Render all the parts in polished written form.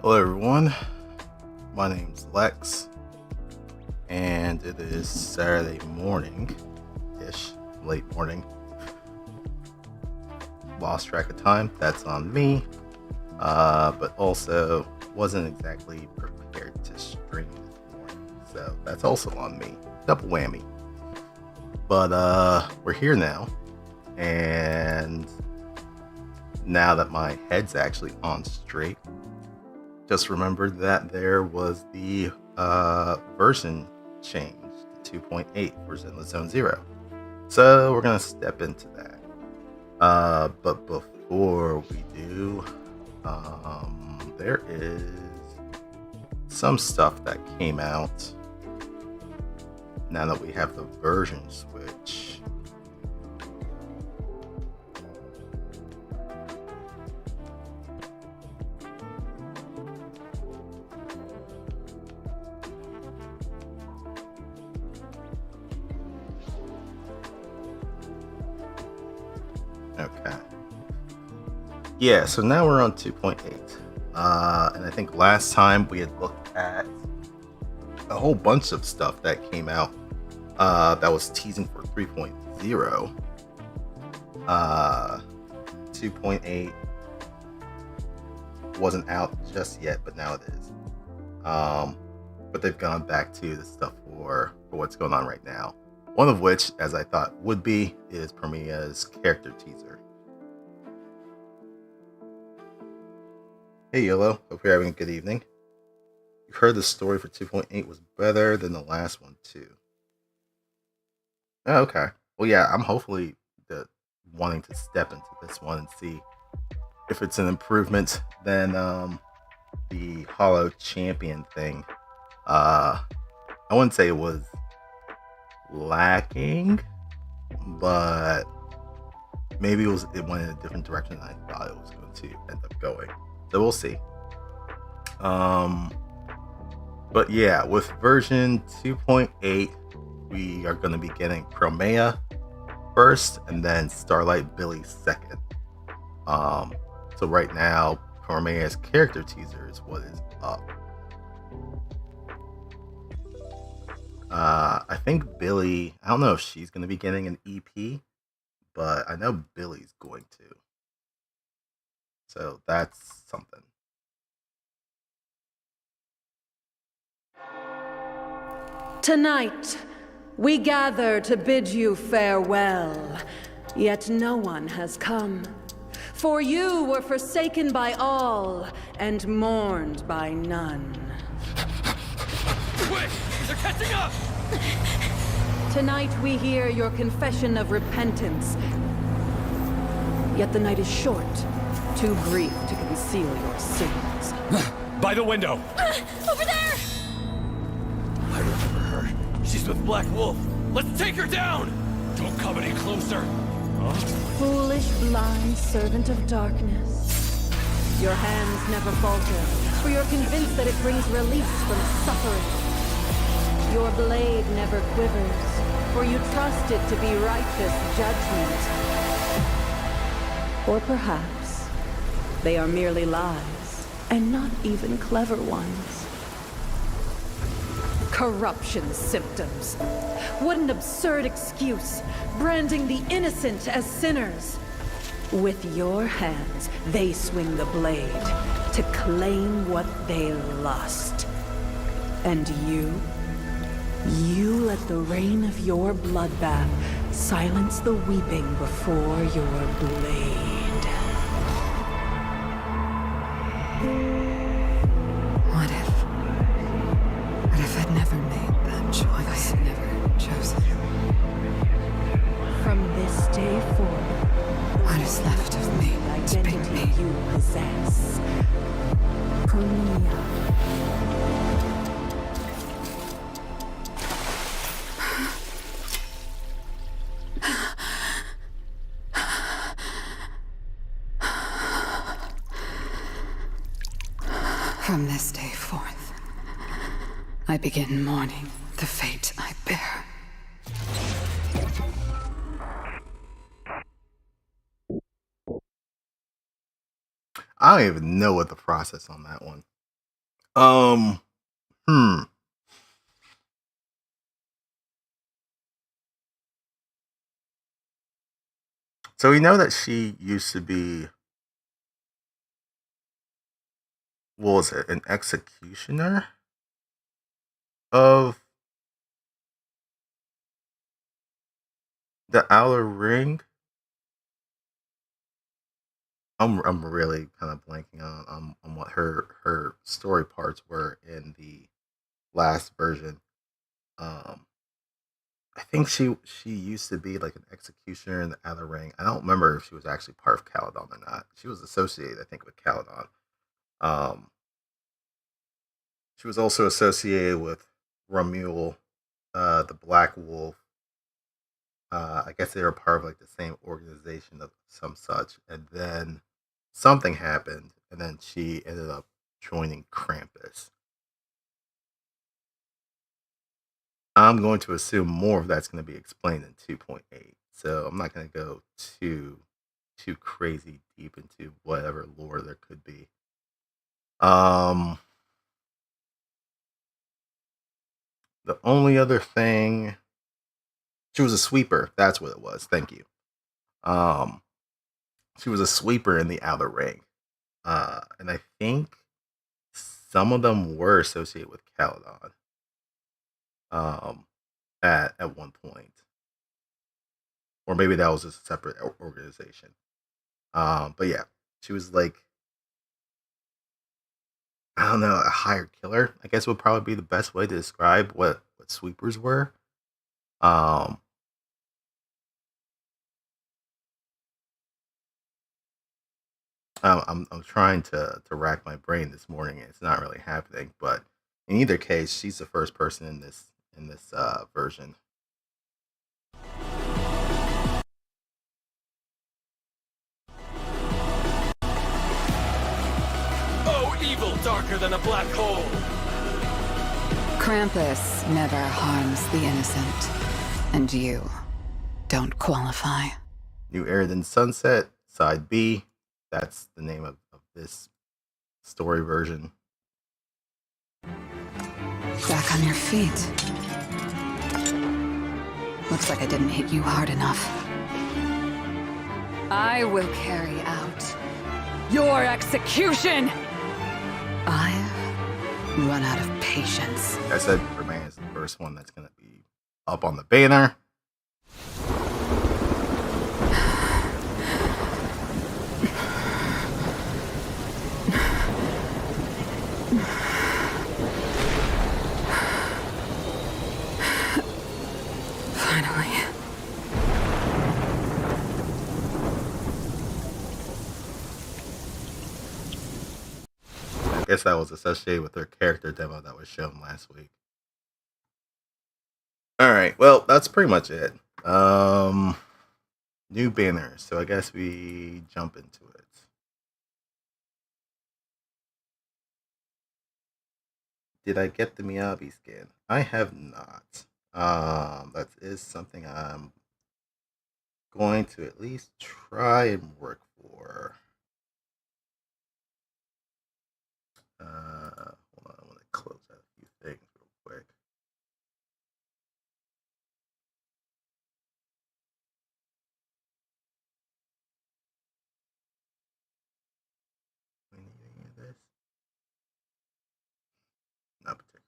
Hello everyone, my name's Lex, and it is Saturday morning-ish, late morning. Lost track of time, that's on me, but also wasn't exactly prepared to stream this morning, so that's also on me, double whammy. But we're here now, and now that my head's actually on straight, just remembered that there was the version change to 2.8 for Zenless Zone Zero. So we're going to step into that. But before we do, there is some stuff that came out now that we have the version switch. Okay. Yeah, so now we're on 2.8. And I think last time we had looked at a whole bunch of stuff that came out that was teasing for 3.0. 2.8 wasn't out just yet, but now it is. But they've gone back to the stuff for what's going on right now. One of which, as I thought would be, is Premia's character teaser. Hey YOLO, hope you're having a good evening. You've heard the story for 2.8 was better than the last one too. Oh, okay. Well, yeah, I'm hopefully wanting to step into this one and see if it's an improvement than the Hollow Champion thing. I wouldn't say it was lacking, but maybe it went in a different direction than I thought it was going to end up going. So we'll see. But yeah, with version 2.8, we are going to be getting Chromea first, and then Starlight Billy second. So right now, Chromea's character teaser is what is up. I think Billy, I don't know if she's going to be getting an EP, but I know Billy's going to. So that's something. Tonight, we gather to bid you farewell, yet no one has come. For you were forsaken by all, and mourned by none. Quick! They're catching up! Tonight we hear your confession of repentance. Yet the night is short, too brief to conceal your sins. By the window! Over there! I remember her. She's with Black Wolf. Let's take her down! Don't come any closer. Huh? Foolish, blind servant of darkness. Your hands never falter, for you're convinced that it brings release from suffering. Your blade never quivers, for you trust it to be righteous judgment. Or perhaps they are merely lies, and not even clever ones. Corruption symptoms. What an absurd excuse, branding the innocent as sinners. With your hands, they swing the blade to claim what they lust. And you let the rain of your bloodbath silence the weeping before your blade. What if I'd never made that choice? If I had never chosen. From this day forth, What is left of me to pick identity me? you possess. Premia. From this day forth, I begin mourning the fate I bear. I don't even know what the process on that one. Um, hmm. So we know that she used to be, what was it, an executioner of the Outer Ring. I'm really kind of blanking on what her story parts were in the last version. Um, I think she used to be like an executioner in the Outer Ring. I don't remember if she was actually part of Caledon or not. She was associated, I think, with Caledon. Um, she was also associated with Ramul, the Black Wolf. I guess they were part of like the same organization of some such, and then something happened, and then she ended up joining Krampus. I'm going to assume more of that's going to be explained in 2.8, so I'm not going to go too crazy deep into whatever lore there could be. Um, the only other thing, she was a sweeper. That's what it was. Thank you. Um, she was a sweeper in the Outer Ring, and I think some of them were associated with Caledon. Um, at one point, or maybe that was just a separate organization. But yeah, she was like, I don't know, a hired killer, I guess would probably be the best way to describe what sweepers were. Um, I'm trying to rack my brain this morning, and it's not really happening. But in either case, she's the first person in this version. Oh, evil darker than a black hole! Krampus never harms the innocent. And you don't qualify. New Eridan Sunset, Side B. That's the name of this story version. Back on your feet. Looks like I didn't hit you hard enough. I will carry out your execution! I've run out of patience. Like I said, Remain is the first one that's going to be up on the banner. Finally. I guess that was associated with their character demo that was shown last week. All right, well, that's pretty much it. New banner, so I guess we jump into it. Did I get the Miyabi skin? I have not. That is something I'm going to at least try and work for. Hold on, I want to close out a few things real quick. Do we need any of this? Not particularly.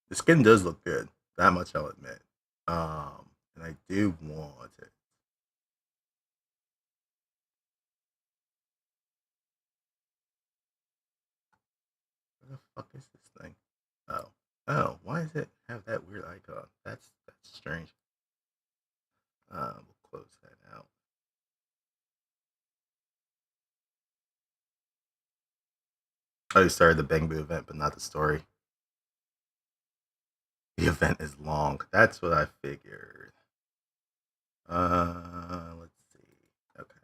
The skin does look good. That much I'll admit. And I do want it. Where the fuck is this thing? Oh. Oh, why does it have that weird icon? That's strange. We'll close that out. Oh, you started the Bangbu event, but not the story. The event is long. That's what I figured. Let's see. Okay.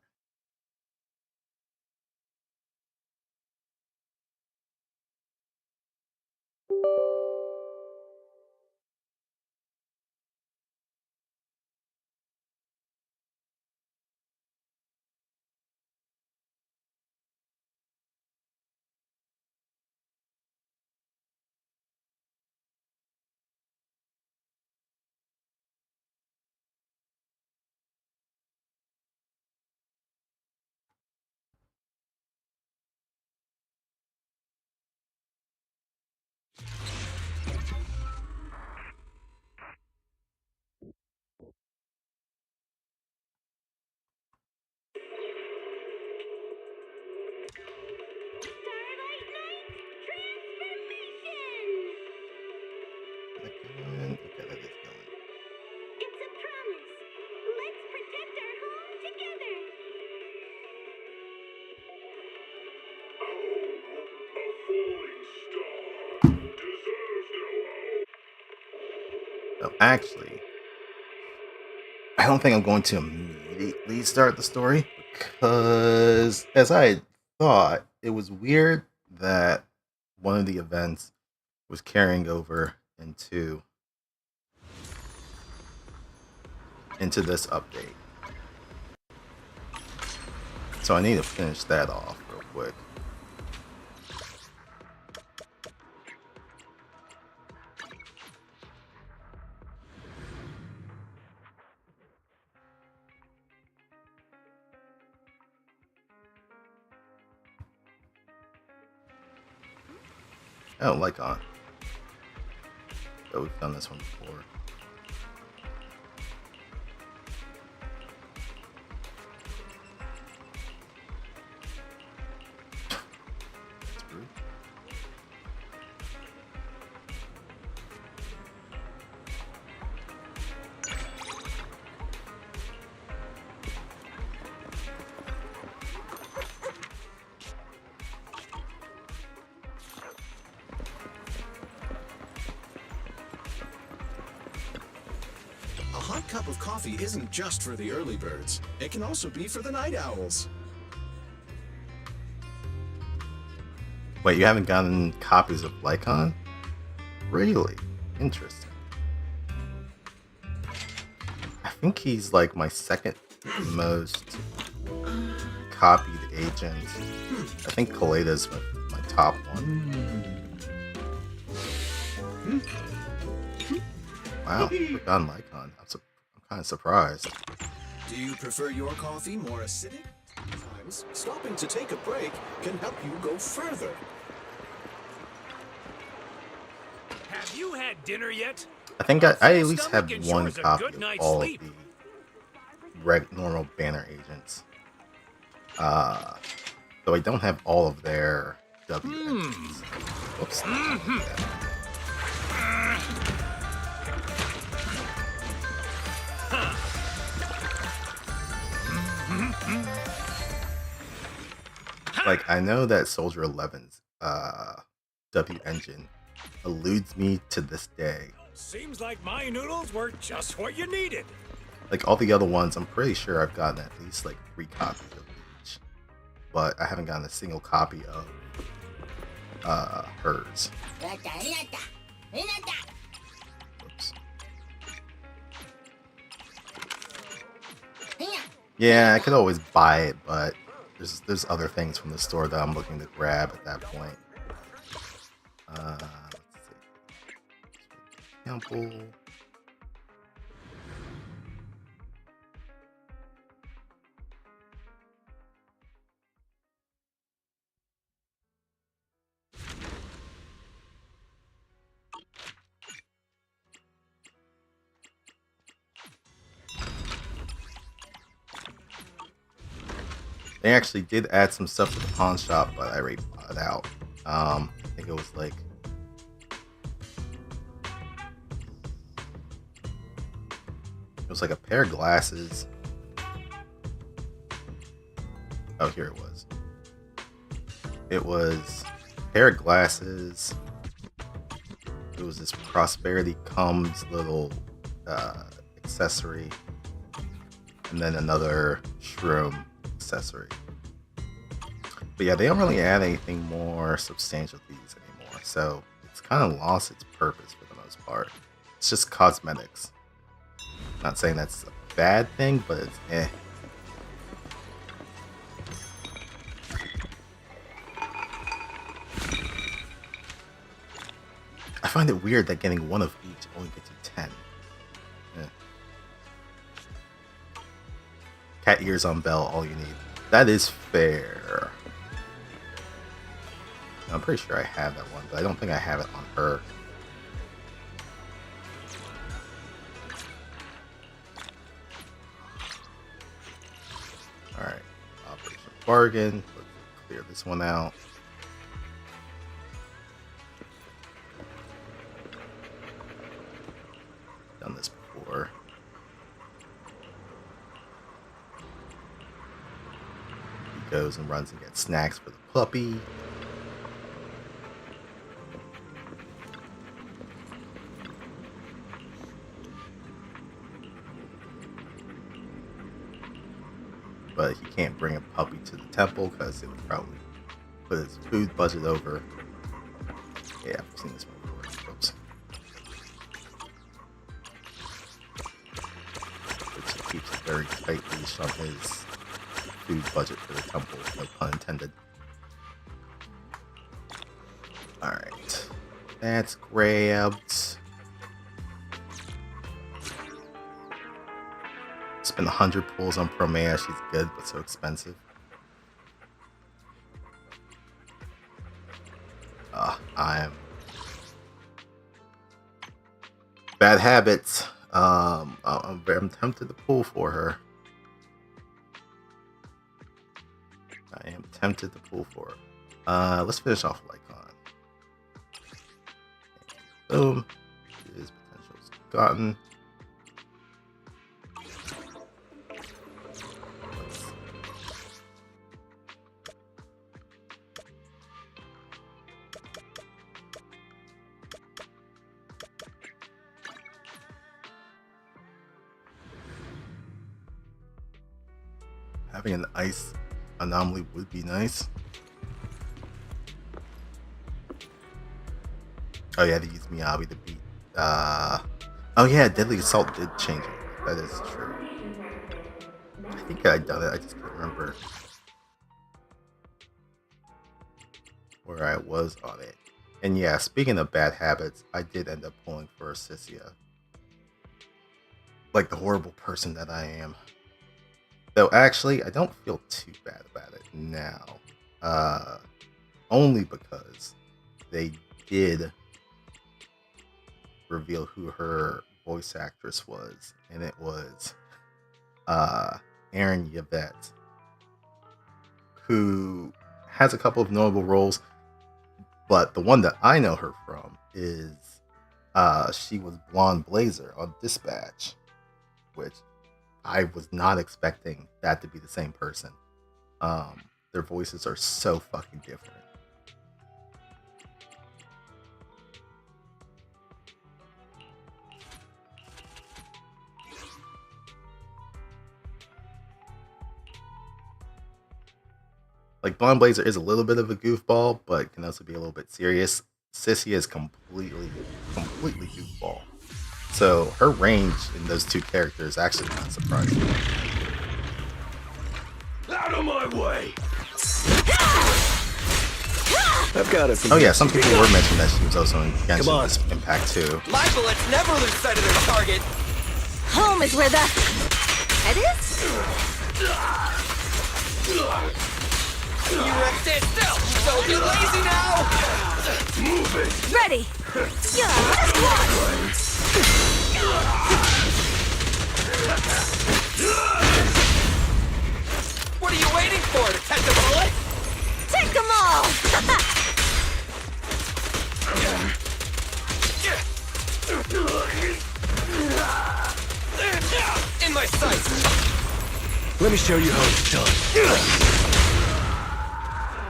And, okay, that is going. It's a promise. Let's protect our home together. So actually, I don't think I'm going to immediately start the story because, as I had thought, it was weird that one of the events was carrying over into this update. So I need to finish that off real quick. Oh, Lycon. Oh, we've done this one before. That's rude. A hot cup of coffee isn't just for the early birds. It can also be for the night owls. Wait, you haven't gotten copies of Lycon? Really? Interesting. I think he's like my second most copied agent. I think Kaleda's my top one. Wow, we've gotten Lycon. I'm kind of surprised. Do you prefer your coffee more acidic? Sometimes stopping to take a break can help you go further. Have you had dinner yet? I think I at least have Stomach one ensures a copy good of night's all sleep. of the normal banner agents. Though I don't have all of their W engines. Whoops. Like, I know that Soldier 11's W engine eludes me to this day. Seems like my noodles were just what you needed. Like, all the other ones, I'm pretty sure I've gotten at least like 3 copies of each. But I haven't gotten a single copy of hers. Oops. Yeah, I could always buy it, but there's other things from the store that I'm looking to grab at that point. Let's see. Temple. They actually did add some stuff to the pawn shop, but I already bought it out. I think it was like a pair of glasses. Oh, here it was. It was a pair of glasses. It was this Prosperity Comes little accessory, and then another shroom accessory. But yeah, they don't really add anything more substantial to these anymore. So it's kind of lost its purpose for the most part. It's just cosmetics. Not saying that's a bad thing, but it's eh. I find it weird that getting one of each only gets you 10. Eh. Cat ears on Belle, all you need. That is fair. I'm pretty sure I have that one, but I don't think I have it on her. Alright, Operation Bargain. Let's clear this one out. Done this before. He goes and runs and gets snacks for the puppy. But he can't bring a puppy to the temple because it would probably put his food budget over. Yeah, I've seen this before. Oops. Which he keeps a very tight leash on his food budget for the temple, no pun intended. Alright. That's grabbed. Spend 100 pulls on Promea. She's good, but so expensive. I'm bad habits. I'm tempted to pull for her. I am tempted to pull for her. Let's finish off Lycon. Boom. His potential's gotten. Having an ice anomaly would be nice. Oh yeah, they used Miyabi to beat. Oh yeah, Deadly Assault did change it. That is true. I think I'd done it. I just can't remember where I was on it. And yeah, speaking of bad habits, I did end up pulling for Cyssia. Like the horrible person that I am. Though actually, I don't feel too bad about it now. Only because they did reveal who her voice actress was. And it was Erin Yvette, who has a couple of notable roles. But the one that I know her from is she was Blonde Blazer on Dispatch, which I was not expecting that to be the same person. Their voices are so fucking different. Like, Blonde Blazer is a little bit of a goofball, but can also be a little bit serious. Cyssia is completely goofball. So her range in those two characters is actually not surprising. Out of my way! I've got it. Oh yeah, some people were mentioning that she was also in Genshin's Impact too. My bullets never lose sight of their target. Home is where the head is? You won't stand still, so get lazy now! Move it! Ready! Yeah, just one! What are you waiting for, to catch a bullet? Take them all! In my sights! Let me show you how it's done.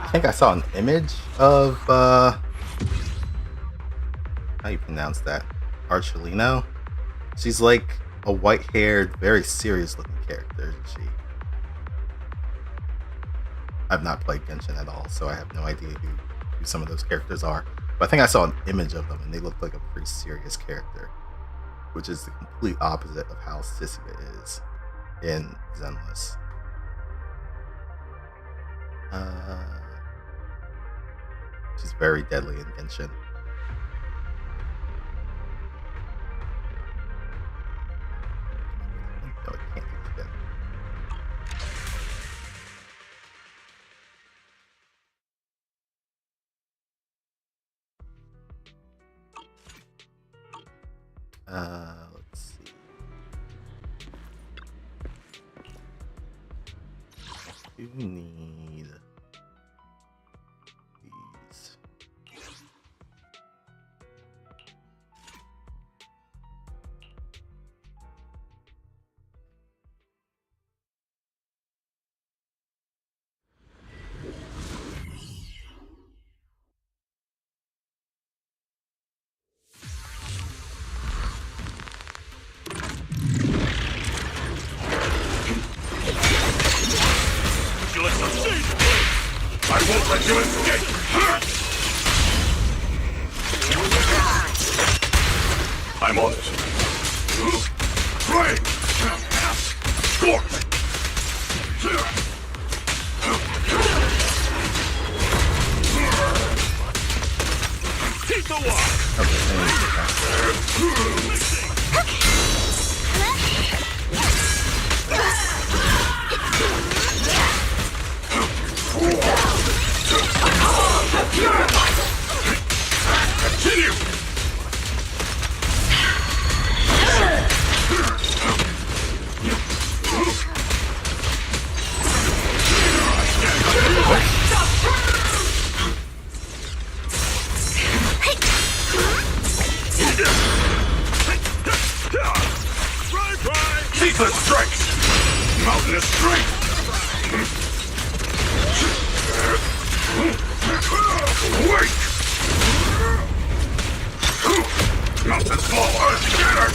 I think I saw an image of how you pronounce that? Archelino? She's like a white-haired, very serious-looking character, isn't she? I've not played Genshin at all, so I have no idea who some of those characters are. But I think I saw an image of them and they looked like a pretty serious character, which is the complete opposite of how Sissima is in Zenless. She's very deadly in Genshin. No, I can't do this again. Let's see. You need these. You let succeed! I won't let you escape! I'm on it. Right! Score! Keep the walk! Continue! Secret strength! Mountainous strength! Wait! Mountains fall together!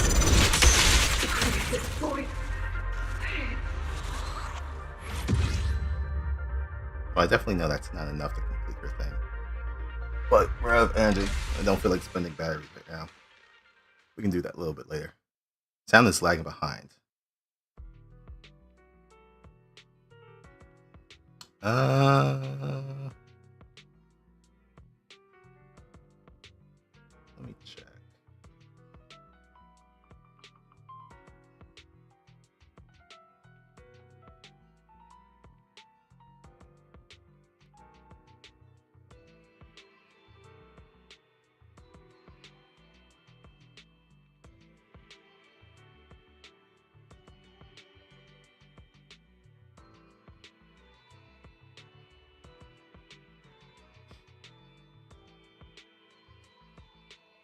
Well, I definitely know that's not enough to complete her thing. But we're out of energy. I don't feel like spending batteries right now. We can do that a little bit later. Sound is lagging behind. Let me check.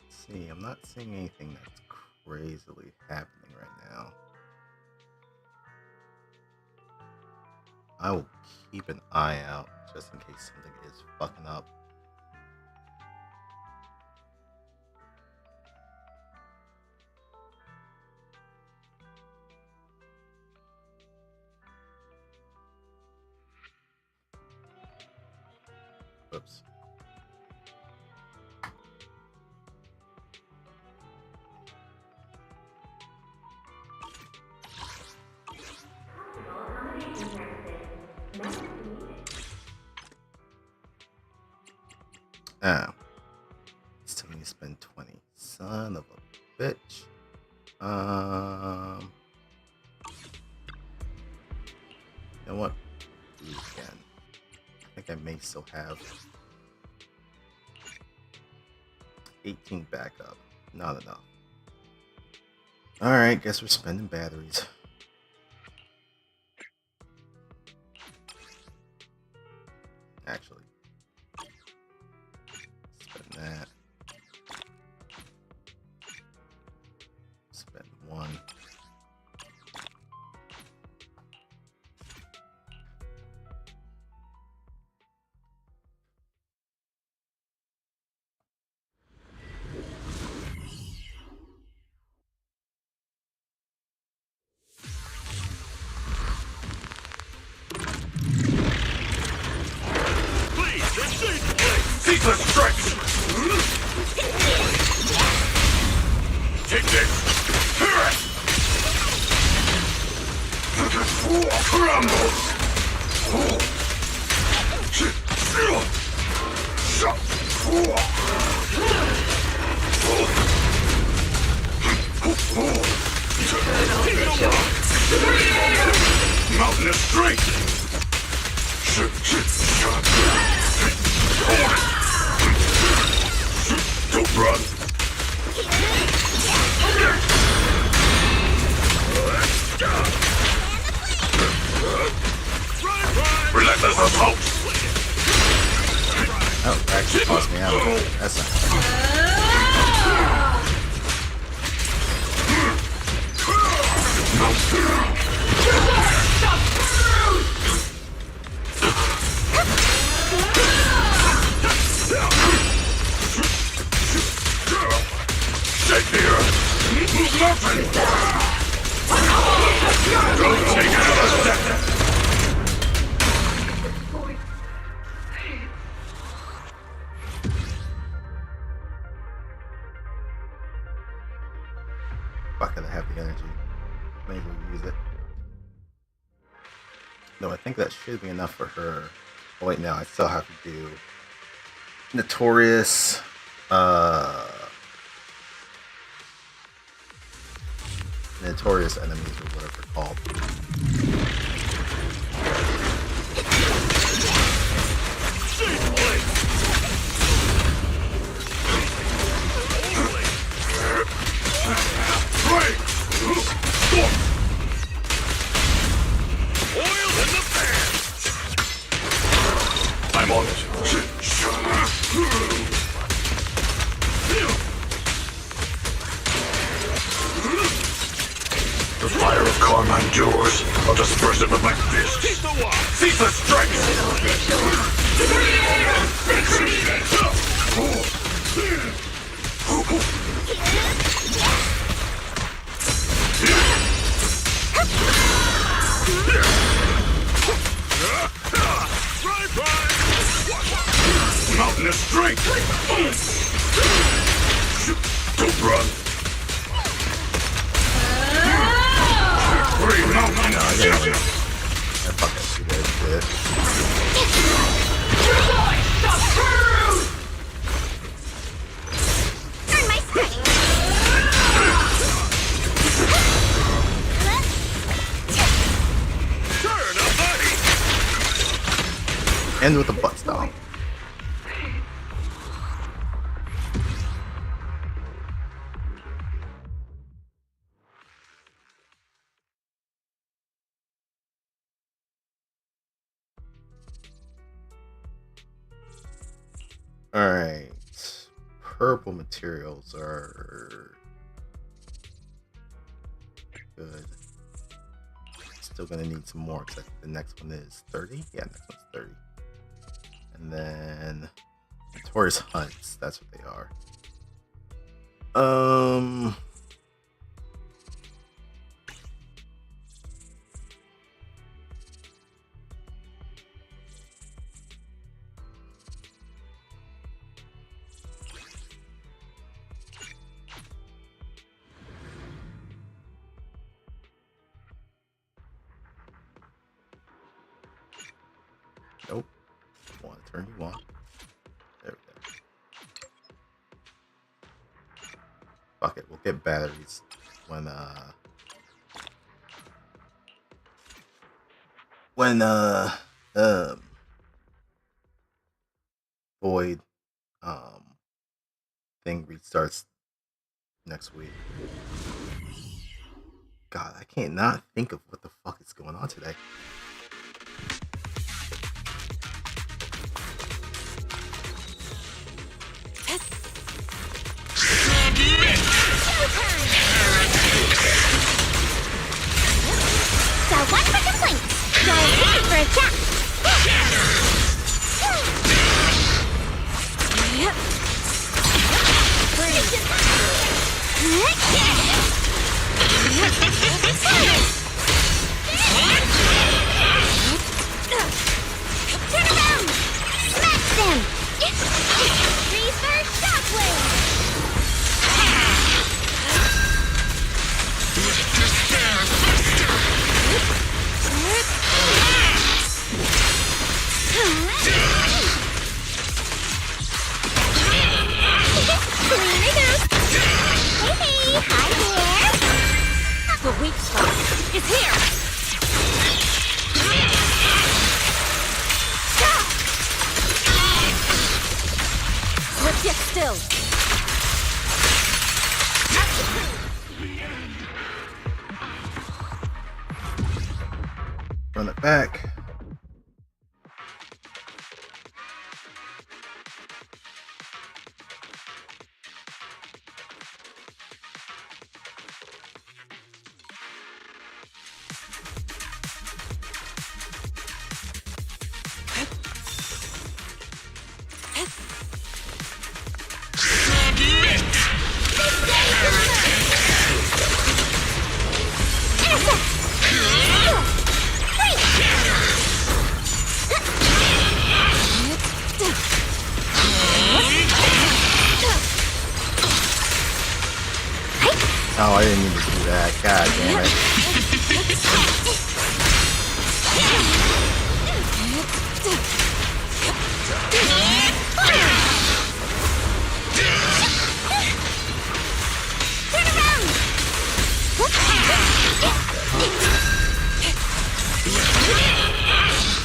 See, I'm not seeing anything that's crazily happening right now. I will keep an eye out just in case something is fucking up. Oops. Ah, it's telling me to spend 20. Son of a bitch. You know what? We can. I think I may still have 18 backup. Not enough. Alright, guess we're spending batteries. Actually. Spend that. Spend one. Mountainous strength! Don't run! Relentless assault! Oh, that actually cost me out. That's not. Shake the earth! Move mountain! Don't take another step! Fuck it, I have the energy. Maybe we'll use it. No, I think that should be enough for her. Oh wait, no, I still have to do Notorious, Notorious enemies or whatever they're called. Oil in the pan! I'm on it. The fire of karma endures. I'll disperse it with my fists. Ceaseless strength! Mountainous strength! Don't run! Free mountain! I fucking see that shit. Earn my strength. Turn up, buddy! End with a butt stomp. Alright. Purple materials are good. Still gonna need some more because the next one is 30. Yeah, next one's 30. And then Notorious Hunts, that's what they are. Nope. One turn you want. There we go. Fuck it, we'll get batteries when Void thing restarts next week. God, I can't not think of what the fuck is going on today. So one for complaints. So two for a chat. Turn around! Smash them! Reverse shockwave! run it back. Oh, I didn't mean to do that. God damn it.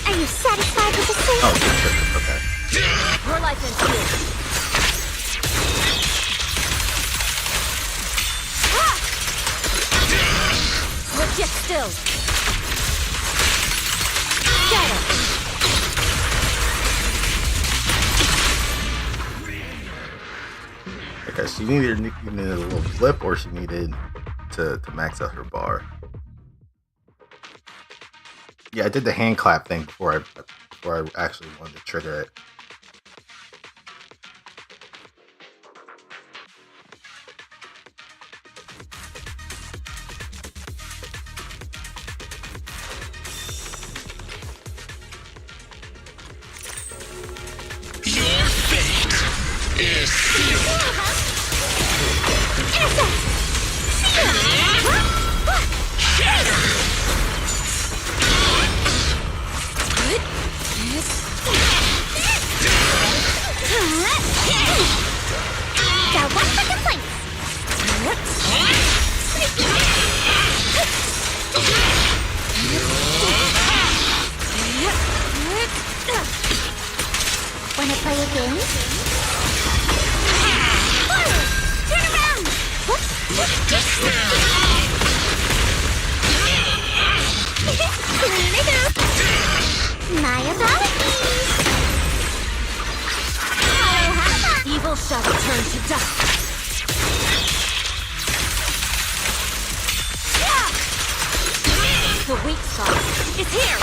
Are you satisfied with the state? Oh, good. Okay. Your life is here. Hold it still. Get it. Okay, she needed a little flip, or she needed to max out her bar. Yeah, I did the hand clap thing before I actually wanted to trigger it. Your fate is sealed. Got one for complaints. Wanna play a game? Turn around! My apologies! Evil shall return to dust. The weak spot is here!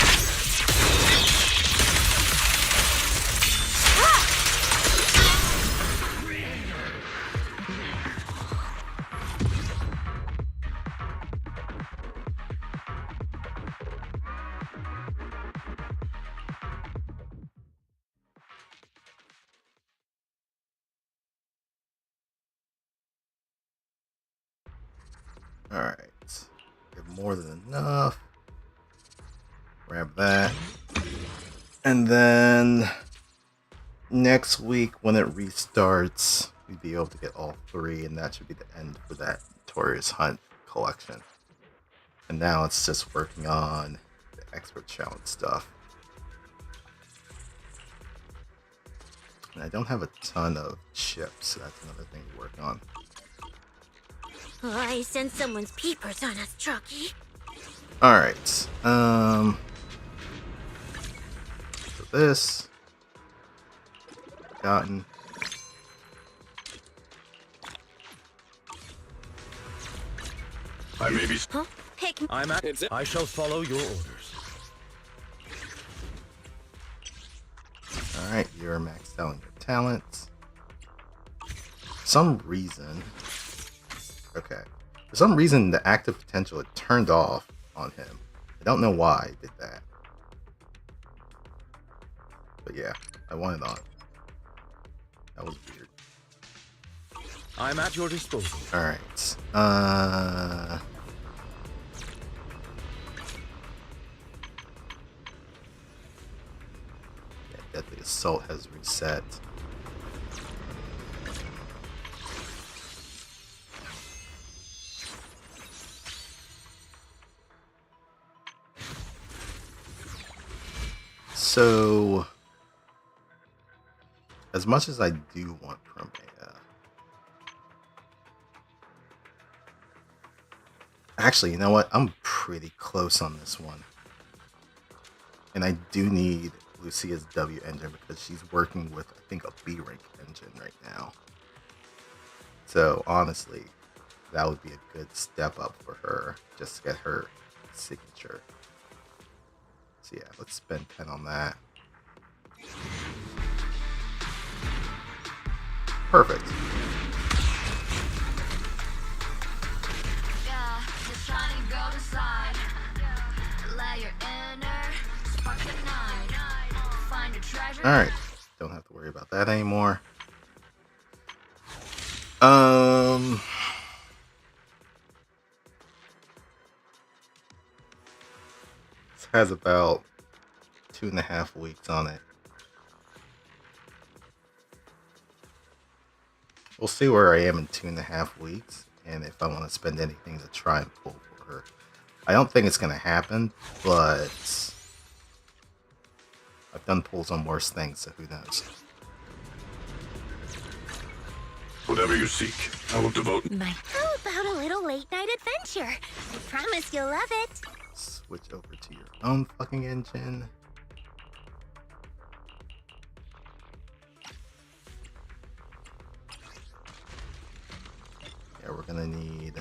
Alright. Get more than enough. Grab that. And then next week when it restarts, we'd be able to get all three, and that should be the end for that Notorious Hunt collection. And now it's just working on the expert challenge stuff. And I don't have a ton of chips, so that's another thing to work on. I sense someone's peepers on us, Trucky. Alright. So this. Gotten. I may be. Huh? Pick. I'm at. I shall follow your orders. Alright, you're maxed out on your talents. For some reason. Okay. For some reason, the active potential had turned off on him. I don't know why I did that. But yeah, I want it on. That was weird. I'm at your disposal. Alright. Yeah, Deadly Assault has reset. So, as much as I do want Promea, actually, you know what? I'm pretty close on this one. And I do need Lucia's W engine because she's working with, I think, a B rank engine right now. So honestly, that would be a good step up for her, just to get her signature. So yeah, let's spend 10 on that. Perfect. Yeah, just trying to go to side. Let your inner spark ignite. Find your treasure. Alright, don't have to worry about that anymore. This has about 2.5 weeks on it. We'll see where I am in 2.5 weeks, and if I want to spend anything to try and pull for her. I don't think it's going to happen, but I've done pulls on worse things, so who knows. Whatever you seek, I will devote. How about a little late night adventure? I promise you'll love it. Switch over to your own fucking engine. Yeah, we're gonna need...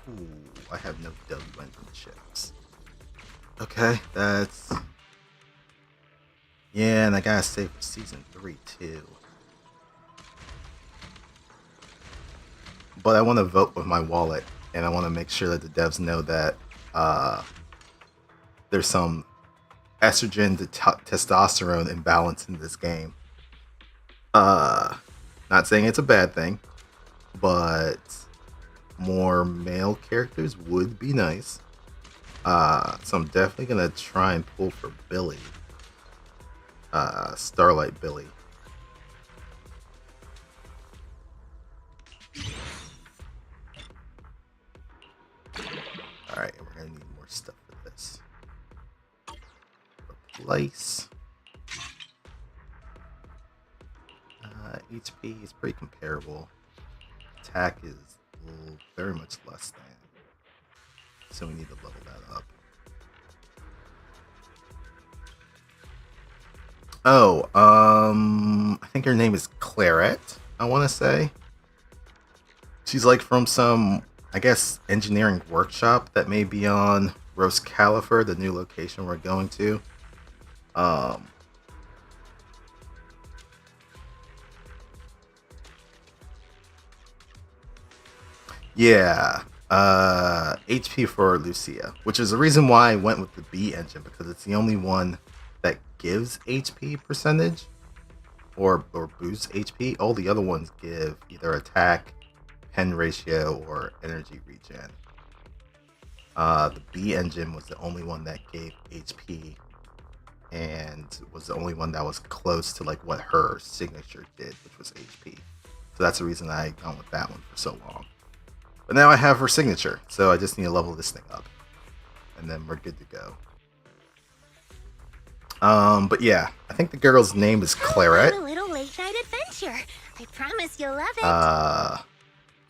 Ooh, I have no W engine chips. Okay, that's... Yeah, and I gotta save for season 3 too. But I want to vote with my wallet, and I want to make sure that the devs know that there's some estrogen to testosterone imbalance in this game. Not saying it's a bad thing, but more male characters would be nice. So I'm definitely gonna try and pull for Billy. Starlight Billy. Alright, we're gonna need more stuff for this. Replace. HP is pretty comparable. Attack is very much less than. So we need to level that up. Oh, I think her name is Claret, I want to say. She's like from some, I guess, engineering workshop that may be on Rose Califer, the new location we're going to. Yeah, HP for Lucia, which is the reason why I went with the B engine, because it's the only one that gives HP percentage or boosts HP. All the other ones give either attack, pen ratio, or energy regen. The B engine was the only one that gave HP and was the only one that was close to like what her signature did, which was HP. So that's the reason I went with that one for so long. But now I have her signature, so I just need to level this thing up, and then we're good to go. But yeah, I think the girl's name is Claret. A little late night adventure. I promise you'll love it.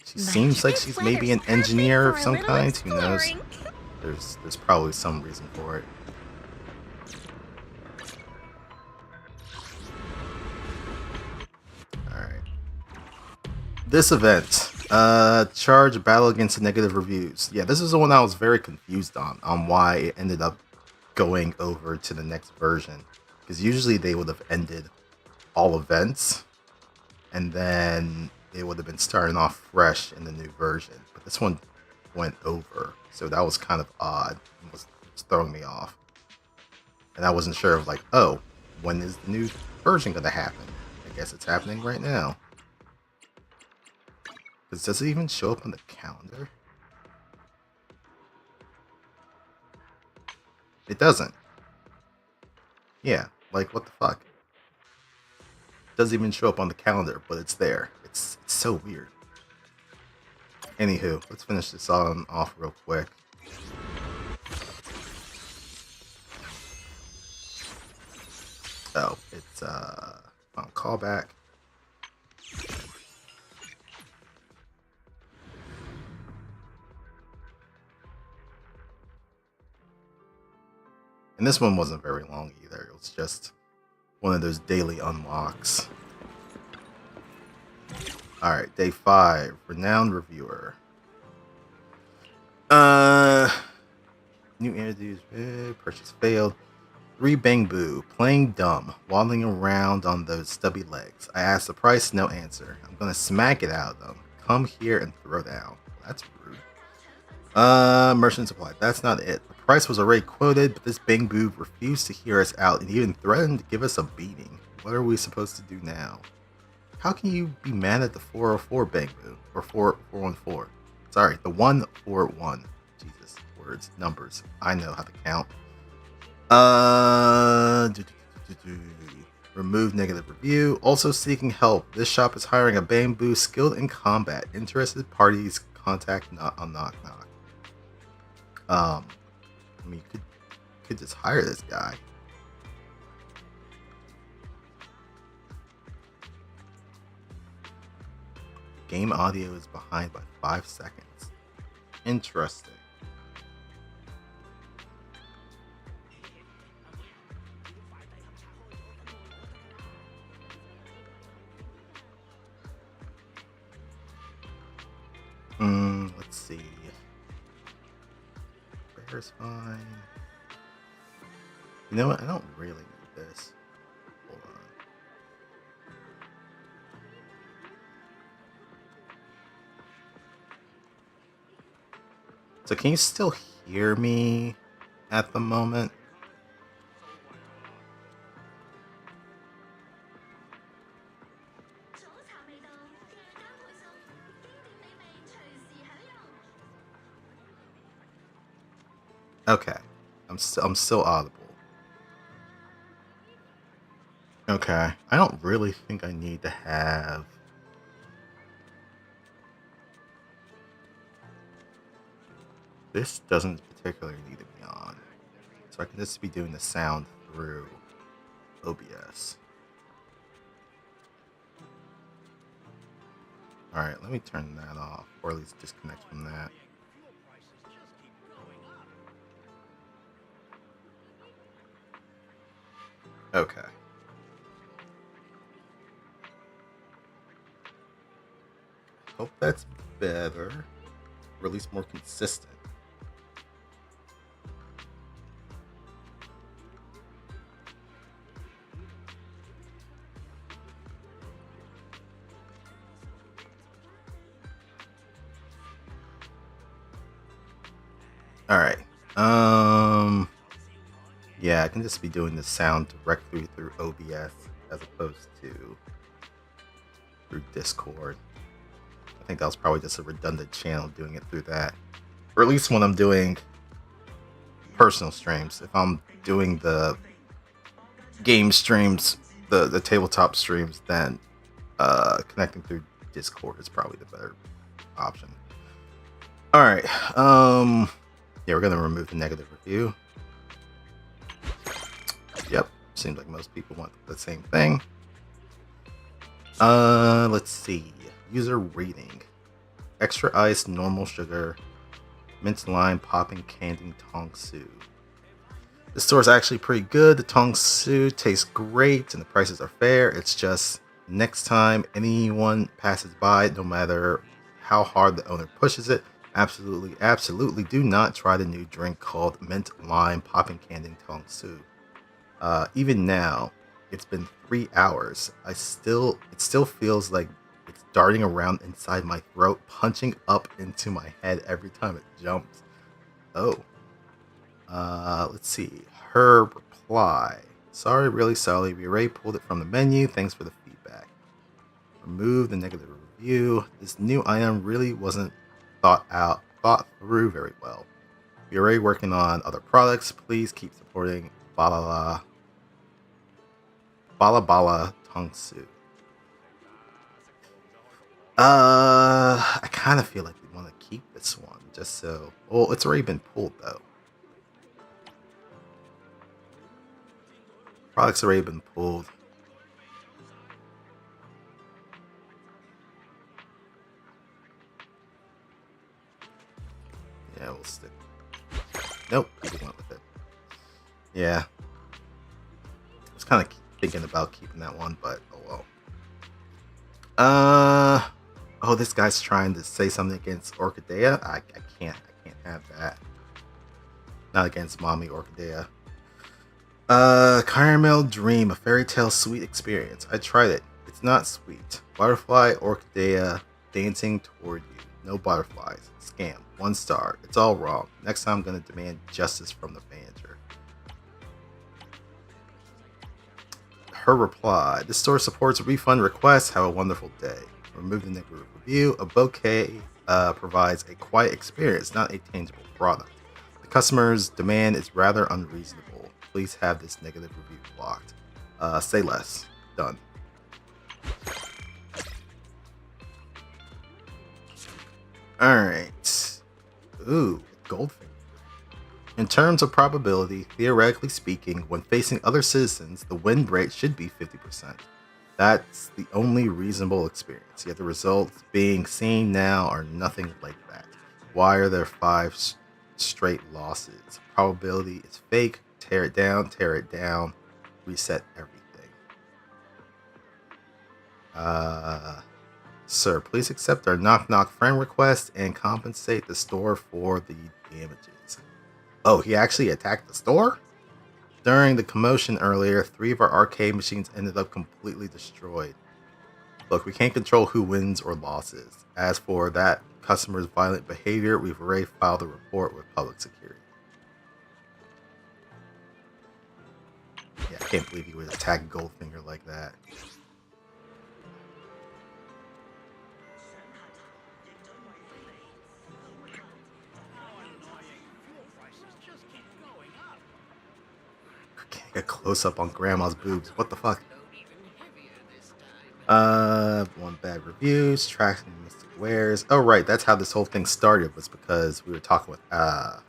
She seems like she's maybe an engineer of some kind. Who knows? There's probably some reason for it. All right. This event. Charge battle against the negative reviews. Yeah, this is the one I was very confused on why it ended up going over to the next version. Because usually they would have ended all events, and then they would have been starting off fresh in the new version. But this one went over, so that was kind of odd. It was throwing me off. And I wasn't sure of like, oh, when is the new version going to happen? I guess it's happening right now. Does it even show up on the calendar? It doesn't. Yeah, like what the fuck? It doesn't even show up on the calendar, but it's there. It's so weird. Anywho, let's finish this on off real quick. Oh, it's on callback. And this one wasn't very long either. It was just one of those daily unlocks. Alright, day 5. Renowned reviewer. New Eridu, purchase failed. 3 Bangbu, playing dumb, waddling around on those stubby legs. I asked the price, no answer. I'm gonna smack it out of them. Come here and throw down. That's rude. Merchant supply. That's not it. The price was already quoted, but this Bangbu refused to hear us out and even threatened to give us a beating. What are we supposed to do now? How can you be mad at the 404 Bangbu? Or 414? Sorry, the 141. Jesus, words, numbers. I know how to count. Remove negative review. Also seeking help. This shop is hiring a Bangbu skilled in combat. Interested parties contact not on knock knock. I mean, you could just hire this guy. Game audio is behind by 5 seconds. Interesting. Let's see. Bear's fine. You know what? I don't really need this. Hold on. So can you still hear me at the moment? Okay, I'm still audible. Okay, I don't really think I need to have. This doesn't particularly need to be on, so I can just be doing the sound through OBS. All right, let me turn that off, or at least disconnect from that. Okay. Hope that's better, or at least more consistent. All right. Yeah, I can just be doing the sound directly through OBS as opposed to through Discord. I think that was probably just a redundant channel doing it through that. Or at least when I'm doing personal streams. If I'm doing the game streams, the tabletop streams, then connecting through Discord is probably the better option. All right. Yeah, we're gonna remove the negative review. Yep, seems like most people want the same thing. Let's see. User rating. Extra ice, normal sugar, mint lime, popping candy, tong su. The store is actually pretty good. The tong su tastes great and the prices are fair. It's just next time anyone passes by, no matter how hard the owner pushes it, absolutely do not try the new drink called mint lime, popping candy, tong su. Even now, it's been 3 hours. It still feels like it's darting around inside my throat, punching up into my head every time it jumps. Oh. Let's see. Her reply. Sorry, really sorry. We already pulled it from the menu. Thanks for the feedback. Remove the negative review. This new item really wasn't thought through very well. We're already working on other products. Please keep supporting Bala Tong Su. I kind of feel like we want to keep this one just so. Well, it's already been pulled though. product's already been pulled. Yeah, we'll stick. Nope, we went with it. Yeah. I was kind of thinking about keeping that one, but oh well. Oh, this guy's trying to say something against Orchidea. I can't have that. Not against Mommy Orchidea. Caramel Dream, a fairy tale sweet experience. I tried it. It's not sweet. Butterfly Orchidea dancing toward you. No butterflies. Scam. 1 star. It's all wrong. Next time I'm gonna demand justice from the manager. Her reply. This store supports refund requests. Have a wonderful day. Remove the negative review. A bouquet provides a quiet experience, not a tangible product. The customer's demand is rather unreasonable. Please have this negative review blocked. Say less. Done. Alright. Ooh, Goldfinger. In terms of probability, theoretically speaking, when facing other citizens, the win rate should be 50%. That's the only reasonable experience, yet the results being seen now are nothing like that. Why are there 5 straight losses? Probability is fake. Tear it down, reset everything. Sir, please accept our knock friend request and compensate the store for the damages. Oh, he actually attacked the store? During the commotion earlier, 3 of our arcade machines ended up completely destroyed. Look, we can't control who wins or loses. As for that customer's violent behavior, we've already filed a report with public security. Yeah, I can't believe he would attack Goldfinger like that. Can't get close up on Grandma's boobs. What the fuck? 1 bad reviews, tracking mystic wares. Oh right, that's how this whole thing started, was because we were talking with Utah.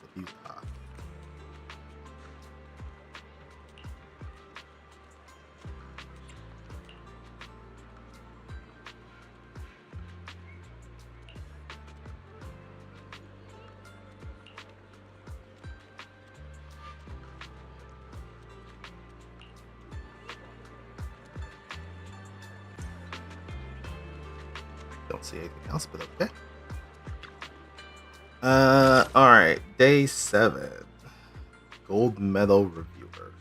Don't see anything else, but okay. Alright, day 7. Gold medal reviewer.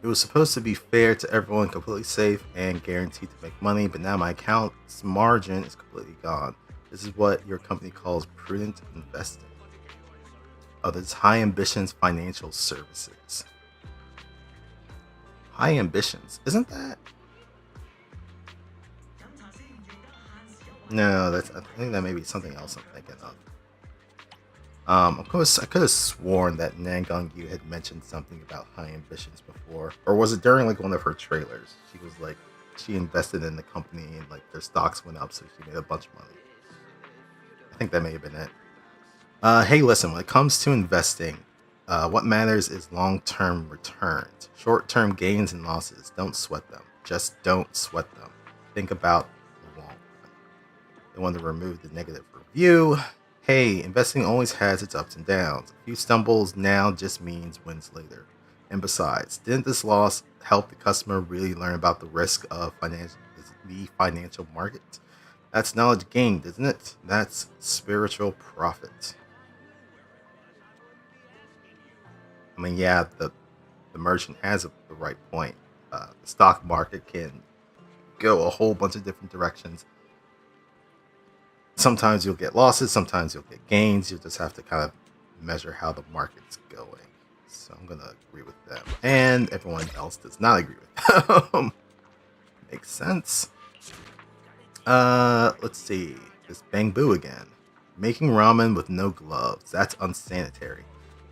It was supposed to be fair to everyone, completely safe and guaranteed to make money, but now my account's margin is completely gone. This is what your company calls prudent investing. Oh, this is High Ambitions Financial Services. High Ambitions, isn't that? No, I think that may be something else I'm thinking of. Of course, I could have sworn that Nangang Yu had mentioned something about High Ambitions before, or was it during like one of her trailers? She was like, she invested in the company and like their stocks went up, so she made a bunch of money. I think that may have been it. Hey, listen, when it comes to investing, what matters is long-term returns. Short-term gains and losses, don't sweat them. Just don't sweat them. Think about the long run. They want to remove the negative review. Hey, investing always has its ups and downs. A few stumbles now just means wins later. And besides, didn't this loss help the customer really learn about the risk of the financial market? That's knowledge gained, isn't it? That's spiritual profit. I mean, yeah, the merchant has the right point. The stock market can go a whole bunch of different directions. Sometimes you'll get losses, sometimes you'll get gains. You'll just have to kind of measure how the market's going. So I'm going to agree with them. And everyone else does not agree with them. Makes sense. Let's see. This Bangbu again. Making ramen with no gloves. That's unsanitary.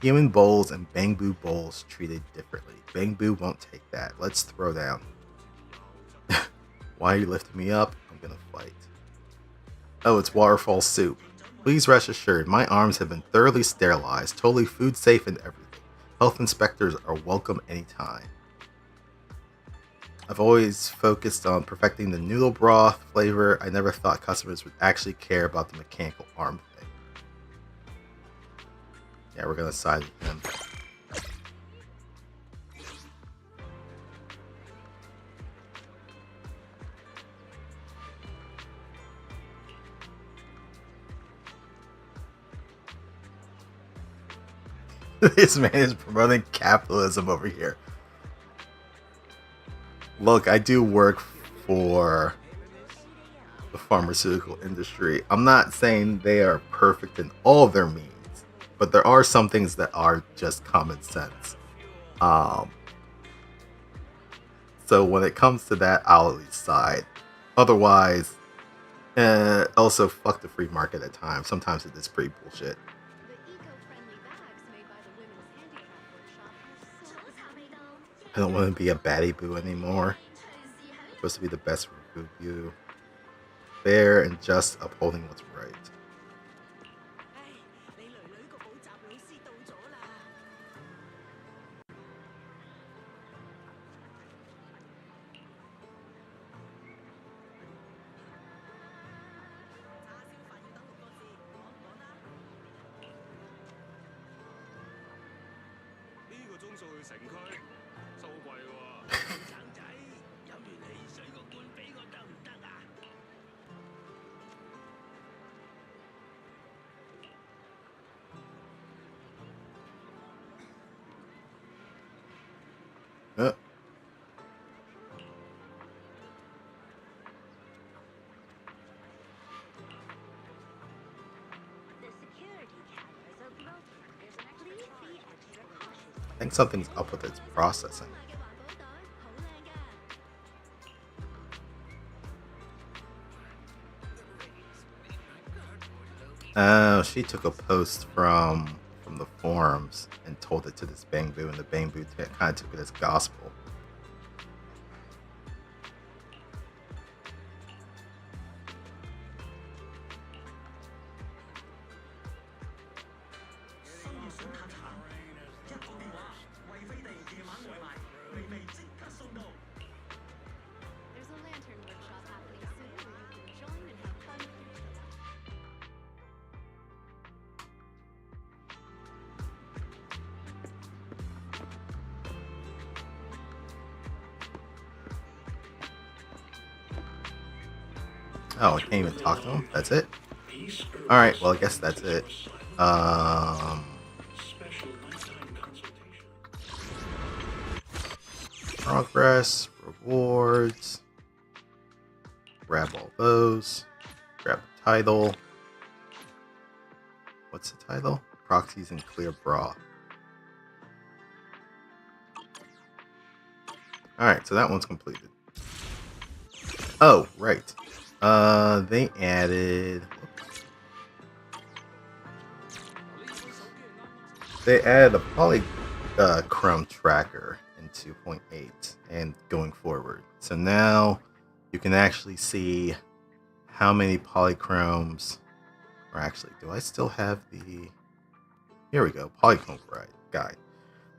Human bowls and Bangbu bowls treated differently. Bangbu won't take that. Let's throw down. Why are you lifting me up? I'm going to fight. Oh, it's waterfall soup. Please rest assured, my arms have been thoroughly sterilized, totally food safe and everything. Health inspectors are welcome anytime. I've always focused on perfecting the noodle broth flavor. I never thought customers would actually care about the mechanical arm thing. Yeah, we're gonna side with him. This man is promoting capitalism over here. Look, I do work for the pharmaceutical industry. I'm not saying they are perfect in all of their means, but there are some things that are just common sense. So when it comes to that, I'll at least side. Otherwise, also fuck the free market at times. Sometimes it is pretty bullshit. I don't want to be a baddie boo anymore. I'm supposed to be the best review. Fair and just upholding what's right. I think something's up with its processing. Oh, she took a post from the forums and told it to this Bangbu, and the Bangbu kind of took it as gospel. Oh, I can't even talk to him? That's it? Alright, well I guess that's it. Progress, rewards. Grab all those. Grab the title. What's the title? Proxies and Clear Broth. Alright, so that one's completed. Oh, right. They added... They added a polychrome tracker in 2.8 and going forward. So now you can actually see how many polychromes... Or actually, do I still have the... Here we go, polychrome guide.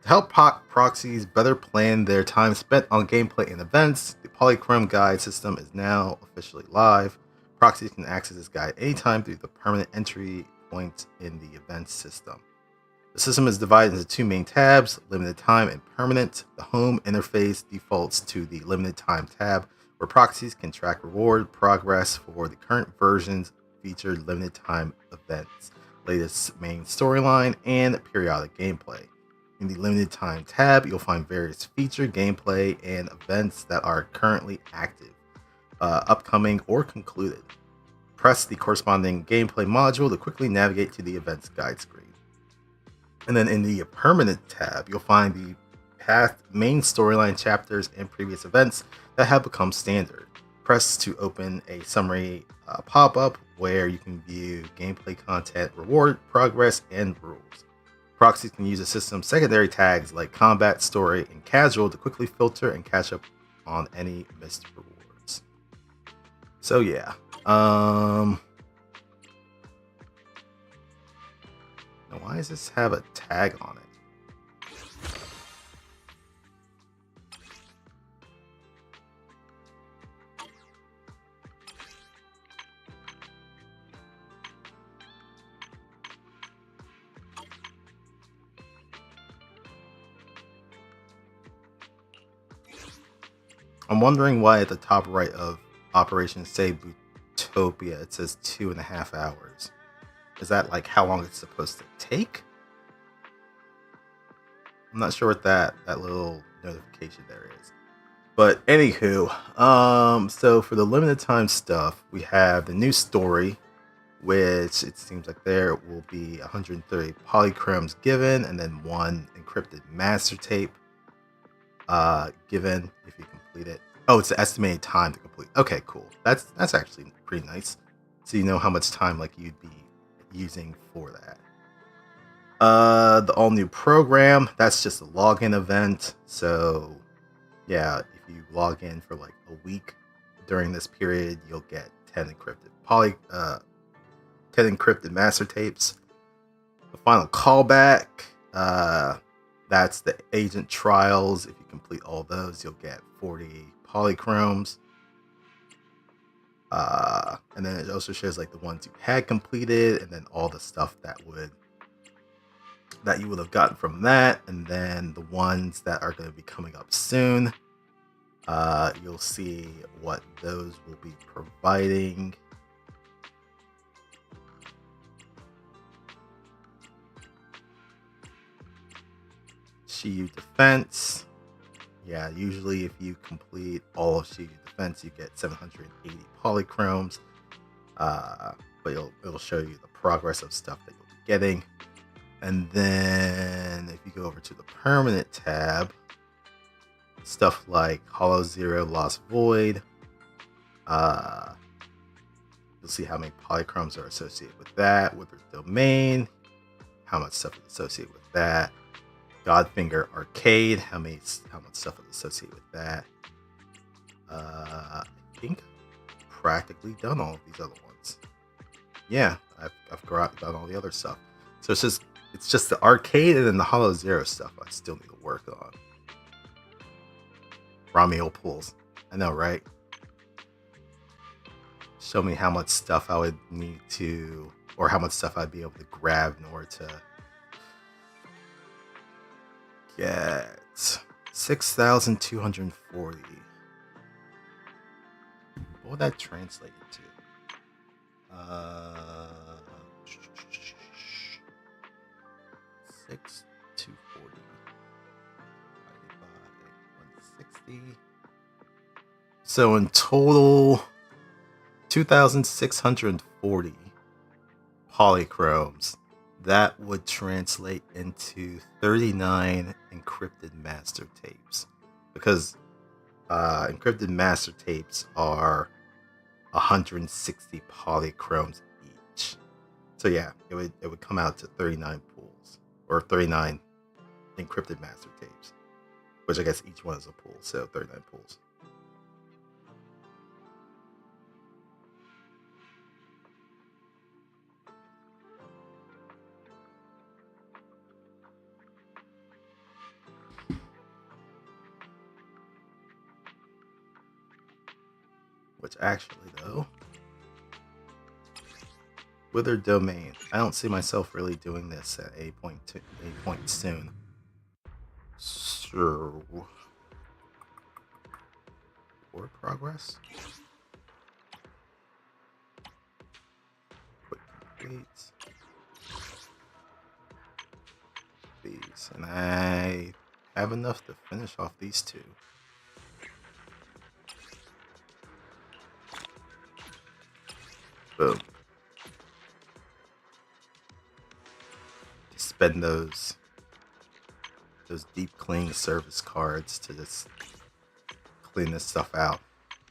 To help proxies better plan their time spent on gameplay and events, the Polychrome Guide system is now officially live. Proxies can access this guide anytime through the permanent entry point in the events system. The system is divided into two main tabs, limited time and permanent. The home interface defaults to the limited time tab, where proxies can track reward progress for the current versions featured limited time events, latest main storyline, and periodic gameplay. In the limited time tab, you'll find various featured gameplay and events that are currently active, upcoming, or concluded. Press the corresponding gameplay module to quickly navigate to the events guide screen. And then in the permanent tab, you'll find the past main storyline chapters and previous events that have become standard. Press to open a summary pop-up where you can view gameplay content, reward, progress, and rules. Proxies can use the system's secondary tags like combat, story, and casual to quickly filter and catch up on any missed rewards. So yeah. Now why does this have a tag on it? I'm wondering why at the top right of Operation Save Bootopia it says 2.5 hours. Is that like how long it's supposed to take? I'm not sure what that little notification there is. But anywho, so for the limited time stuff, we have the new story, which it seems like there will be 130 polychromes given, and then 1 encrypted master tape given if you complete it. Oh, it's the estimated time to complete. Okay, cool. That's actually pretty nice. So you know how much time like you'd be using for that. The all new program, that's just a login event. So yeah, if you log in for like a week during this period, you'll get 10 encrypted master tapes. The final callback, that's the agent trials. If you complete all those, you'll get 40 polychromes. And then it also shows like the ones you had completed, and then all the stuff that you would have gotten from that, and then the ones that are going to be coming up soon. You'll see what those will be providing. Shiyu Defense. Yeah, usually if you complete all of Shiyu Defense, you get 780 polychromes. But it'll show you the progress of stuff that you'll be getting. And then if you go over to the permanent tab, stuff like Hollow Zero, Lost Void, you'll see how many polychromes are associated with that, Withered Domain, how much stuff is associated with that. Godfinger Arcade, how much stuff is associated with that. I think I've practically done all of these other ones. Yeah, I've done all the other stuff. So it's just the arcade and then the Hollow Zero stuff I still need to work on. Romeo pools. I know, right? Show me how much stuff I would need to, or how much stuff I'd be able to grab in order to get 6,240. What would that translate to? 6,240 divided by 160. So in total, 2,640 polychromes. That would translate into 39 encrypted master tapes, because encrypted master tapes are 160 polychromes each. So yeah, it would come out to 39 pools, or 39 encrypted master tapes, which I guess each one is a pool, so 39 pools. Which actually, though, Withered Domain, I don't see myself really doing this at a point soon. So, for progress, quick complete these, and I have enough to finish off these two. Boom. Spend those deep clean service cards to just clean this stuff out,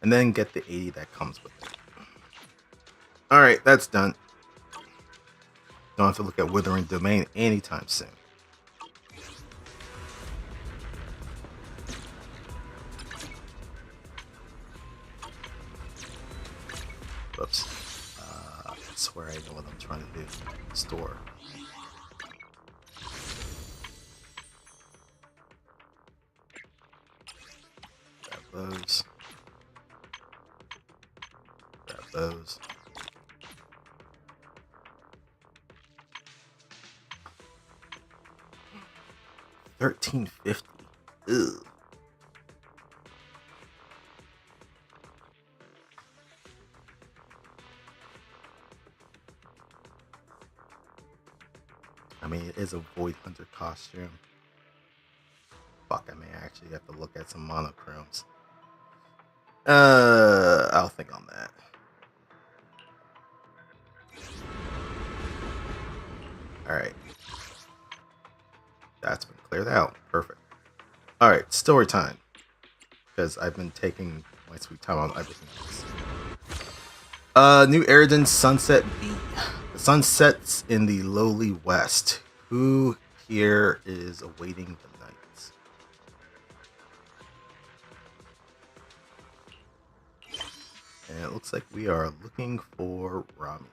and then get the 80 that comes with it. All right, that's done. Don't have to look at Withering Domain anytime soon. Whoops. I swear I know what I'm trying to do. Store. Grab those. Grab those. $13.50. Ugh. I mean, it is a Void Hunter costume. Fuck, I may actually have to look at some monochromes. I'll think on that. Alright. That's been cleared out. Perfect. Alright, story time. Because I've been taking my sweet time on everything else. New Eridu Sunset B. The sun sets in the lowly west. Who here is awaiting the night? And it looks like we are looking for Romeo.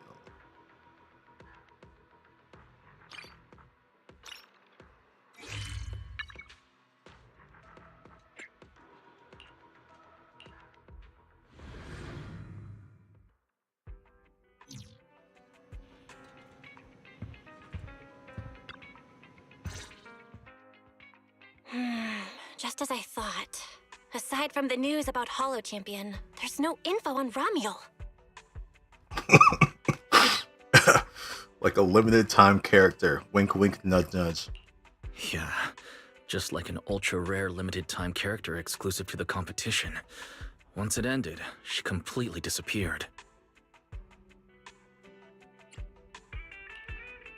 Just as I thought. Aside from the news about Holo Champion, there's no info on Ramiel. Like a limited time character. Wink, wink, nudge, nudge. Yeah, just like an ultra rare limited time character exclusive to the competition. Once it ended, she completely disappeared.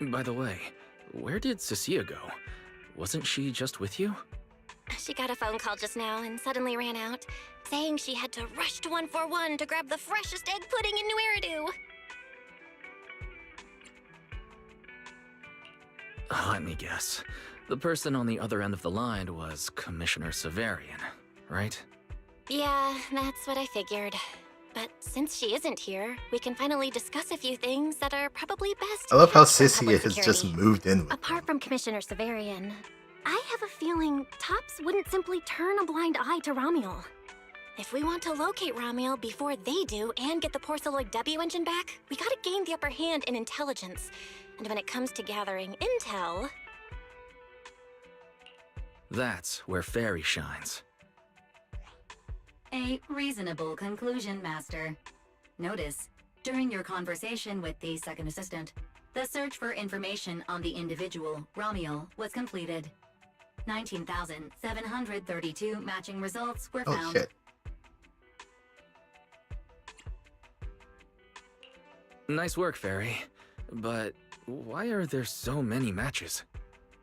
By the way, where did Cecilia go? Wasn't she just with you? She got a phone call just now and suddenly ran out, saying she had to rush to 141 to grab the freshest egg pudding in New Eridu. Let me guess. The person on the other end of the line was Commissioner Severian, right? Yeah, that's what I figured. But since she isn't here, we can finally discuss a few things that are probably best. I love how kept from Sissy public has security. just moved in with Apart from Commissioner Severian, I have a feeling Tops wouldn't simply turn a blind eye to Ramiel. If we want to locate Ramiel before they do and get the Porceloid W engine back, we gotta gain the upper hand in intelligence. And when it comes to gathering intel... That's where Fairy shines. A reasonable conclusion, Master. Notice, during your conversation with the second assistant, the search for information on the individual, Ramiel, was completed. 19,732 matching results were found. Oh shit. Nice work, Fairy. But why are there so many matches?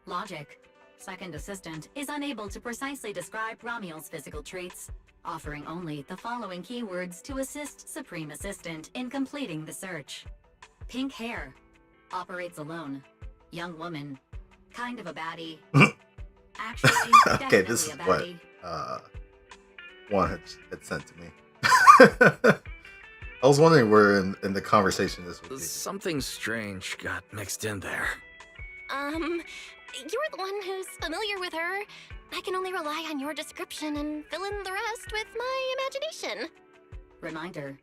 Logic. Second assistant is unable to precisely describe Ramiel's physical traits, offering only the following keywords to assist Supreme Assistant in completing the search. Pink hair. Operates alone. Young woman. Kind of a baddie. Actually, Okay, this is definitely a what baddie. Juan had sent to me. I was wondering where in the conversation this would be. Something strange got mixed in there. You're the one who's familiar with her. I can only rely on your description and fill in the rest with my imagination. Reminder.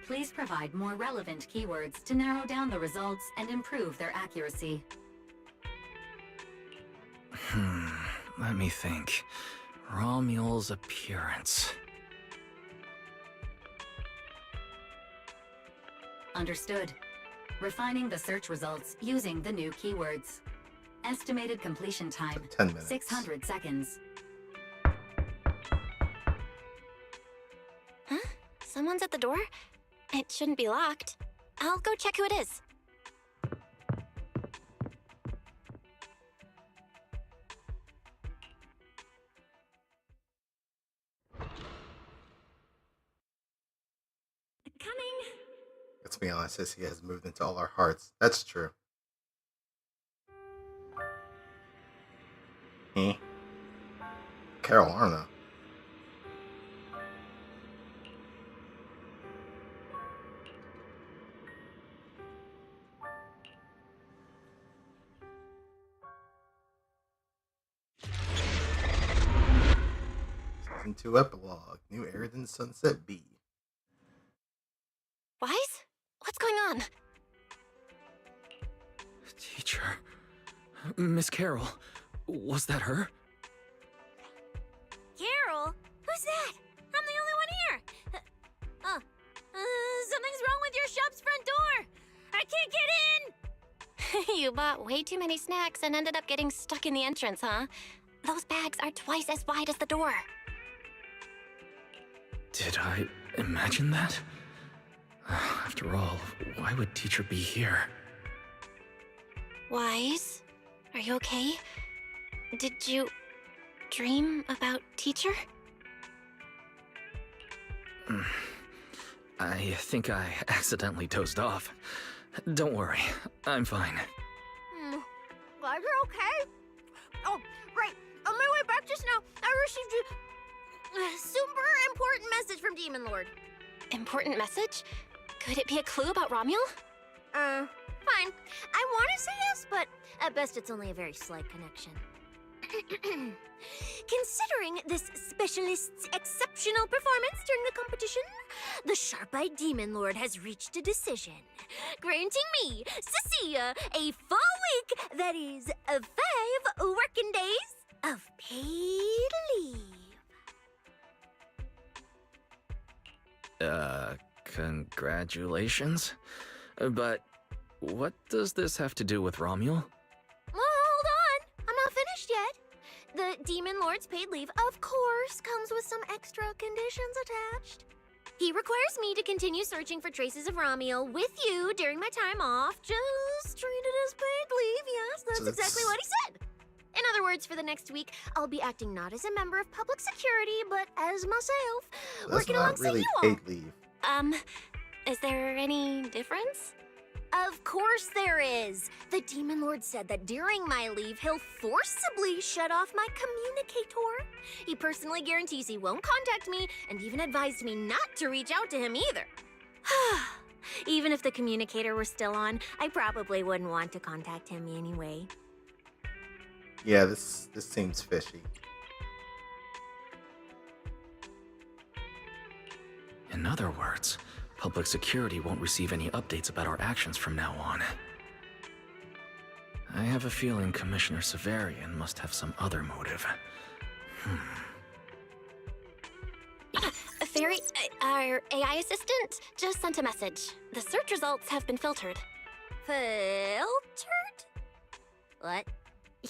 Please provide more relevant keywords to narrow down the results and improve their accuracy. Let me think. Romual's appearance. Understood. Refining the search results using the new keywords. Estimated completion time, 10 minutes. 600 seconds. Huh? Someone's at the door? It shouldn't be locked. I'll go check who it is. Coming. Let's be honest, Sissy has moved into all our hearts. That's true. Carol Arna. Season 2 epilogue. New Eridu Sunset B. Wise? What's going on? Teacher. Miss Carol. Was that her? Carol? Who's that? I'm the only one here. Something's wrong with your shop's front door. I can't get in. You bought way too many snacks and ended up getting stuck in the entrance, huh? Those bags are twice as wide as the door. Did I imagine that? After all, why would teacher be here? Wise, are you okay? Did you dream about teacher? I think I accidentally dozed off. Don't worry, I'm fine. Glad you're okay. Oh, right. On my way back just now, I received a super important message from Demon Lord. Important message? Could it be a clue about Romuel? Fine. I want to say yes, but at best it's only a very slight connection. Considering this specialist's exceptional performance during the competition, the sharp-eyed Demon Lord has reached a decision, granting me, Cecilia, a full week, that is, 5 working days of paid leave. Congratulations? But what does this have to do with Romuel? Well, hold on. I'm not finished yet. The Demon Lord's paid leave, of course, comes with some extra conditions attached. He requires me to continue searching for traces of Romuel with you during my time off. Just treat it as paid leave, yes, that's exactly what he said. In other words, for the next week, I'll be acting not as a member of public security, but as myself, working alongside really you all. paid leave. Is there any difference? Of course there is. The Demon Lord said that during my leave, he'll forcibly shut off my communicator. He personally guarantees he won't contact me, and even advised me not to reach out to him either. Even if the communicator were still on, I probably wouldn't want to contact him anyway. Yeah, this seems fishy. In other words, public security won't receive any updates about our actions from now on. I have a feeling Commissioner Severian must have some other motive. Fairy, our AI assistant just sent a message. The search results have been filtered. Filtered? What?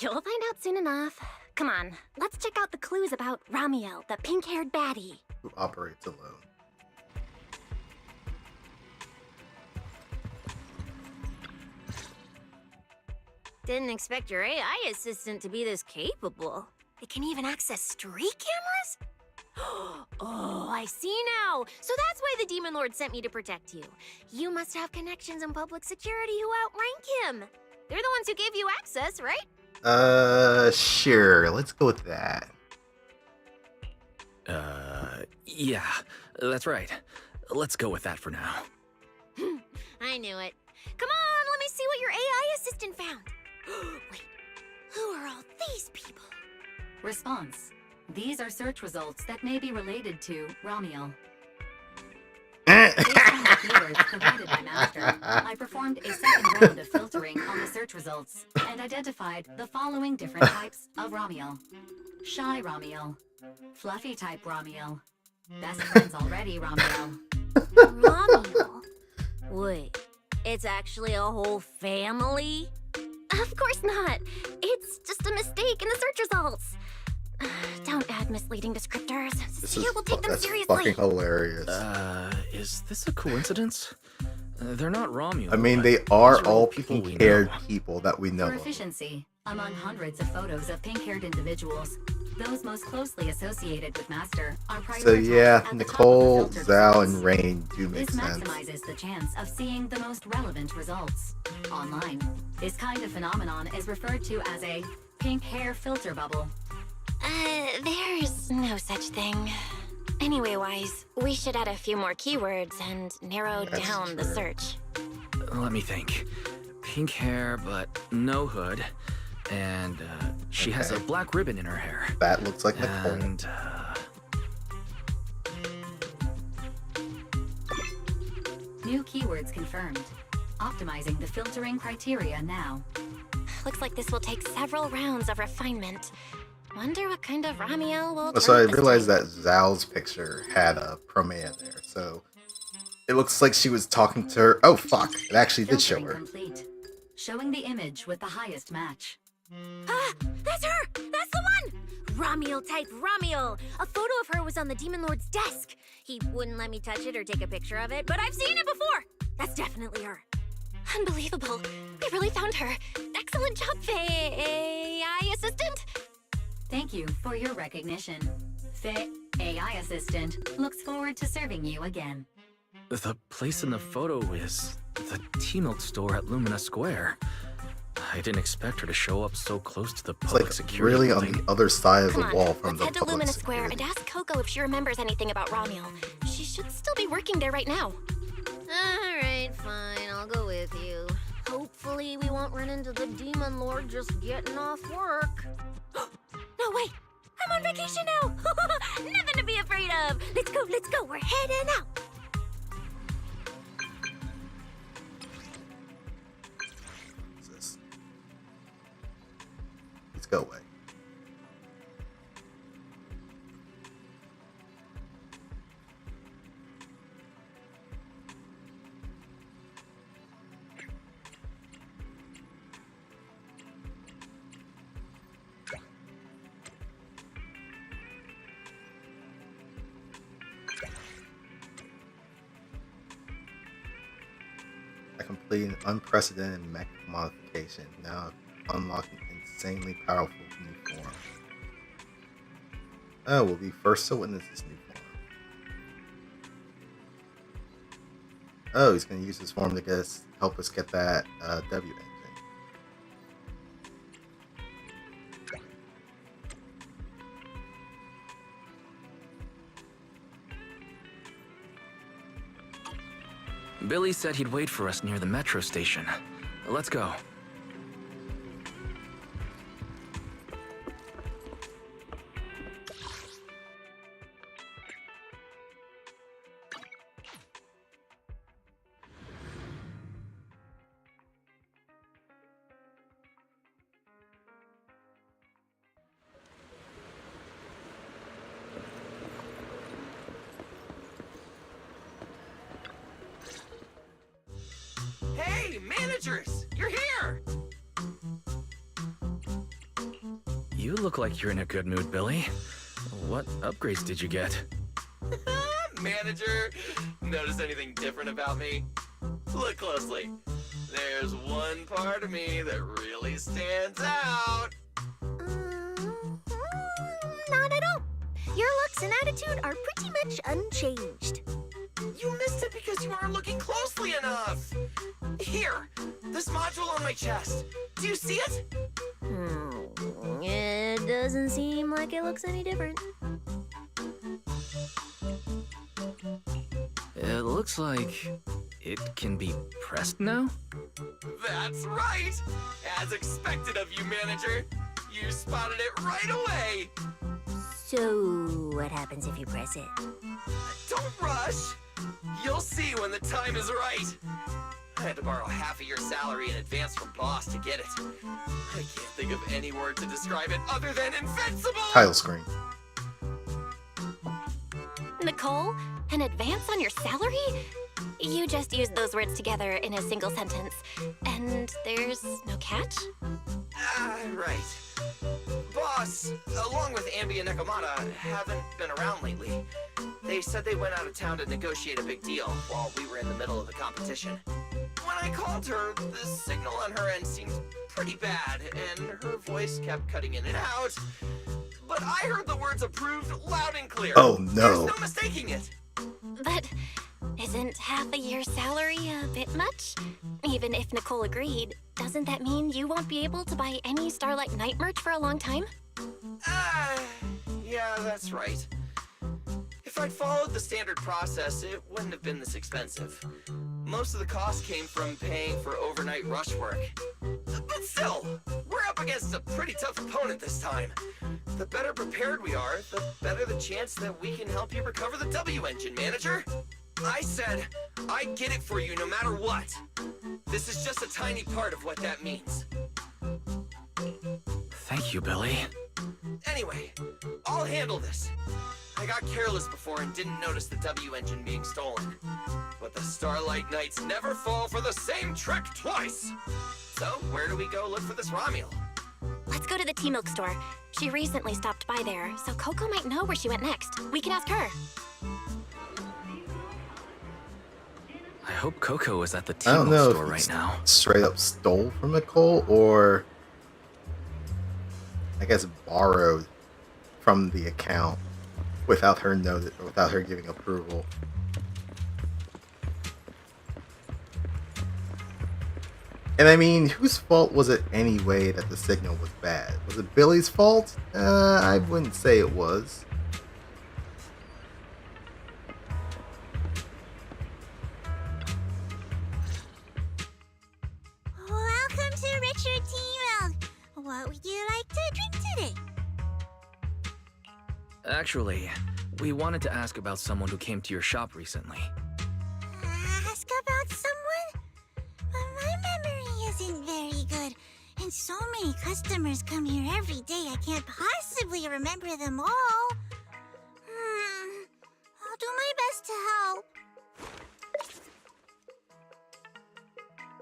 You'll find out soon enough. Come on, let's check out the clues about Romuel, the pink-haired baddie. Who operates alone? Didn't expect your AI assistant to be this capable. It can even access street cameras? Oh, I see now. So that's why the Demon Lord sent me to protect you. You must have connections in public security who outrank him. They're the ones who gave you access, right? Sure. Let's go with that. Yeah, that's right. Let's go with that for now. I knew it. Come on, let me see what your AI assistant found. Wait, who are all these people? Response. These are search results that may be related to Romuel. Eh. Based on the keywords provided by Master, I performed a second round of filtering on the search results and identified the following different types of Romuel. Shy Romuel, Fluffy type Romuel, Best friends already Romuel. Romuel? Wait, it's actually a whole family? Of course not. It's just a mistake in the search results. Don't add misleading descriptors. Cecilia will take them that's seriously. fucking hilarious. Is this a coincidence? They're not Romuel. I mean, they these are all people we pink-haired know. people that we know For of. efficiency, among hundreds of photos of pink-haired individuals, those most closely associated with Master are prioritized So yeah, at the Nicole, top of the filtered Zal, results. and Rain do make This sense. maximizes the chance of seeing the most relevant results. Online, this kind of phenomenon is referred to as a pink hair filter bubble. There's no such thing. Anyway, Wise, we should add a few more keywords and narrow That's down the true. search. Let me think. Pink hair, but no hood. And she has a Okay. black ribbon in her hair. That looks like Nicole. And New keywords confirmed. Optimizing the filtering criteria now. Looks like this will take several rounds of refinement. Wonder what kind of Romuel will So I turn up this realized time. that Zal's picture had a Promea there, so it looks like she was talking to her. Oh fuck! It actually did show Filtering her. complete. showing the image with the highest match. Ah, that's her! That's the one! Ramiel type Ramiel! A photo of her was on the Demon Lord's desk. He wouldn't let me touch it or take a picture of it, but I've seen it before! That's definitely her. Unbelievable. We really found her. Excellent job, AI assistant. Thank you for your recognition. Faye, AI assistant, looks forward to serving you again. The place in the photo is the T-Milk store at Lumina Square. I didn't expect her to show up so close to the It's public like security really building. on the other side of Come the on, wall from let's the head to public Lumina Square security. and ask Coco if she remembers anything about Ramiel. She should still be working there right now. Alright, fine, I'll go with you. Hopefully we won't run into the Demon Lord just getting off work. No, wait. I'm on vacation now. Nothing to be afraid of. Let's go, we're heading out. What's this? Let's go away. I completed an unprecedented mech modification. Now I've unlocked an insanely powerful new form. Oh, we'll be first to witness this new form. Oh, he's going to use this form to help us get that W engine. Billy said he'd wait for us near the metro station. Let's go. Hey, managers! You're here! You look like you're in a good mood, Billy. What upgrades did you get? Manager, notice anything different about me? Look closely. There's one part of me that really stands out. Not at all. Your looks and attitude are pretty much unchanged. You missed it because you aren't looking closely enough. Here, this module on my chest. Do you see it? It doesn't seem like it looks any different. It looks like it can be pressed now? That's right! As expected of you, manager. You spotted it right away. So, what happens if you press it? Don't rush. You'll see when the time is right. I had to borrow half of your salary in advance from boss to get it. I can't think of any word to describe it other than invincible! Title screen. Nicole, an advance on your salary? You just used those words together in a single sentence. And there's no catch? Right. Boss, along with Ambi and Nekomata, haven't been around lately. They said they went out of town to negotiate a big deal while we were in the middle of the competition. When I called her, the signal on her end seemed pretty bad, and her voice kept cutting in and out. But I heard the words approved loud and clear. Oh no. There's no mistaking it. But isn't half a year's salary a bit much? Even if Nicole agreed, doesn't that mean you won't be able to buy any Starlight Knight merch for a long time? Yeah, that's right. If I'd followed the standard process, it wouldn't have been this expensive. Most of the cost came from paying for overnight rush work. But still, we're up against a pretty tough opponent this time. The better prepared we are, the better the chance that we can help you recover the W engine, manager. I said, I'd get it for you no matter what. This is just a tiny part of what that means. Thank you, Billy. Anyway, I'll handle this. I got careless before and didn't notice the W engine being stolen. But the Starlight Knights never fall for the same trick twice. So, where do we go look for this Romuel? Let's go to the tea milk store. She recently stopped by there, so Coco might know where she went next. We can ask her. I hope Coco is at the I tea don't milk know store if right he now. straight up stole from Nicole or I guess borrowed from the account without her without her giving approval. And I mean, whose fault was it anyway that the signal was bad? Was it Billy's fault? I wouldn't say it was. Welcome to Richard Tea Milk. What would you like to drink today? Actually, we wanted to ask about someone who came to your shop recently. Ask about someone? My memory isn't very good. And so many customers come here every day, I can't possibly remember them all. I'll do my best to help.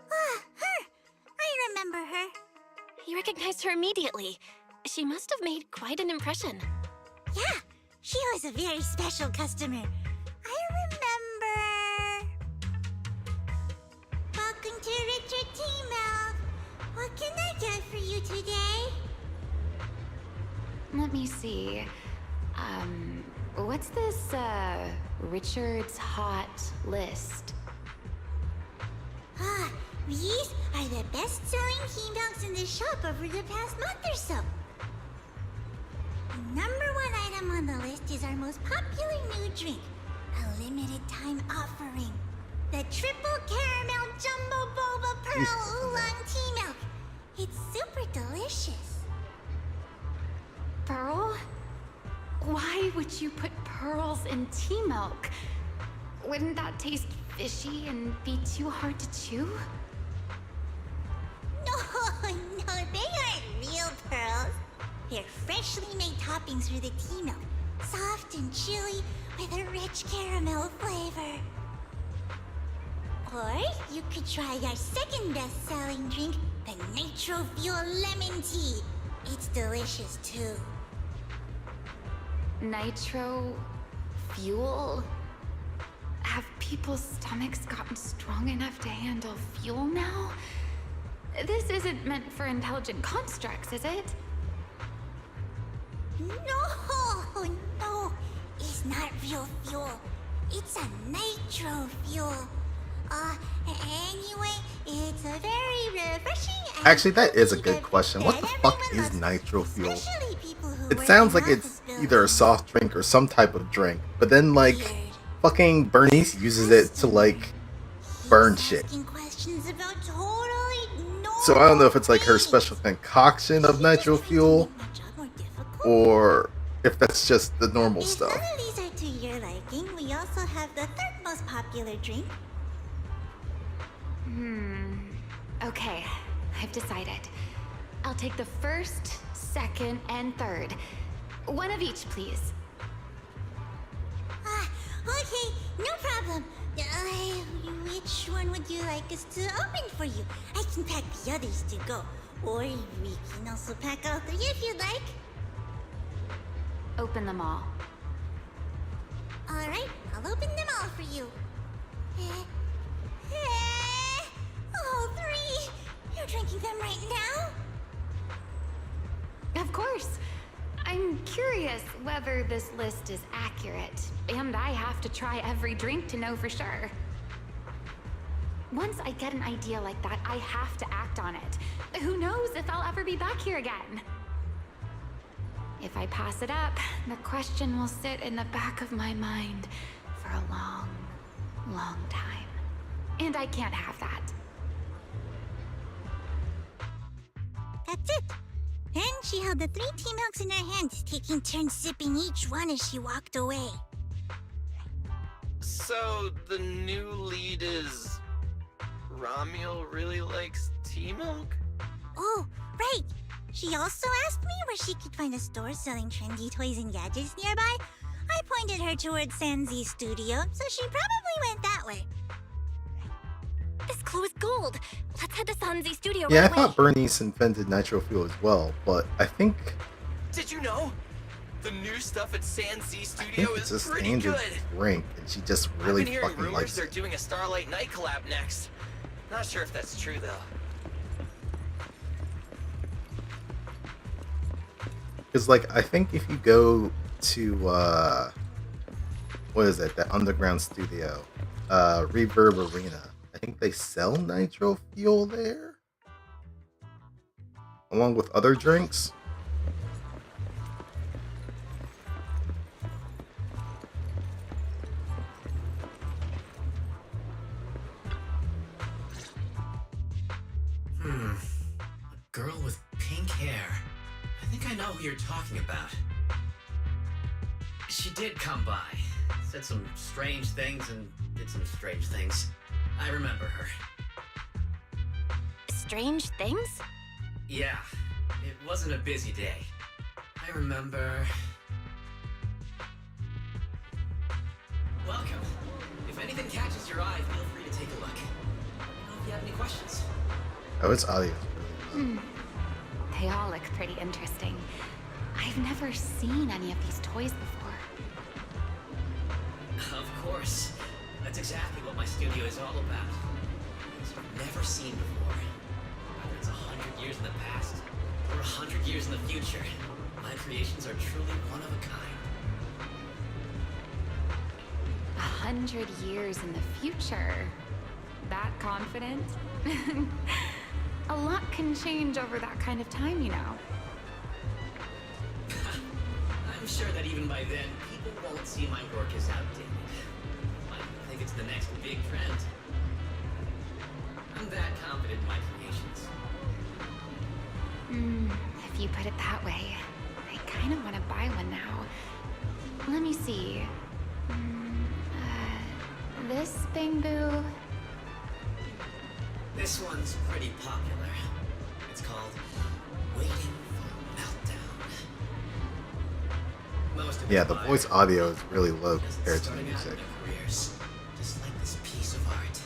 Her! I remember her. You recognized her immediately. She must have made quite an impression. Yeah, she was a very special customer. I remember. Welcome to Richard Tea Milk. What can I get for you today? Let me see. What's this, Richard's Hot List? These are the best-selling tea milks in the shop over the past month or so. The number one item on the list is our most popular new drink, a limited-time offering. The Triple Caramel Jumbo Boba Pearl Oolong Tea Milk. It's super delicious. Pearl? Why would you put pearls in tea milk? Wouldn't that taste fishy and be too hard to chew? No, they aren't real pearls. They're freshly made toppings for the tea milk. Soft and chewy with a rich caramel flavor. Or you could try our second best-selling drink, the Nitro Fuel Lemon Tea. It's delicious too. Nitro fuel? Have people's stomachs gotten strong enough to handle fuel now? This isn't meant for intelligent constructs, is it? No, it's not real fuel. It's a nitro fuel. Anyway, it's a very refreshing. Actually, that is a good question. What the fuck is nitro fuel? It sounds like it's either a soft drink or some type of drink, but then like fucking Bernice uses it to like burn shit. So I don't know if it's like her special concoction of nitro fuel or if that's just the normal stuff. None of these are to your liking. We also have the third most popular drink. Okay, I've decided. I'll take the first, second, and third. One of each, please. Okay, no problem. Which one would you like us to open for you? I can pack the others to go. Or we can also pack all three if you'd like. Open them all. Alright, I'll open them all for you. All three! You're drinking them right now? Of course. I'm curious whether this list is accurate, and I have to try every drink to know for sure. Once I get an idea like that, I have to act on it. Who knows if I'll ever be back here again? If I pass it up, the question will sit in the back of my mind for a long, long time. And I can't have that. That's it. Then she held the 3 tea milks in her hands, taking turns sipping each one as she walked away. So, the new lead is... Romuel really likes tea milk? Oh, right. She also asked me where she could find a store selling trendy toys and gadgets nearby. I pointed her towards Sanzi's studio, so she probably went that way. This clue is gold. Let's head to Sanzi's studio Yeah, I right away. thought Bernice invented nitro fuel as well, but I think Did you know? The new stuff at Sanzi I think Studio it's is a pretty standard good. drink, and she just I've really been hearing fucking rumors likes they're it. doing a Starlight Night collab next. Not sure if that's true though. Because, like, I think if you go to, what is it, that underground studio, Reverb Arena, I think they sell nitro fuel there? Along with other drinks? A girl with pink hair. I think I know who you're talking about. She did come by, said some strange things and did some strange things. I remember her. Strange things? Yeah, it wasn't a busy day. I remember... Welcome. If anything catches your eye, feel free to take a look. Let me know if you have any questions. Oh, it's audio. They all look pretty interesting. I've never seen any of these toys before. Of course. That's exactly what my studio is all about. Things you've never seen before. Whether it's 100 years in the past or 100 years in the future, my creations are truly one of a kind. 100 years in the future? That confident? A lot can change over that kind of time, you know. I'm sure that even by then, people won't see my work as outdated. I think it's the next big trend. I'm that confident in my creations. If you put it that way, I kind of want to buy one now. Let me see. This bamboo. This one's pretty popular. It's called Waiting for Meltdown. Most of Yeah, its the voice buyers audio is really low because it's compared to the starting out music. in their careers, just like this piece of art.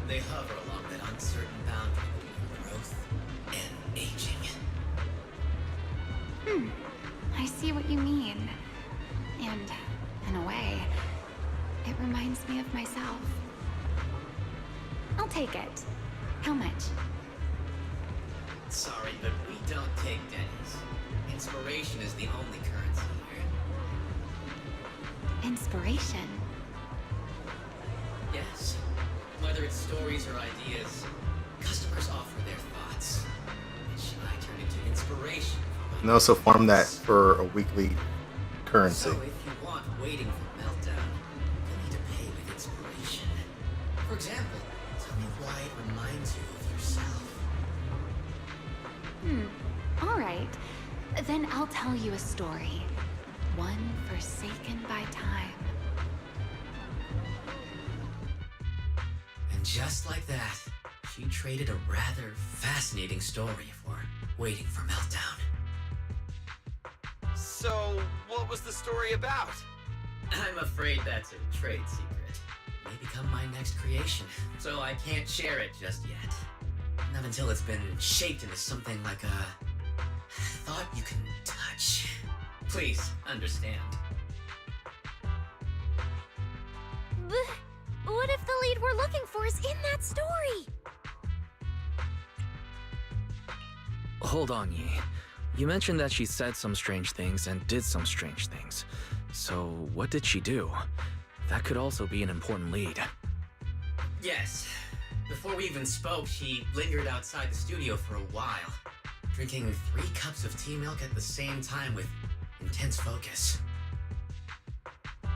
They hover along that uncertain boundary between growth and aging. I see what you mean. And, in a way, it reminds me of myself. I'll take it. How much? Sorry, but we don't take pennies. Inspiration is the only currency here. Inspiration? Yes. Whether it's stories or ideas, customers offer their thoughts, which I turn into inspiration for my And also farm that for a weekly currency. So if you want Waiting for Meltdown, you'll need to pay with inspiration. For example, tell me why it reminds you of yourself. All right. Then I'll tell you a story. One forsaken by time. And just like that, she traded a rather fascinating story for Waiting for Meltdown. So, what was the story about? I'm afraid that's a trade secret. It may become my next creation, so I can't share it just yet. Not until it's been shaped into something like a thought you can touch. Please, understand. What if the lead we're looking for is in that story? Hold on, Yi. You mentioned that she said some strange things and did some strange things. So, what did she do? That could also be an important lead. Yes. Before we even spoke, she lingered outside the studio for a while, drinking 3 cups of tea milk at the same time with intense focus.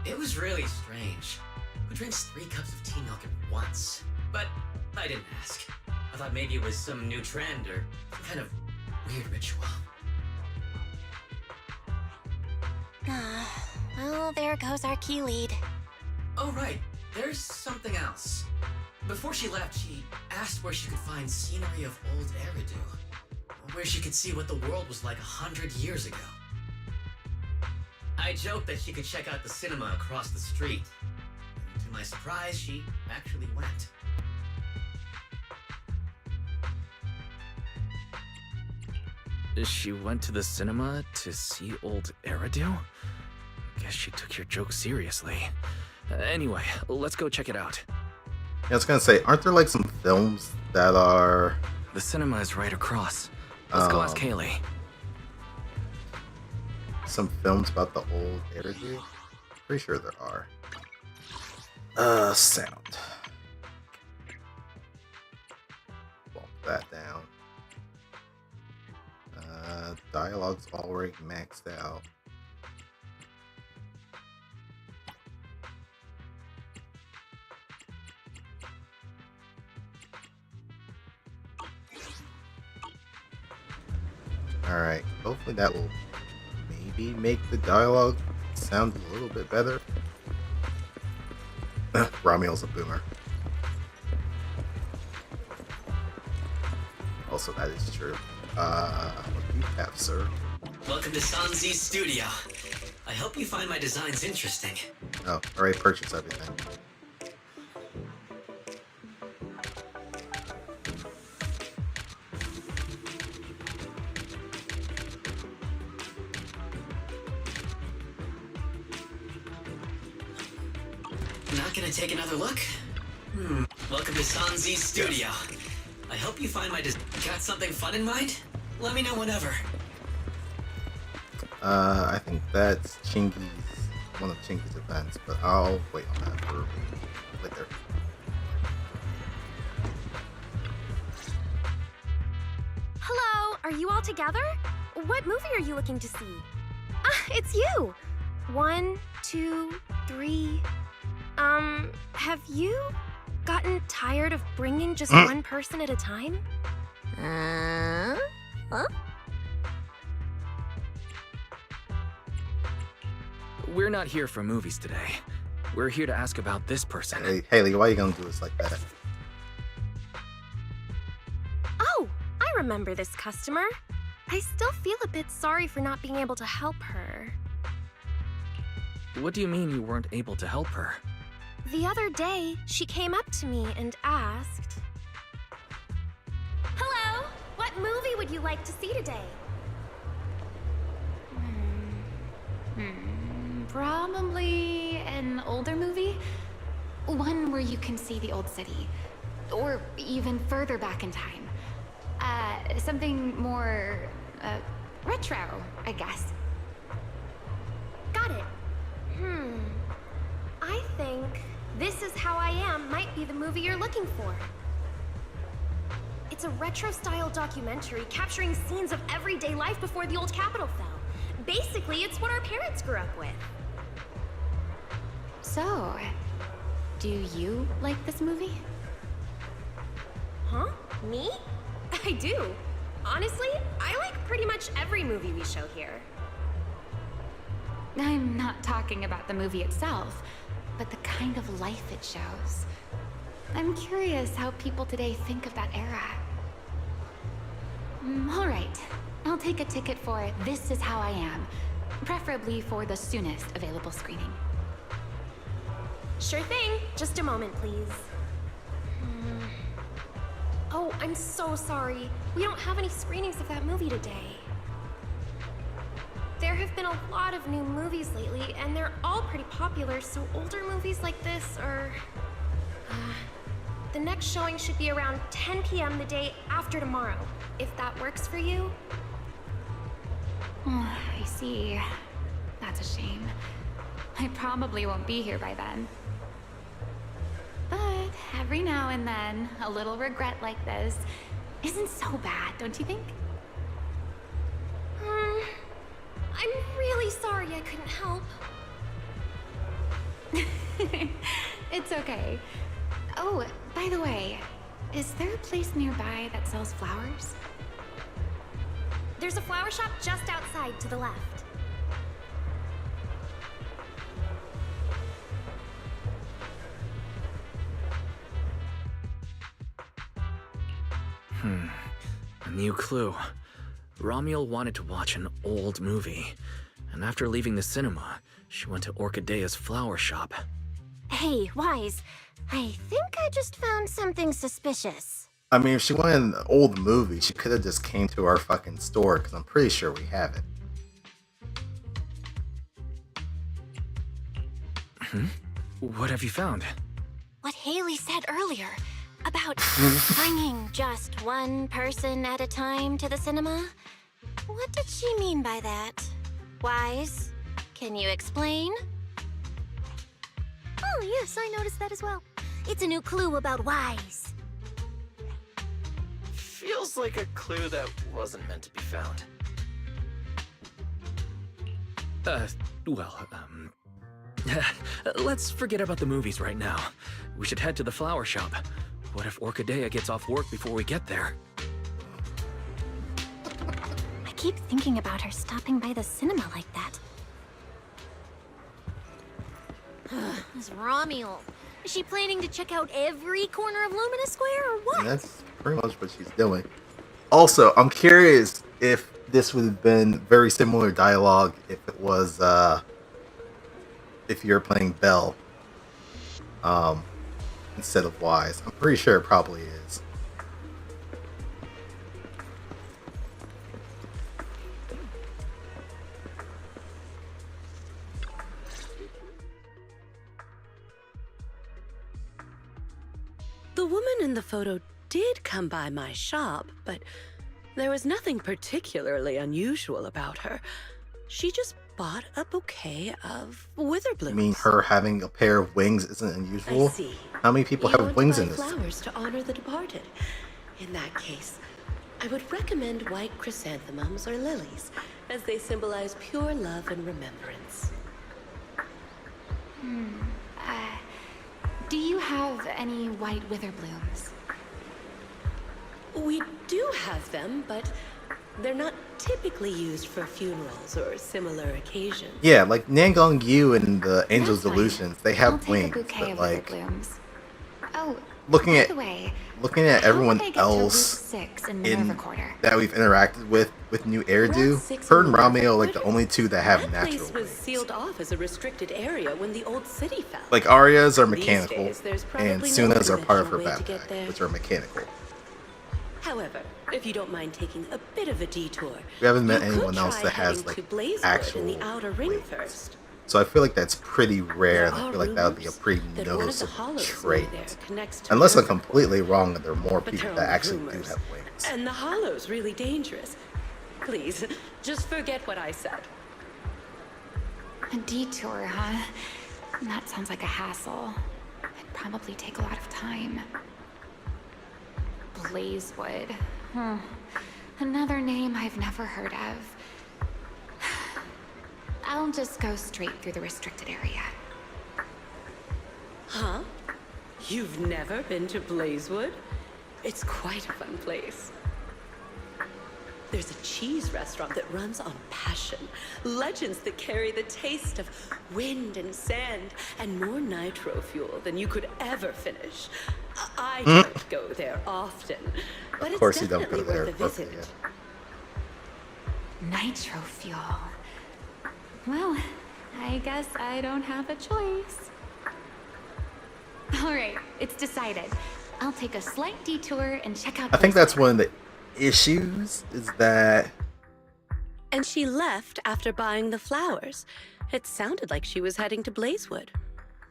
It was really strange. Who drinks 3 cups of tea milk at once? But I didn't ask. I thought maybe it was some new trend or some kind of weird ritual. Well, there goes our key lead. Oh, right. There's something else. Before she left, she asked where she could find scenery of old Eridu, where she could see what the world was like 100 years ago. I joked that she could check out the cinema across the street. To my surprise, she actually went. She went to the cinema to see old Eridu? Guess she took your joke seriously. Anyway, let's go check it out. Yeah, I was gonna say, aren't there like some films that are... The cinema is right across. Let's go ask Haley. Some films about the old Eridu? Pretty sure there are. Sound. Bump that down. Dialogue's already maxed out. Alright, hopefully that will maybe make the dialogue sound a little bit better. Ramiel's a boomer. Also, that is true. What do you have, sir? Welcome to Sanzi's studio. I hope you find my designs interesting. Oh, already purchased everything. Not gonna take another look? Welcome to Sanzi's studio. I hope you find my Got something fun in mind? Let me know whenever. I think that's one of Chingy's events, but I'll wait on that for later. Hello, are you all together? What movie are you looking to see? Ah, it's you! 1, 2, 3... have you gotten tired of bringing just one person at a time? Huh? We're not here for movies today. We're here to ask about this person. Hey, Haley, why are you gonna do us like that? Oh, I remember this customer. I still feel a bit sorry for not being able to help her. What do you mean you weren't able to help her? The other day, she came up to me and asked, "Hello, what movie would you like to see today?" Probably an older movie. One where you can see the old city. Or even further back in time. Something more, retro, I guess. Got it. I think This Is How I Am might be the movie you're looking for. It's a retro-style documentary capturing scenes of everyday life before the old Capitol fell. Basically, it's what our parents grew up with. So, do you like this movie? Huh? Me? I do. Honestly, I like pretty much every movie we show here. I'm not talking about the movie itself, but the kind of life it shows. I'm curious how people today think of that era. All right, I'll take a ticket for This Is How I Am, preferably for the soonest available screening. Sure thing. Just a moment, please. Oh, I'm so sorry. We don't have any screenings of that movie today. There have been a lot of new movies lately, and they're all pretty popular, so older movies like this are... the next showing should be around 10 p.m. the day after tomorrow, if that works for you. Oh, I see. That's a shame. I probably won't be here by then. But every now and then, a little regret like this isn't so bad, don't you think? I'm really sorry I couldn't help. It's okay. Oh, by the way, is there a place nearby that sells flowers? There's a flower shop just outside to the left. A new clue. Ramiel wanted to watch an old movie, and after leaving the cinema, she went to Orchidea's flower shop. Hey, Wise. I think I just found something suspicious. I mean, if she wanted an old movie, she could have just came to our fucking store, because I'm pretty sure we have it. What have you found? What Haley said earlier about bringing just one person at a time to the cinema. What did she mean by that? Wise, can you explain? Oh, yes, I noticed that as well. It's a new clue about Wise. Feels like a clue that wasn't meant to be found. Let's forget about the movies right now. We should head to the flower shop. What if Orchidea gets off work before we get there? I keep thinking about her stopping by the cinema like that. This Romuald. Is she planning to check out every corner of Lumina Square or what? And that's pretty much what she's doing. Also, I'm curious if this would have been very similar dialogue if it was, if you're playing Belle, instead of Wise. I'm pretty sure it probably is. The woman in the photo did come by my shop, but there was nothing particularly unusual about her. She just bought a bouquet of wither blooms. I mean, her having a pair of wings isn't unusual. I see. How many people You have want wings to in buy this? flowers to honor the departed. In that case, I would recommend white chrysanthemums or lilies, as they symbolize pure love and remembrance. Do you have any white wither blooms? We do have them, but they're not typically used for funerals or similar occasions. Yeah, like Nangong Yu and the Angel's That's fine. Illusions, they I'll have take wings, a bouquet but of like wither blooms. Oh, looking by at the way, looking at how everyone did I get to Route else 6 in in Minerva Quarter? that we've interacted with new Eridu, Route 6 her and in Minerva Ramio are like the Quarter? only two that have That natural place was wings. sealed off as a restricted area when the old city fell. Like Arya's are These mechanical, days, there's and probably no Suna's are part of her conventional way to get backpack, there. which are mechanical. However, if you don't mind taking a bit of a detour, We haven't met you could anyone else try that has heading like to Blazewood actual in the outer ring wings. first. So I feel like that's pretty rare, and There I are feel like that would be a rumors pretty that one of the noticeable hollows trait. near there connects to Unless I'm Minerva. completely wrong and there are more But people they're that only actually do rumors. have wings. And the hollow's really dangerous. Please, just forget what I said. A detour, huh? That sounds like a hassle. It'd probably take a lot of time. Blazewood. Another name I've never heard of. I'll just go straight through the restricted area. Huh? You've never been to Blazewood? It's quite a fun place. There's a cheese restaurant that runs on passion. Legends that carry the taste of wind and sand and more nitro fuel than you could ever finish. I don't go there often, but Of course it's you don't go definitely there. worth a visit. Okay, Nitro fuel. Well, I guess I don't have a choice. All right, it's decided. I'll take a slight detour and check out. I think that's one of the issues is that And she left after buying the flowers. It sounded like she was heading to Blazewood.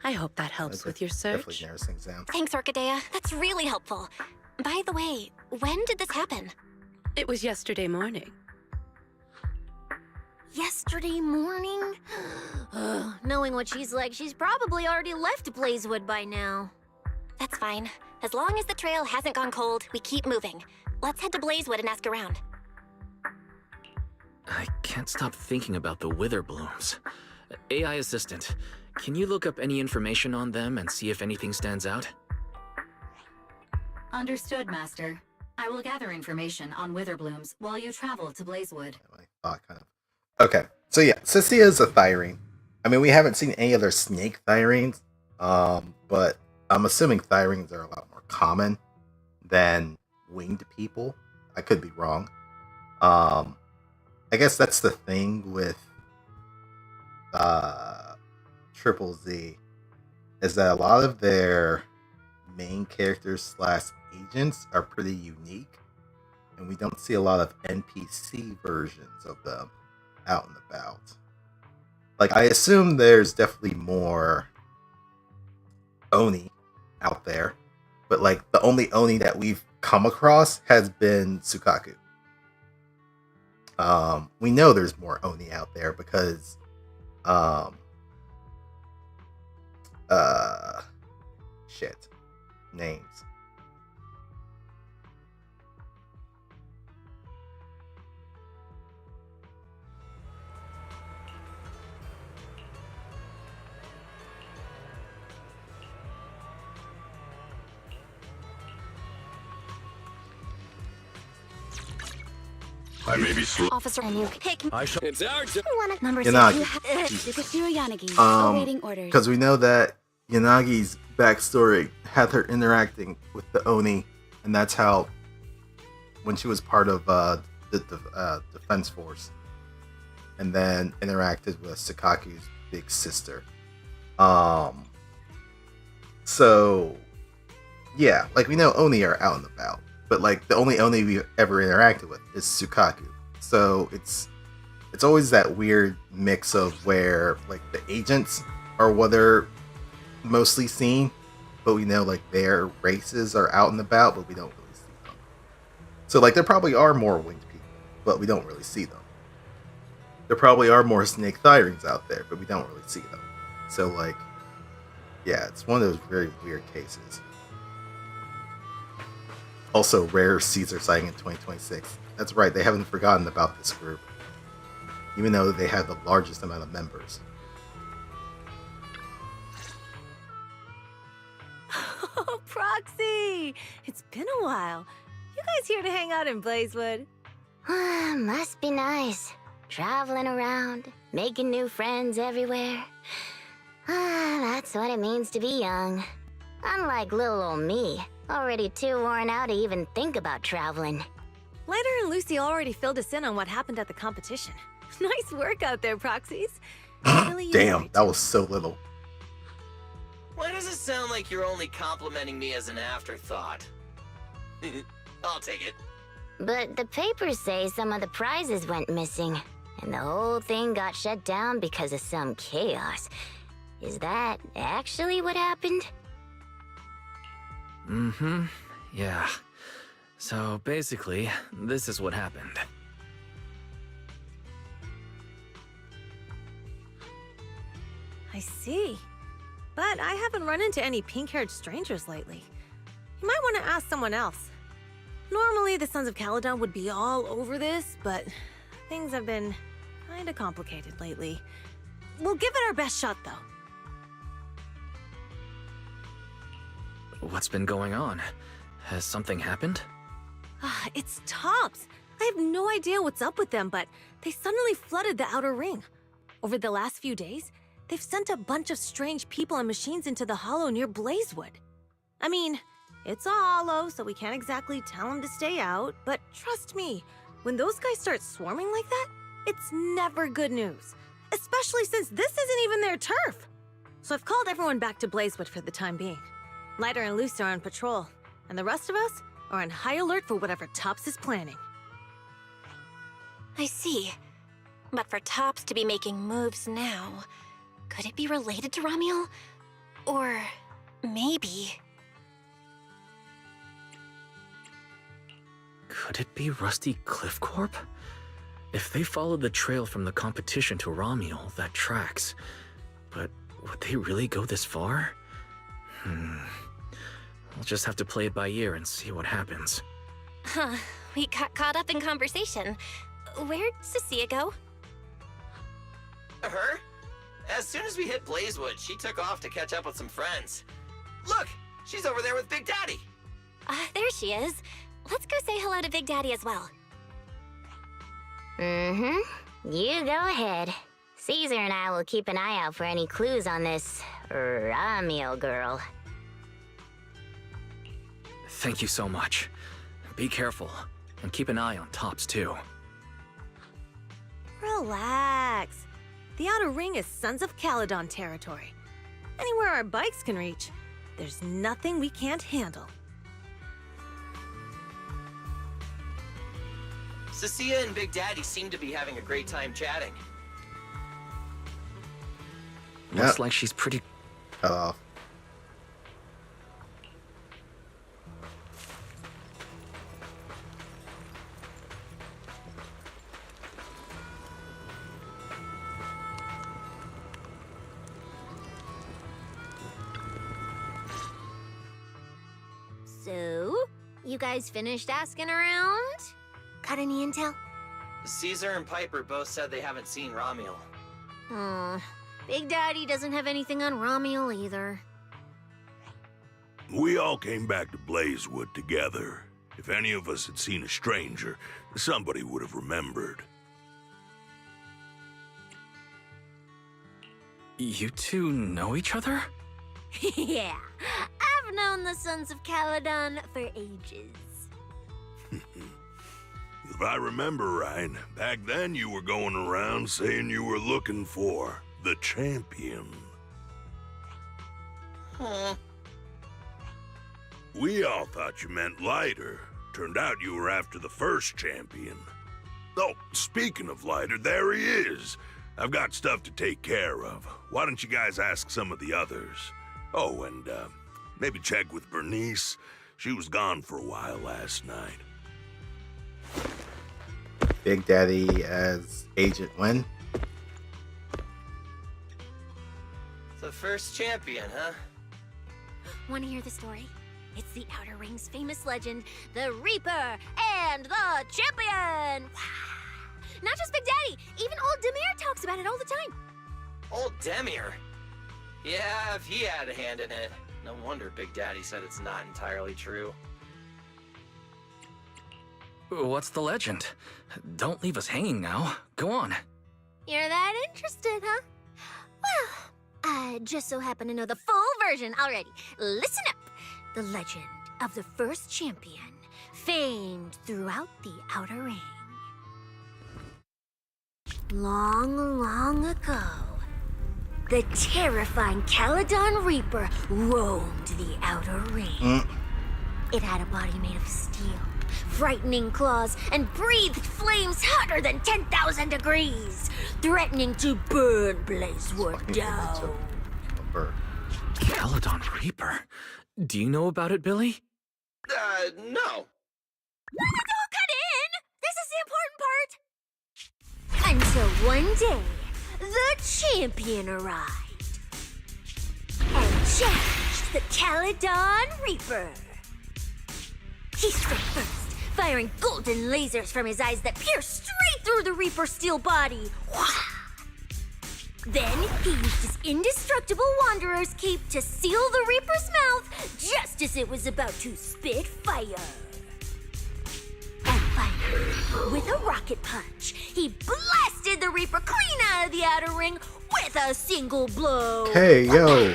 I hope that helps with your definitely search. narrows things down. Thanks, Orchidea. That's really helpful. By the way, when did this happen? It was yesterday morning. Yesterday morning? Ugh, knowing what she's like, she's probably already left Blazewood by now. That's fine. As long as the trail hasn't gone cold, we keep moving. Let's head to Blazewood and ask around. I can't stop thinking about the wither blooms. AI assistant, can you look up any information on them and see if anything stands out? Understood, Master. I will gather information on wither blooms while you travel to Blazewood. I thought kind of. Okay, so yeah, Cystia is a thyrene. I mean, we haven't seen any other snake thyrenes, but I'm assuming thyrenes are a lot more common than winged people. I could be wrong. I guess that's the thing with Triple Z, is that a lot of their main characters slash agents are pretty unique, and we don't see a lot of NPC versions of them out and about. Like, I assume there's definitely more Oni out there, but like the only Oni that we've come across has been Sukaku. We know there's more Oni out there because shit. Names. I may be slow. Officer, and you pick. It's our turn. Number Yanagi. 6, you have Yanagi. Awaiting orders. Because we know that Yanagi's backstory had her interacting with the Oni, and that's how, when she was part of the defense force, and then interacted with Sakaku's big sister. So, yeah, like we know Oni are out and about, but like the only Oni we've ever interacted with is Sukaku. So it's always that weird mix of where like the agents are what they're mostly seen, but we know like their races are out and about, but we don't really see them. So like there probably are more winged people, but we don't really see them. There probably are more snake thyrings out there, but we don't really see them. So like, yeah, it's one of those very weird cases. Also, rare Caesar sighting in 2026. That's right, they haven't forgotten about this group, even though they have the largest amount of members. Oh, Proxy! It's been a while. You guys here to hang out in Blazewood? Must be nice. Traveling around, making new friends everywhere. That's what it means to be young. Unlike little old me, already too worn out to even think about traveling. Lighter and Lucy already filled us in on what happened at the competition. Nice work out there, Proxies. Really Damn, that was so little. Why does it sound like you're only complimenting me as an afterthought? I'll take it. But the papers say some of the prizes went missing, and the whole thing got shut down because of some chaos. Is that actually what happened? Mm-hmm. Yeah. So basically, this is what happened. I see. But I haven't run into any pink-haired strangers lately. You might want to ask someone else. Normally, the Sons of Caledon would be all over this, but things have been kinda complicated lately. We'll give it our best shot, though. What's been going on? Has something happened? It's Tops. I have no idea what's up with them, but they suddenly flooded the outer ring. Over the last few days, they've sent a bunch of strange people and machines into the hollow near Blazewood. I mean, it's a hollow, so we can't exactly tell them to stay out, but trust me, when those guys start swarming like that, it's never good news. Especially since this isn't even their turf. So I've called everyone back to Blazewood for the time being. Lighter and Lucy are on patrol, and the rest of us are on high alert for whatever Tops is planning. I see. But for Tops to be making moves now, could it be related to Ramiel? Or maybe... Could it be Rusty Cliff Corp? If they followed the trail from the competition to Ramiel, that tracks. But would they really go this far? We'll just have to play it by ear and see what happens. Huh, we got caught up in conversation. Where'd Cecilia go? Her? As soon as we hit Blazewood, she took off to catch up with some friends. Look, she's over there with Big Daddy. There she is. Let's go say hello to Big Daddy as well. You go ahead. Caesar and I will keep an eye out for any clues on this Ramiel girl. Thank you so much. Be careful, and keep an eye on Tops too. Relax. The outer ring is Sons of Caledon territory. Anywhere our bikes can reach. There's nothing we can't handle. Cecilia and Big Daddy seem to be having a great time chatting. Looks like she's pretty... Cut off. So, you guys finished asking around? Got any intel? Caesar and Piper both said they haven't seen Romuel. Big Daddy doesn't have anything on Romuel either. We all came back to Blazewood together. If any of us had seen a stranger, somebody would have remembered. You two know each other? Yeah, I've known the Sons of Caledon for ages. If I remember right, back then you were going around saying you were looking for the champion. Huh. We all thought you meant Lighter. Turned out you were after the first champion. Oh, speaking of Lighter, there he is. I've got stuff to take care of. Why don't you guys ask some of the others? Oh, and maybe check with Bernice. She was gone for a while last night. Big Daddy as Agent Wen. The first champion, huh? Want to hear the story? It's the Outer Ring's famous legend, the Reaper and the Champion! Not just Big Daddy, even old Demir talks about it all the time. Old Demir? Yeah, if he had a hand in it. No wonder Big Daddy said it's not entirely true. What's the legend? Don't leave us hanging now. Go on. You're that interested, huh? Well, I just so happen to know the full version already. Listen up. The legend of the first champion, famed throughout the Outer Ring. Long, long ago, the terrifying Caledon Reaper roamed the Outer Ring. It had a body made of steel, frightening claws, and breathed flames hotter than 10,000 degrees, threatening to burn Blazewood down. Caledon Reaper? Do you know about it, Billy? No. Don't cut in! This is the important part! Until one day, the champion arrived and challenged the Caledon Reaper. He struck first, firing golden lasers from his eyes that pierced straight through the Reaper's steel body. Then he used his indestructible Wanderer's cape to seal the Reaper's mouth just as it was about to spit fire. And finally, with a rocket punch, he blasted the Reaper clean out of the Outer Ring with a single blow. Hey, yo!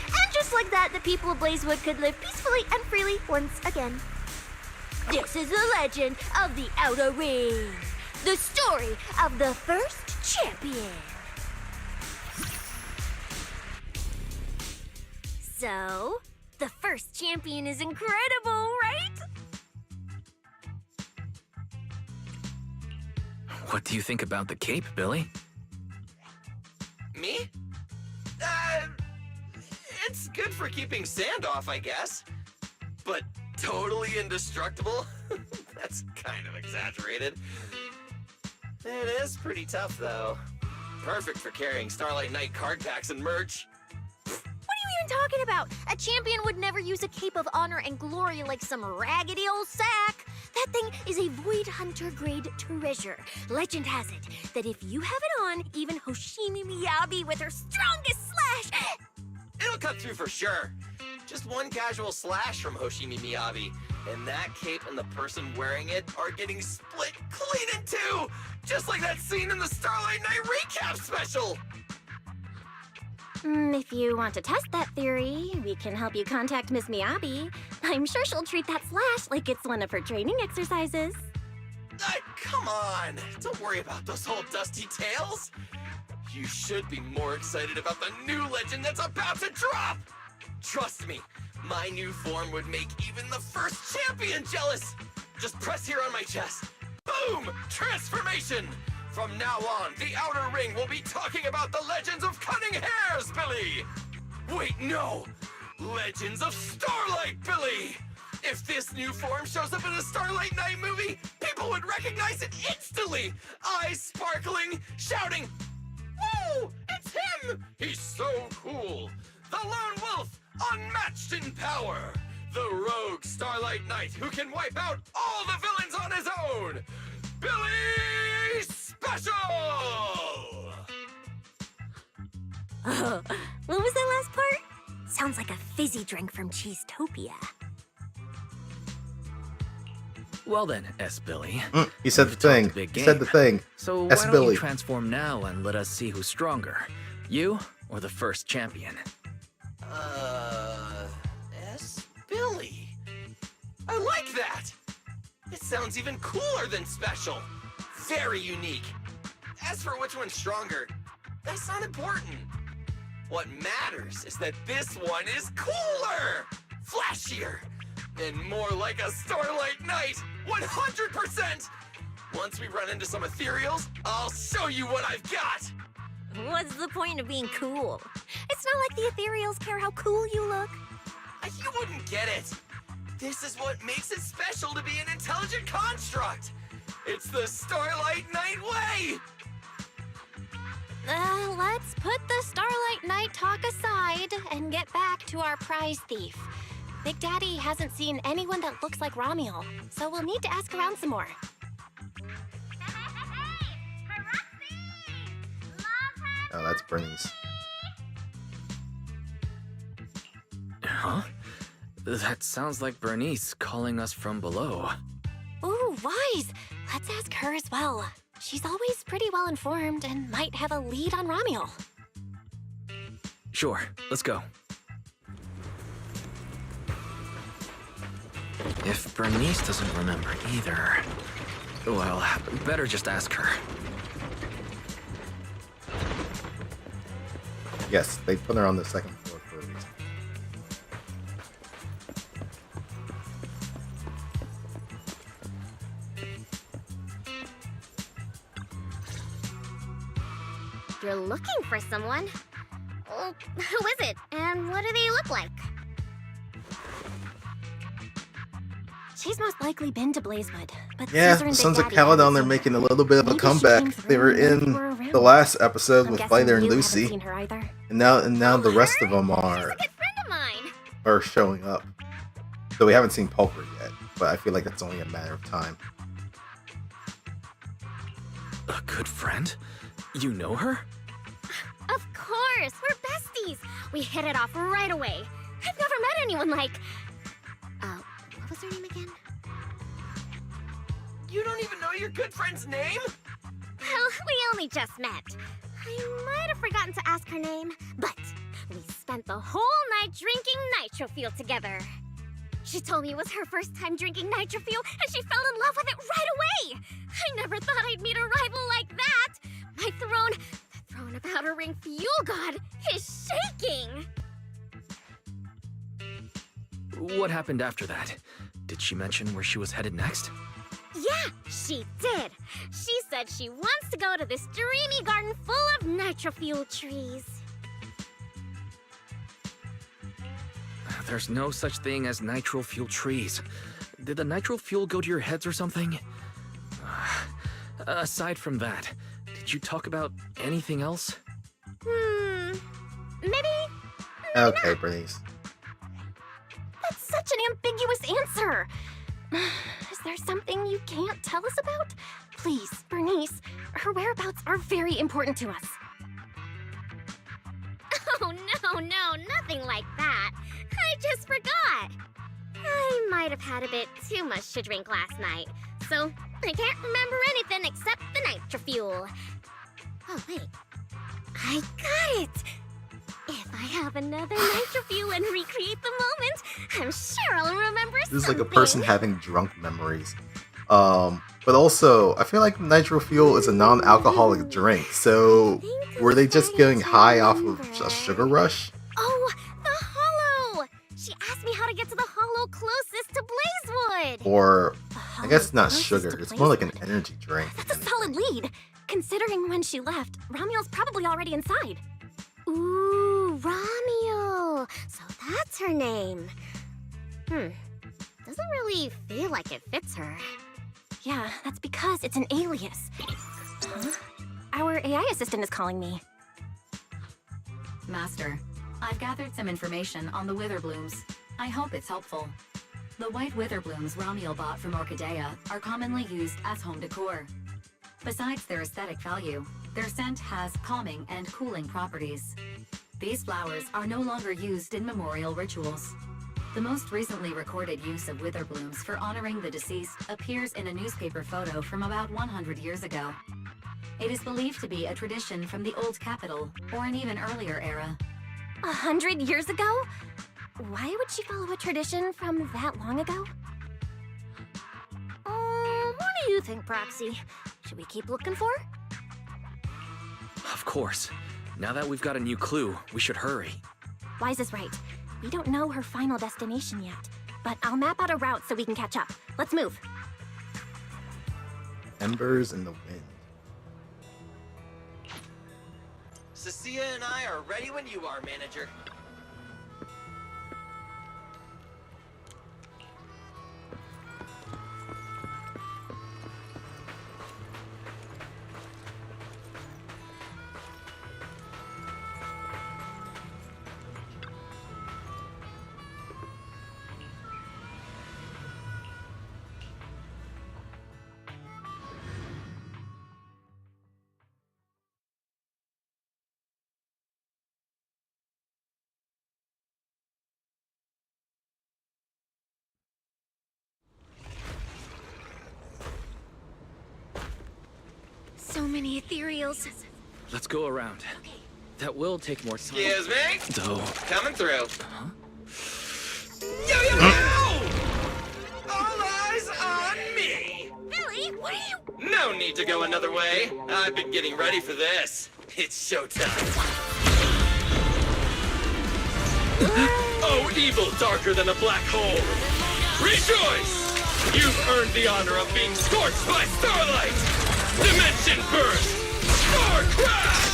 And just like that, the people of Blazewood could live peacefully and freely once again. This is the legend of the Outer Ring. The story of the first champion. So, the first champion is incredible, right? What do you think about the cape, Billy? Me? It's good for keeping sand off, I guess. But totally indestructible? That's kind of exaggerated. It is pretty tough, though. Perfect for carrying Starlight Knight card packs and merch. What are you even talking about? A champion would never use a cape of honor and glory like some raggedy old sack. That thing is a Void Hunter grade treasure. Legend has it that if you have it on, even Hoshimi Miyabi with her strongest slash... It'll cut through for sure. Just one casual slash from Hoshimi Miyabi, and that cape and the person wearing it are getting split clean in two, just like that scene in the Starlight Knight recap special. If you want to test that theory, we can help you contact Miss Miyabi. I'm sure she'll treat that slash like it's one of her training exercises. Come on, don't worry about those old dusty tales. You should be more excited about the new legend that's about to drop! Trust me, my new form would make even the first champion jealous! Just press here on my chest. Boom! Transformation! From now on, the Outer Ring will be talking about the legends of Cunning Hairs, Billy! Wait, no! Legends of Starlight, Billy! If this new form shows up in a Starlight Night movie, people would recognize it instantly! Eyes sparkling, shouting, "Woo! It's him! He's so cool! The Lone Wolf, unmatched in power! The rogue Starlight Knight who can wipe out all the villains on his own! Billy Special!" What was that last part? Sounds like a fizzy drink from Cheesetopia. Well then, S. Billy. He said the thing. Big He said the game. thing. So S. why don't Billy. you transform now and let us see who's stronger? You or the first champion? S. Billy. I like that! It sounds even cooler than special. Very unique. As for which one's stronger, that's not important. What matters is that this one is cooler, flashier, and more like a Starlight Knight, 100%! Once we run into some ethereals, I'll show you what I've got! What's the point of being cool? It's not like the ethereals care how cool you look. You wouldn't get it. This is what makes it special to be an intelligent construct. It's the Starlight Knight way! Let's put the Starlight Knight talk aside and get back to our prize thief. Big Daddy hasn't seen anyone that looks like Ramiel, so we'll need to ask around some more. Oh, that's Bernice. Huh? That sounds like Bernice calling us from below. Ooh, Wise! Let's ask her as well. She's always pretty well informed and might have a lead on Ramiel. Sure, let's go. If Bernice doesn't remember either, well, better just ask her. Yes, they put her on the second floor for a reason. You're looking for someone? Well, who is it, and what do they look like? She's most likely been to Blazewood, but Yeah, Caesar and the Sons Big of Daddy haven't Caledon, they're seen making her. a little bit of a Maybe she comeback. came They were through and in were around. the last episode I'm with guessing Fighter and you haven't Lucy, seen her either. and now the rest of them are showing up. So we haven't seen Pulcher yet, but I feel like that's only a matter of time. A good friend? You know her? Of course, we're besties. We hit it off right away. I've never met anyone like... what was her name again? You don't even know your good friend's name? Well, we only just met. I might have forgotten to ask her name, but we spent the whole night drinking nitro fuel together. She told me it was her first time drinking nitro fuel, and she fell in love with it right away. I never thought I'd meet a rival like that. My throne, the throne of Outer Ring Fuel God, is shaking. What happened after that? Did she mention where she was headed next? Yeah, she did. She said she wants to go to this dreamy garden full of nitro fuel trees. There's no such thing as nitro fuel trees. Did the nitro fuel go to your heads or something? Aside from that, did you talk about anything else? Maybe Okay, Bernice. that's such an ambiguous answer. Is there something you can't tell us about? Please, Bernice, her whereabouts are very important to us. Oh, no, nothing like that. I just forgot. I might have had a bit too much to drink last night, so I can't remember anything except the nitro fuel. Oh, wait. I got it! If I have another nitro fuel and recreate the moment, I'm sure I'll remember This is something. like a person having drunk memories. But also, I feel like Nitro Fuel is a non-alcoholic drink, so were they just getting high off of a sugar rush? Oh, the hollow! She asked me how to get to the hollow closest to Blazewood! Or, I guess not sugar, it's more like an energy drink. That's a solid lead! Considering when she left, Ramiel's probably already inside. Ooh, Ramiel! So that's her name. Doesn't really feel like it fits her. Yeah, that's because it's an alias. Huh? Our AI assistant is calling me. Master, I've gathered some information on the Witherblooms. I hope it's helpful. The white Witherblooms Ramiel bought from Orchidea are commonly used as home decor. Besides their aesthetic value, their scent has calming and cooling properties. These flowers are no longer used in memorial rituals. The most recently recorded use of Witherblooms for honoring the deceased appears in a newspaper photo from about 100 years ago. It is believed to be a tradition from the Old Capital, or an even earlier era. 100 years ago? Why would she follow a tradition from that long ago? What do you think, Proxy? Should we keep looking for her? Of course. Now that we've got a new clue, we should hurry. Wise is right. We don't know her final destination yet, but I'll map out a route so we can catch up. Let's move. Embers in the wind. Cecilia and I are ready when you are, manager. So many ethereals. Let's go around. That will take more time. Excuse me? Though. Coming through. Huh? Yo, yo, yo! All eyes on me! Billy, what are you? No need to go another way. I've been getting ready for this. It's showtime. Oh, evil darker than a black hole! Rejoice! You've earned the honor of being scorched by starlight! Dimension burst! Star crash!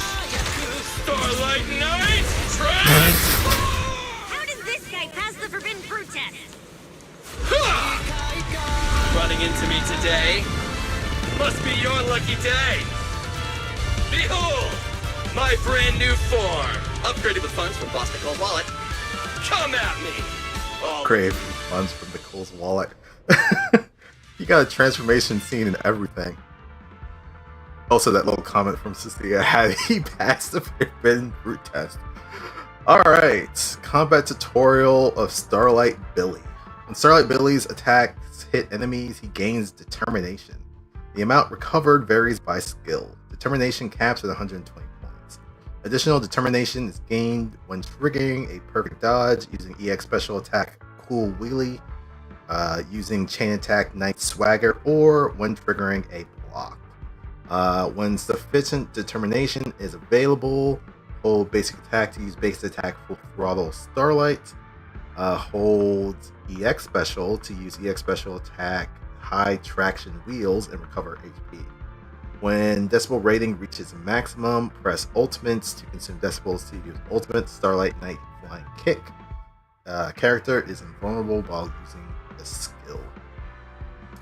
Starlight night! Transform! How does this guy pass the forbidden fruit test? Ha! Running into me today? Must be your lucky day! Behold! My brand new form! Upgraded with funds from Boss Nicole's wallet. Come at me! Oh. Crave funds from Nicole's wallet. You got a transformation scene and everything. Also, that little comment from Cecilia had he passed the forbidden fruit test. Alright, combat tutorial of Starlight Billy. When Starlight Billy's attacks hit enemies, he gains determination. The amount recovered varies by skill. Determination caps at 120 points. Additional determination is gained when triggering a perfect dodge using EX special attack Cool Wheelie, using chain attack Night Swagger, or when triggering a block. When sufficient determination is available, hold basic attack to use basic attack full throttle Starlight. Hold EX special to use EX special attack high traction wheels and recover HP. When decibel rating reaches maximum, press ultimates to consume decibels to use ultimate Starlight Night Flying Kick. Character is invulnerable while using the skill.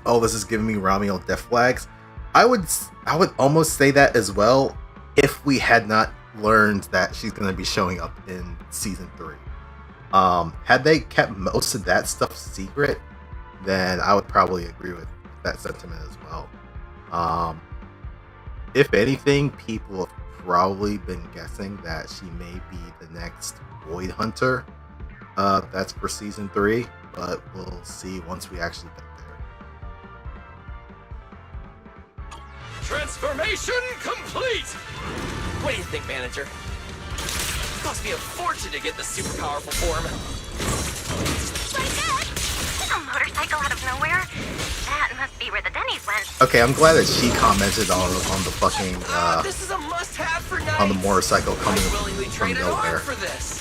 Oh, this is giving me Ramiel death flags. I would almost say that as well if we had not learned that she's going to be showing up in season 3. Had they kept most of that stuff secret, then I would probably agree with that sentiment as well. If anything, people have probably been guessing that she may be the next Void Hunter. That's for season 3, but we'll see once we actually get there. Transformation complete! What do you think, manager? It cost me a fortune to get this super powerful form. Like that? A motorcycle out of nowhere? That must be where the den Okay, I'm glad that she commented on the fucking This is a must-have for on the nights. motorcycle coming I'd willingly from trade an arm nowhere. for this.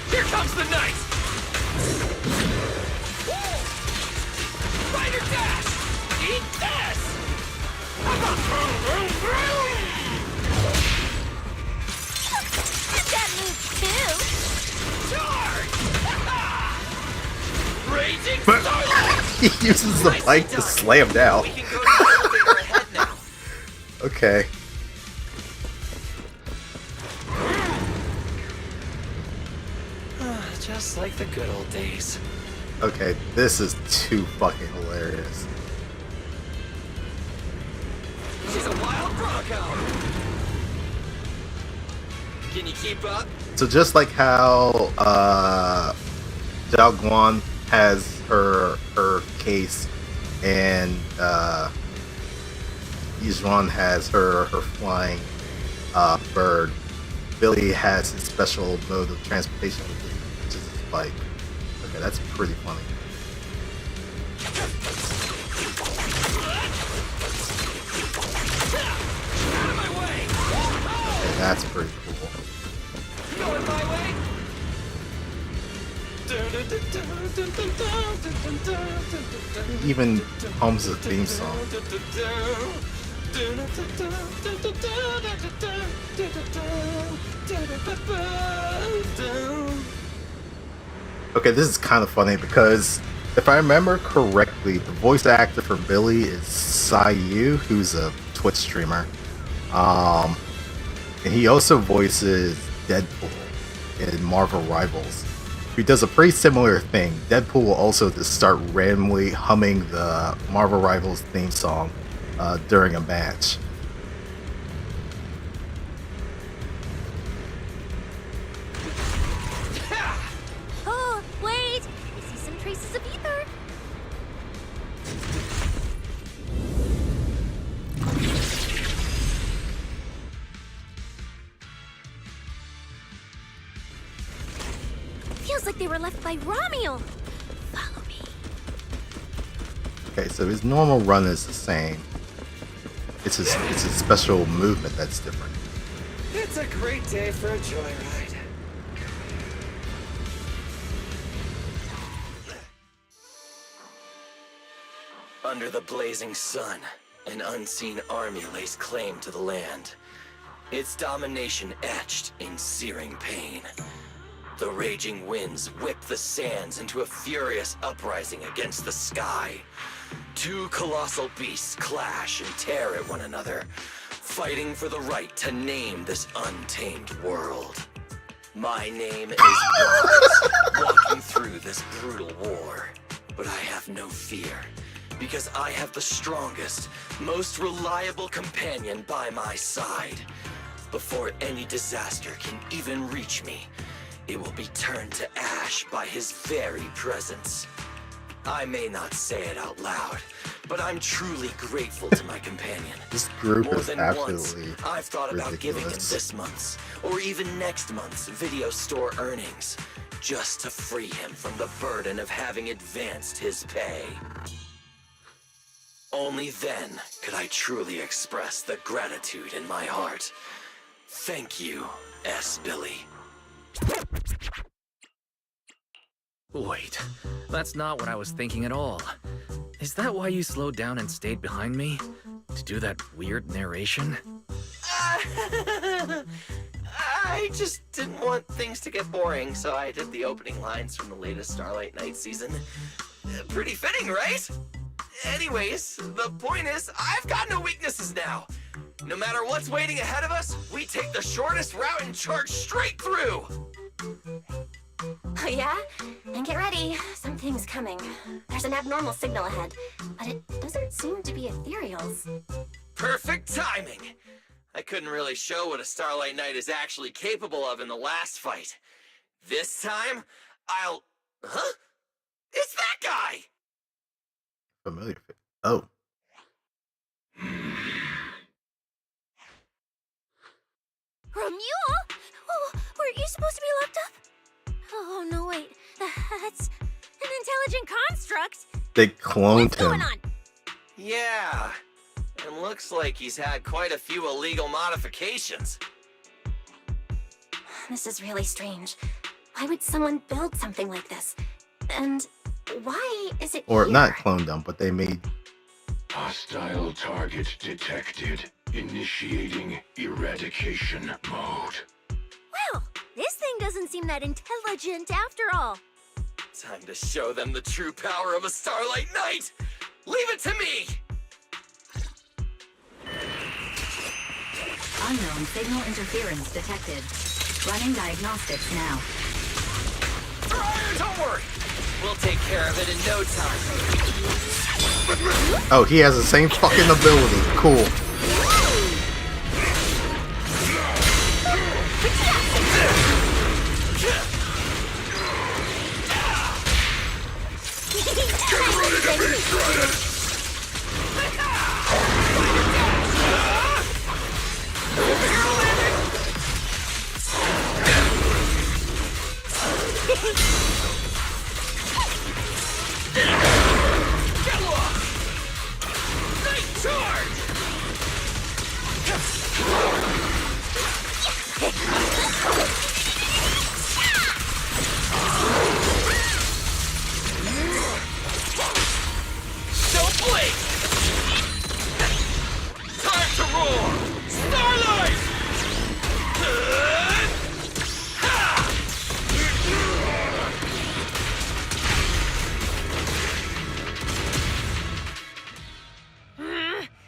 Here comes the night. Rider dash. Eat this. Did that move too? Charge! Raging But starlight. he uses the bike to slam down. We can go to the elevator ahead now. Okay. Just like the good old days. Okay, this is too fucking hilarious. She's a wild bronco. Can you keep up? So just like how Zhao Guan has her case and Yizhuan has her flying bird, Billy has his special mode of transportation, which is his bike. Okay, that's pretty funny. Okay, that's pretty cool. Going my way. He even hums the theme song. Okay, this is kind of funny because if I remember correctly, the voice actor for Billy is Sayu, who's a Twitch streamer. And he also voices Deadpool in Marvel Rivals, who does a pretty similar thing. Deadpool will also just start randomly humming the Marvel Rivals theme song during a match. Oh, wait! I see some traces of ether. Feels like they were left by Ramiel. Follow me. Okay, so his normal run is the same. It's his special movement that's different. It's a great day for a joyride. Under the blazing sun, an unseen army lays claim to the land. Its domination etched in searing pain. The raging winds whip the sands into a furious uprising against the sky. Two colossal beasts clash and tear at one another, fighting for the right to name this untamed world. My name is Wise, walking through this brutal war. But I have no fear, because I have the strongest, most reliable companion by my side. Before any disaster can even reach me, it will be turned to ash by his very presence. I may not say it out loud, but I'm truly grateful to my companion. This group More is than once, absolutely I've thought about giving him ridiculous. this month's, or even next month's video store earnings, just to free him from the burden of having advanced his pay. Only then could I truly express the gratitude in my heart. Thank you, S. Billy. Wait, that's not what I was thinking at all. Is that why you slowed down and stayed behind me? To do that weird narration? I just didn't want things to get boring, so I did the opening lines from the latest Starlight Night season. Pretty fitting, right? Anyways, the point is, I've got no weaknesses now. No matter what's waiting ahead of us, we take the shortest route and charge straight through. Oh yeah? And get ready. Something's coming. There's an abnormal signal ahead, but it doesn't seem to be ethereals. Perfect timing. I couldn't really show what a Starlight Knight is actually capable of in the last fight. This time, I'll... Huh? It's that guy! Familiar. Oh. Ramiel? Oh, weren't you supposed to be locked up? Oh, no, wait. That's an intelligent construct. They cloned What's going him. on? Yeah. And looks like he's had quite a few illegal modifications. This is really strange. Why would someone build something like this? And why is it Or here? not cloned them, but they made... Hostile target detected. Initiating eradication mode. Well, this thing doesn't seem that intelligent after all. Time to show them the true power of a Starlight Knight! Leave it to me! Unknown signal interference detected. Running diagnostics now. Don't worry! We'll take care of it in no time. Oh, he has the same fucking ability. Cool. Don't blink! Time to roar! Starlight!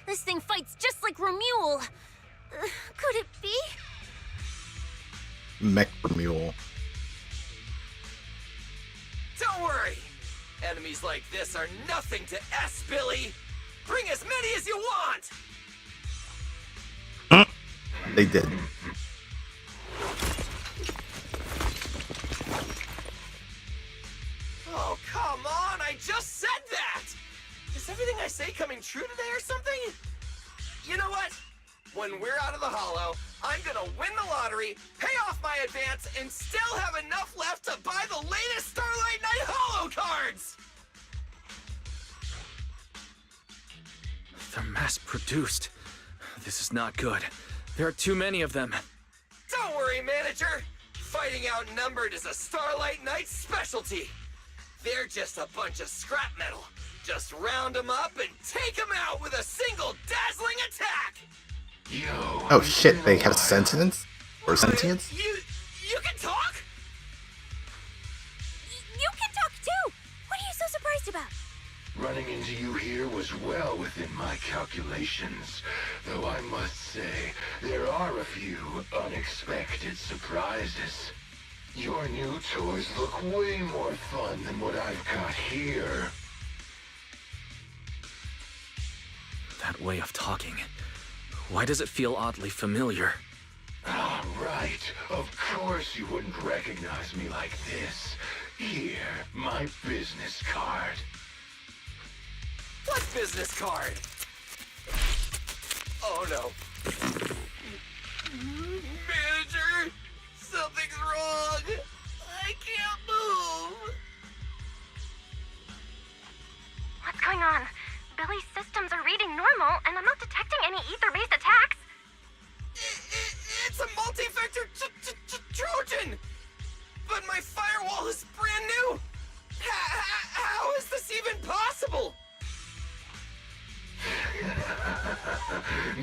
This thing fights just like Romuald. Could it be? Mech Mule. Don't worry! Enemies like this are nothing to S, Billy! Bring as many as you want! They did. Oh, come on! I just said that! Is everything I say coming true today or something? You know what? When we're out of the Hollow, I'm gonna win the lottery, pay off my advance, and still have enough left to buy the latest Starlight Knight Hollow cards! They're mass-produced. This is not good. There are too many of them. Don't worry, manager! Fighting outnumbered is a Starlight Knight's specialty. They're just a bunch of scrap metal. Just round them up and take them out with a single dazzling attack! Yo. Oh shit, they have sentience? Or sentience? You can talk? You can talk too! What are you so surprised about? Running into you here was well within my calculations, though I must say, there are a few unexpected surprises. Your new toys look way more fun than what I've got here. That way of talking. Why does it feel oddly familiar? Ah, right. Of course you wouldn't recognize me like this. Here, my business card. What business card? Oh no. Manager! Something's wrong! I can't move! What's going on? Billy's systems are reading normal, and I'm not detecting any ether-based attacks. It's a multi-vector Trojan! But my firewall is brand new! How is this even possible?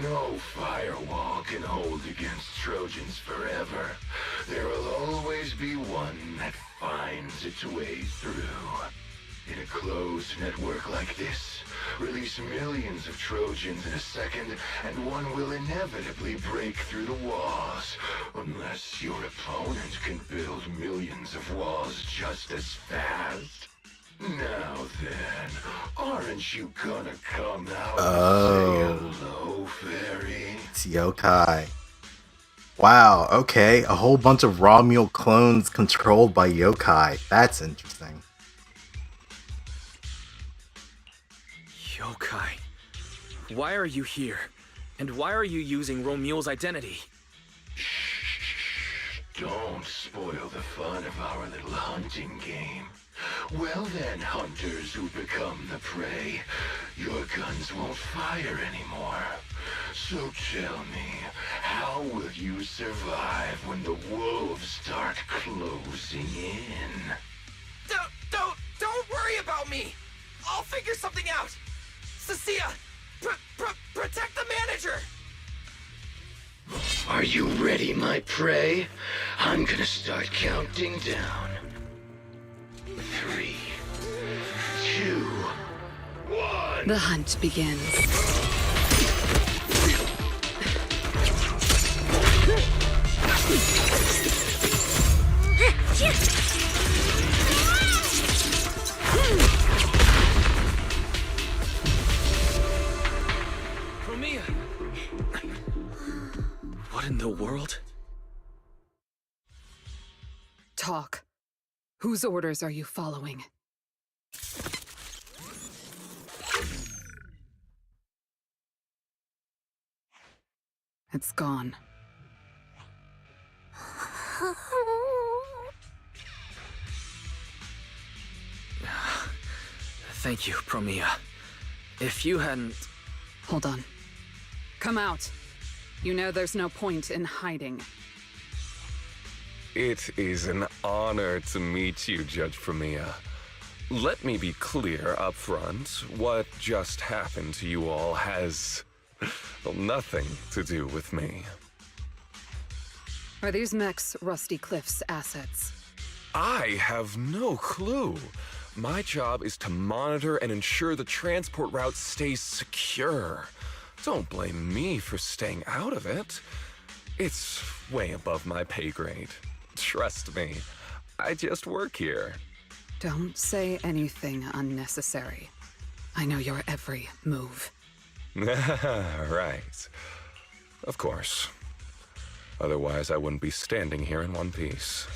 No firewall can hold against Trojans forever. There will always be one that finds its way through. In a closed network like this, release millions of Trojans in a second, and one will inevitably break through the walls. Unless your opponent can build millions of walls just as fast. Now then, aren't you gonna come out and say hello, fairy? It's yokai. Wow, okay. A whole bunch of Romuald clones controlled by yokai. That's interesting. Yokai. Why are you here? And why are you using Romuald's identity? Don't spoil the fun of our little hunting game. Well then, hunters who become the prey, your guns won't fire anymore. So tell me, how will you survive when the wolves start closing in? Don't worry about me! I'll figure something out! Cecilia, protect the manager! Are you ready, my prey? I'm gonna start counting down. 3, 2, 1. The hunt begins. Romia! What in the world? Talk. Whose orders are you following? It's gone. Thank you, Promia. If you hadn't... Hold on. Come out. You know there's no point in hiding. It is an honor to meet you, Judge Promia. Let me be clear up front. What just happened to you all has... well, nothing to do with me. Are these mechs Rusty Cliff's assets? I have no clue. My job is to monitor and ensure the transport route stays secure. Don't blame me for staying out of it. It's way above my pay grade. Trust me, I just work here. Don't say anything unnecessary. I know your every move. Right. Of course. Otherwise, I wouldn't be standing here in one piece.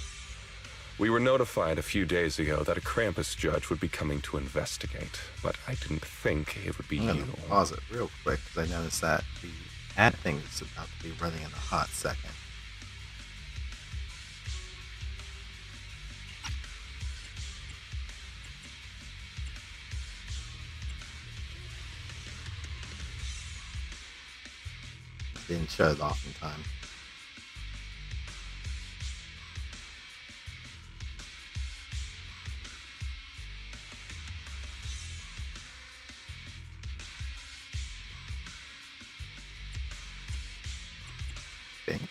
We were notified a few days ago that a Krampus judge would be coming to investigate, but I didn't think it would be I'm you. gonna pause it real quick because I noticed that the ad thing is about to be running in a hot second. Didn't shut it off in time. Think.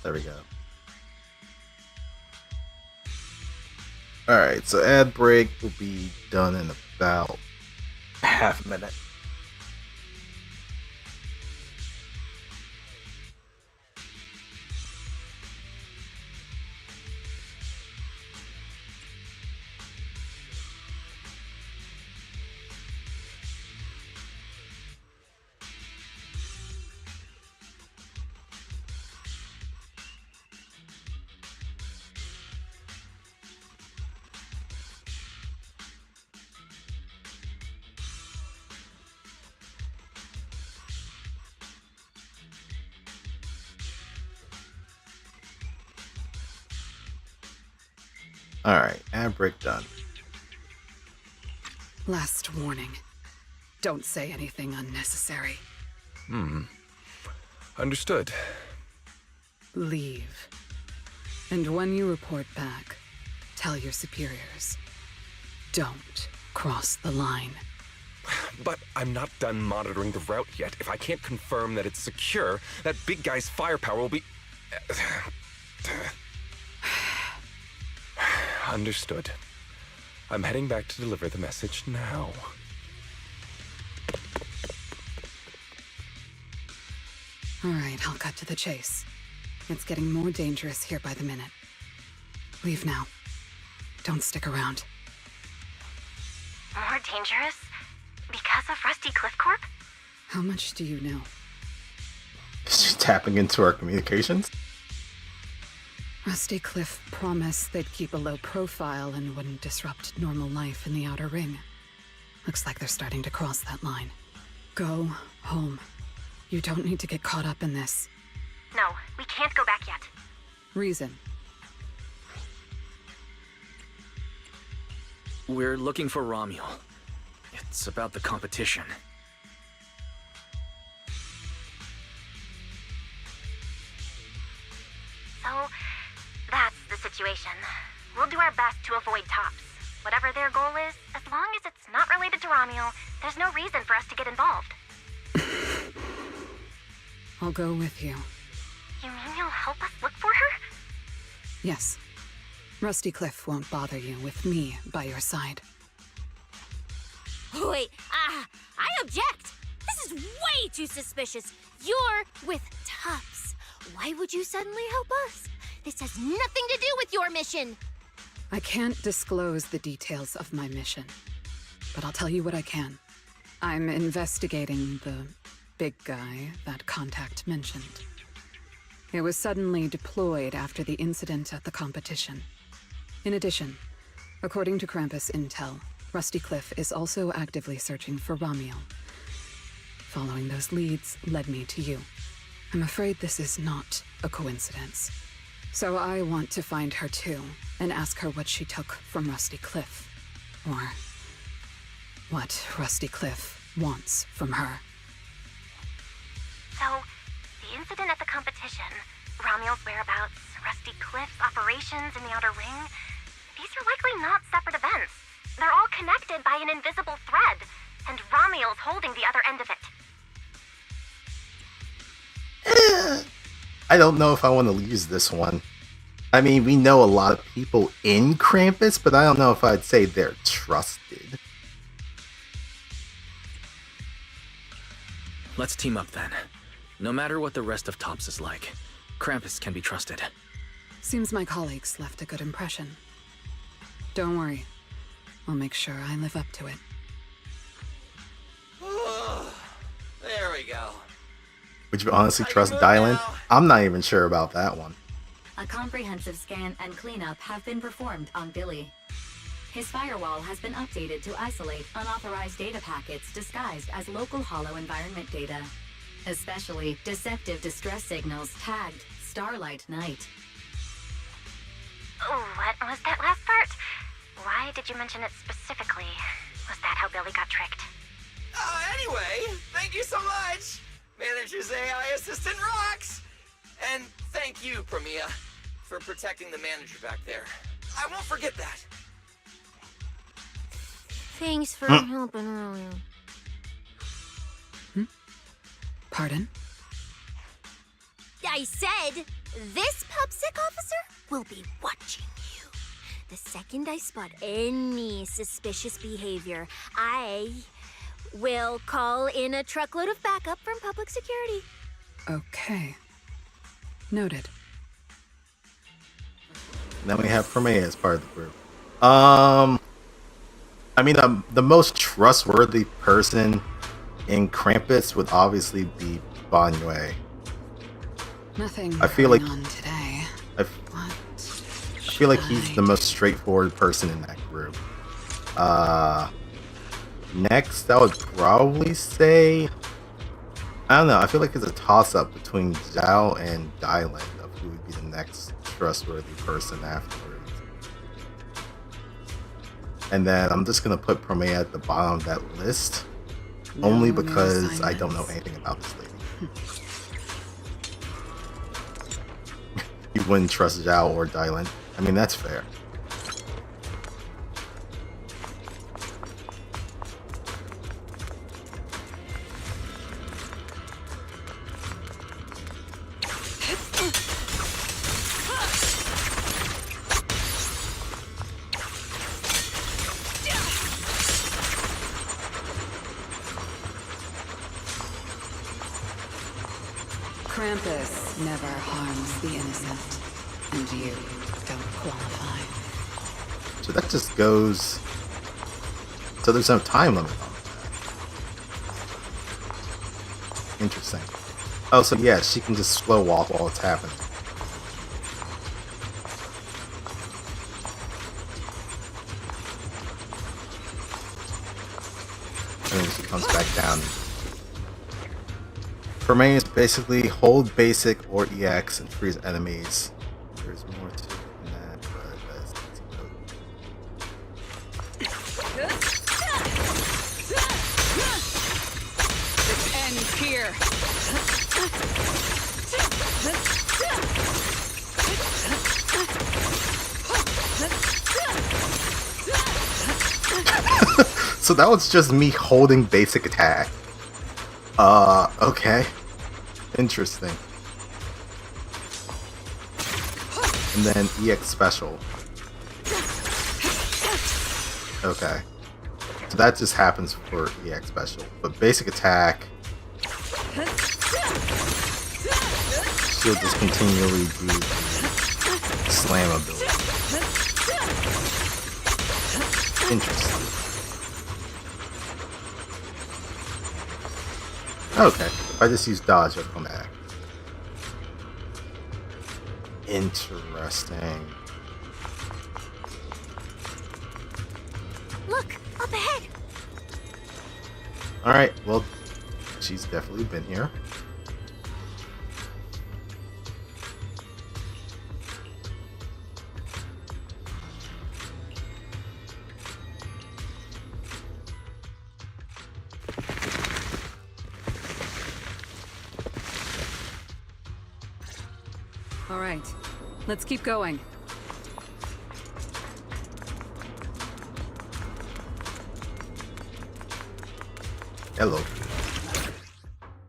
There we go. Alright, so ad break will be done in about half a minute. Alright, ad break done. Last warning. Don't say anything unnecessary. Understood. Leave. And when you report back, tell your superiors. Don't cross the line. But I'm not done monitoring the route yet. If I can't confirm that it's secure, that big guy's firepower will be... Understood. I'm heading back to deliver the message now. All right, I'll cut to the chase. It's getting more dangerous here by the minute. Leave now. Don't stick around. More dangerous? Because of Rusty Cliff Corp? How much do you know? Is she tapping into our communications? Rusty Cliff promised they'd keep a low profile and wouldn't disrupt normal life in the Outer Ring. Looks like they're starting to cross that line. Go home. You don't need to get caught up in this. No, we can't go back yet. Reason. We're looking for Romuel. It's about the competition. So, that's the situation. We'll do our best to avoid Tops. Whatever their goal is, as long as it's not related to Romuel, there's no reason for us to get involved. I'll go with you. You mean you'll help us look for her? Yes. Rusty Cliff won't bother you with me by your side. Wait, I object! This is way too suspicious. You're with Tops. Why would you suddenly help us? This has nothing to do with your mission! I can't disclose the details of my mission, but I'll tell you what I can. I'm investigating the big guy that Contact mentioned. It was suddenly deployed after the incident at the competition. In addition, according to Krampus intel, Rusty Cliff is also actively searching for Romuel. Following those leads led me to you. I'm afraid this is not a coincidence. So I want to find her too, and ask her what she took from Rusty Cliff. Or what Rusty Cliff wants from her. So, the incident at the competition, Romuel's whereabouts, Rusty Cliff's operations in the Outer Ring, these are likely not separate events. They're all connected by an invisible thread, and Romuel's holding the other end of it. I don't know if I want to use this one. I mean, we know a lot of people in Krampus, but I don't know if I'd say they're trusted. Let's team up then. No matter what the rest of Tops is like, Krampus can be trusted. Seems my colleagues left a good impression. Don't worry. I'll make sure I live up to it. There we go. Would you honestly trust Dylan? I'm not even sure about that one. A comprehensive scan and cleanup have been performed on Billy. His firewall has been updated to isolate unauthorized data packets disguised as local Hollow environment data, especially deceptive distress signals tagged Starlight Night. Oh, what was that last part? Why did you mention it specifically? Was that how Billy got tricked? Anyway, thank you so much! Manager's AI assistant rocks! And thank you, Promia, for protecting the manager back there. I won't forget that. Thanks for helping earlier. Pardon? I said, this PubSec officer will be watching you. The second I spot any suspicious behavior, I will call in a truckload of backup from public security. Okay. Noted. Then we have Promea as part of the group. I mean, the most trustworthy person in Krampus would obviously be Banyue. Nothing I feel like on today. I feel like he's the most straightforward person in that group. Next, I would probably say, I don't know. I feel like it's a toss-up between Zhao and Dylan of who would be the next trustworthy person afterwards. And then I'm just gonna put Promea at the bottom of that list, only because I don't know anything about this lady. You wouldn't trust Zhao or Dylan. I mean, that's fair. Krampus never harms the innocent, and you don't qualify. So that just goes. So there's no time limit on that. Interesting. Oh, so yeah, she can just slow walk while it's happening. and then she comes back down. For me, it's basically hold basic or EX and freeze enemies. There's more to it than that, but let's go. It ends here. So that was just me holding basic attack. Okay. Interesting. And then EX special. Okay. So that just happens for EX special. But basic attack, she'll just continually do the slam ability. Interesting. Okay, if I just use dodge, I'll come back. Interesting. Look, up ahead. Alright, well, she's definitely been here. All right, let's keep going. Hello.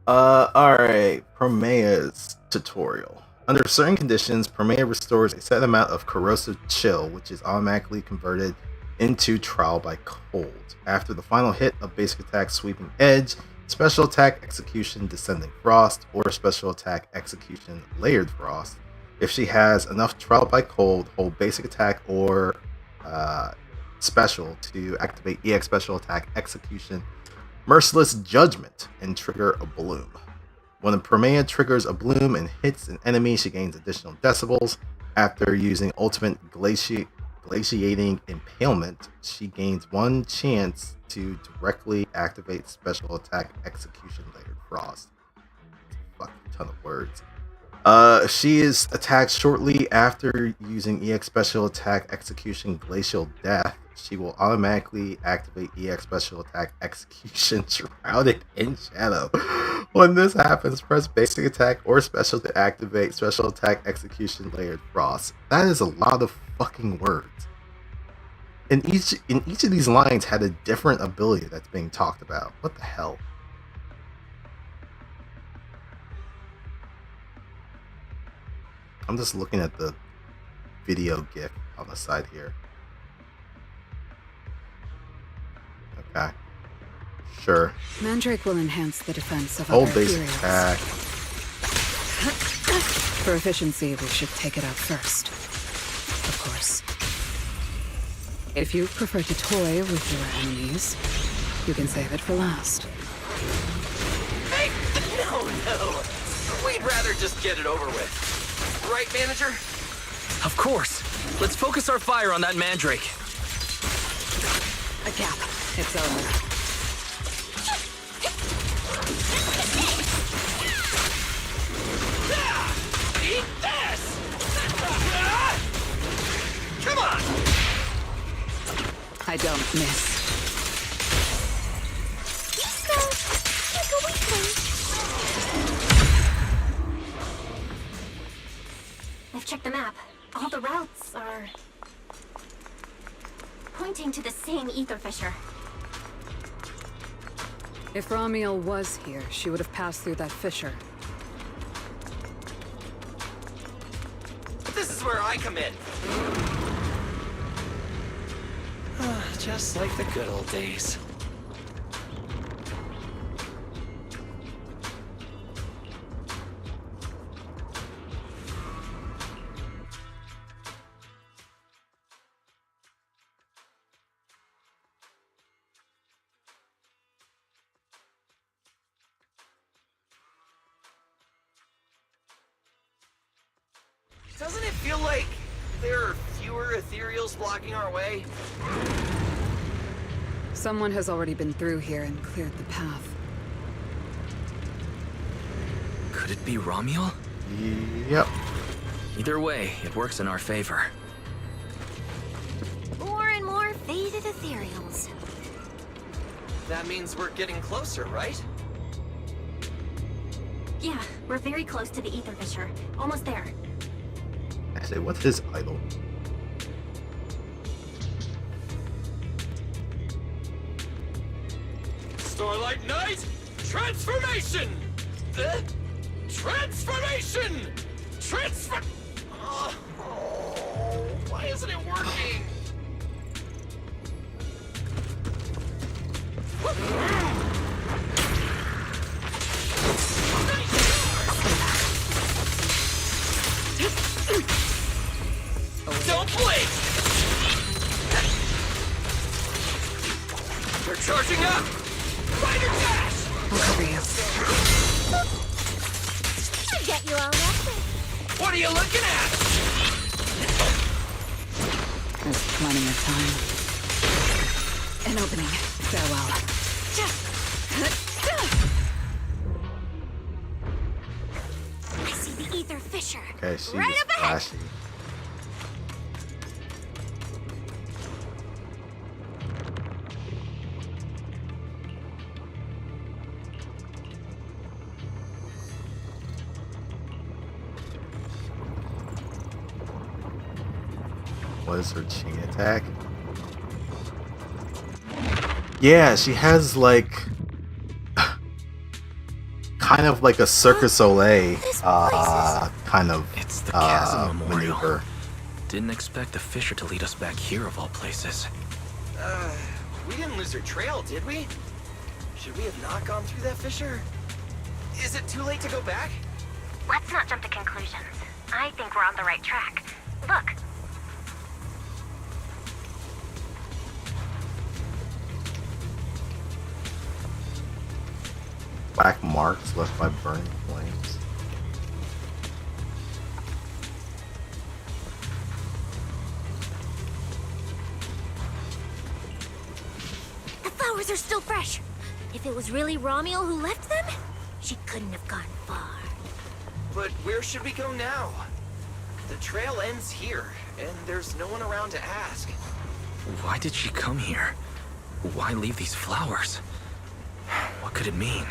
Alright, Promea's tutorial. Under certain conditions, Promea restores a set amount of corrosive chill, which is automatically converted into trial by cold. After the final hit of basic attack sweeping edge, special attack execution descending frost, or special attack execution layered frost. If she has enough trial by cold, hold basic attack or special to activate EX special attack execution Merciless Judgment and trigger a bloom. When a Promea triggers a bloom and hits an enemy, she gains additional decibels. After using ultimate glaciating impalement, she gains one chance to directly activate special attack execution layered frost. Fuck, a ton of words. She is attacked shortly after using EX special attack execution glacial death. She will automatically activate EX special attack execution shrouded in shadow. When this happens, press basic attack or special to activate special attack execution layered frost. That is a lot of fucking words. And each of these lines had a different ability that's being talked about. What the hell? I'm just looking at the video GIF on the side here. Okay. Sure. Mandrake will enhance the defense of Hold other basic areas. attack. For efficiency, we should take it out first. Of course. If you prefer to toy with your enemies, you can save it for last. Hey, no. We'd rather just get it over with. Right, manager? Of course. Let's focus our fire on that Mandrake. A gap. It's over. Eat this! Come on! I don't miss. I've checked the map. All the routes are pointing to the same ether fissure. If Ramiel was here, she would have passed through that fissure. This is where I come in. Just like the good old days. Doesn't it feel like there are fewer ethereals blocking our way? Someone has already been through here and cleared the path. Could it be Romuald? Yep. Either way, it works in our favor. More and more faded ethereals. That means we're getting closer, right? Yeah, we're very close to the ether fissure. Almost there. I say, what's his idol? Starlight Knight, transformation! Transformation! Oh, why isn't it working? Don't blink! They're charging up! Fighter dash! I'll cover you. I get you all that. What are you looking at? There's plenty of time. An opening. Farewell. I see the ether fissure. Okay, she's right up ahead. flashy. What is her chain attack? Yeah, she has like kind of like a Circus Soleil kind of It's the chasm memorial. maneuver. Didn't expect the fissure to lead us back here of all places. We didn't lose our trail, did we? Should we have not gone through that fissure? Is it too late to go back? Let's not jump to conclusions. I think we're on the right track. Look. Black marks left by burning flames. The flowers are still fresh. If it was really Romuald who left them, she couldn't have gone far. But where should we go now? The trail ends here, and there's no one around to ask. Why did she come here? Why leave these flowers? What could it mean?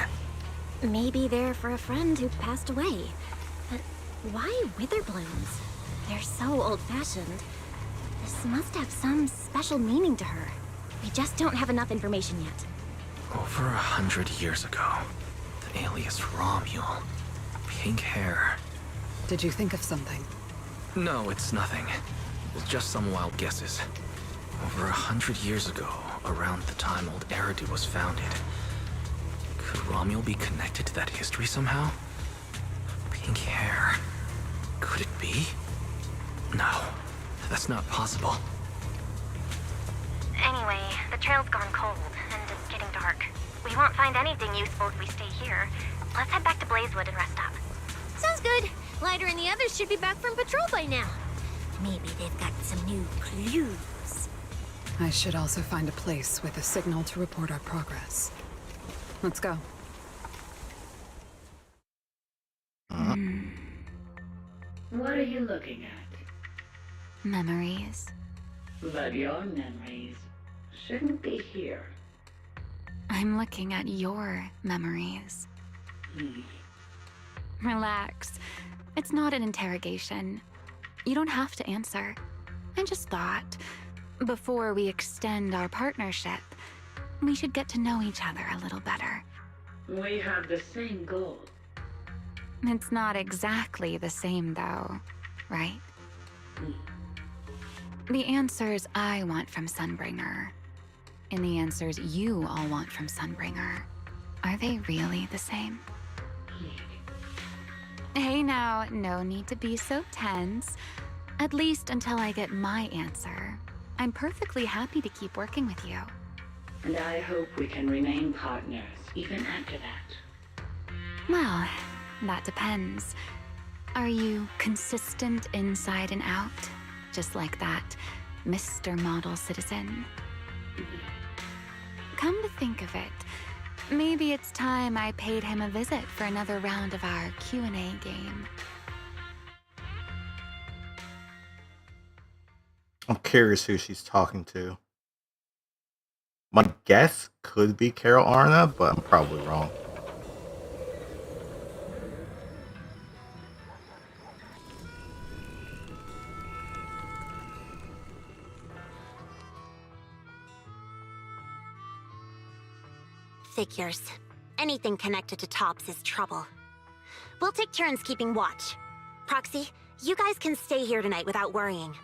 Maybe they're for a friend who passed away. But why wither blooms? They're so old-fashioned. This must have some special meaning to her. We just don't have enough information yet. Over 100 years ago, the alias Romuald. Pink hair. Did you think of something? No, it's nothing. It's just some wild guesses. Over 100 years ago, around the time old Eridu was founded. Could Romuald be connected to that history somehow? Pink hair. Could it be? No, that's not possible. Anyway, the trail's gone cold, and it's getting dark. We won't find anything useful if we stay here. Let's head back to Blazewood and rest up. Sounds good. Lighter and the others should be back from patrol by now. Maybe they've got some new clues. I should also find a place with a signal to report our progress. Let's go. What are you looking at? Memories. But your memories shouldn't be here. I'm looking at your memories. Relax. It's not an interrogation. You don't have to answer. I just thought, before we extend our partnership, we should get to know each other a little better. We have the same goal. It's not exactly the same, though, right? The answers I want from Sunbringer, and the answers you all want from Sunbringer, are they really the same? Hey now, no need to be so tense. At least until I get my answer. I'm perfectly happy to keep working with you. And I hope we can remain partners even after that. Well, that depends. Are you consistent inside and out? Just like that Mr. Model Citizen? come to think of it, maybe it's time I paid him a visit for another round of our Q&A game. I'm curious who she's talking to. My guess could be Carol Arna, but I'm probably wrong. Figures. Anything connected to Tops is trouble. We'll take turns keeping watch. Proxy, you guys can stay here tonight without worrying.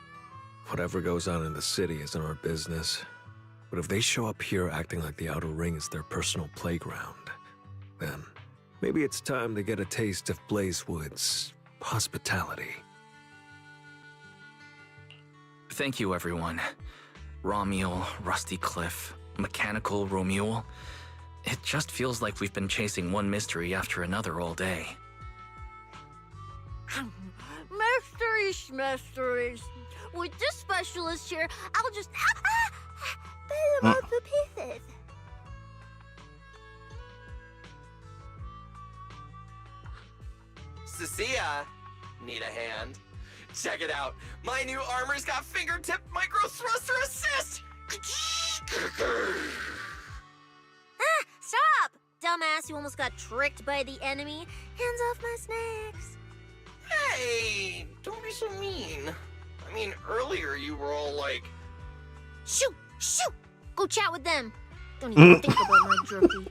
Whatever goes on in the city isn't our business. But if they show up here acting like the Outer Ring is their personal playground, then maybe it's time to get a taste of Blazewood's hospitality. Thank you, everyone. Romuel, Rusty Cliff, Mechanical Romuel. It just feels like we've been chasing one mystery after another all day. Mysteries. With this specialist here, I'll just put them up to pieces. Cecilia, need a hand? Check it out. My new armor's got fingertip micro thruster assist. Stop! Dumbass, you almost got tricked by the enemy. Hands off my snacks. Hey, don't be so mean. I mean, earlier you were all like... Shoot! Go chat with them. Don't even think about my jerky.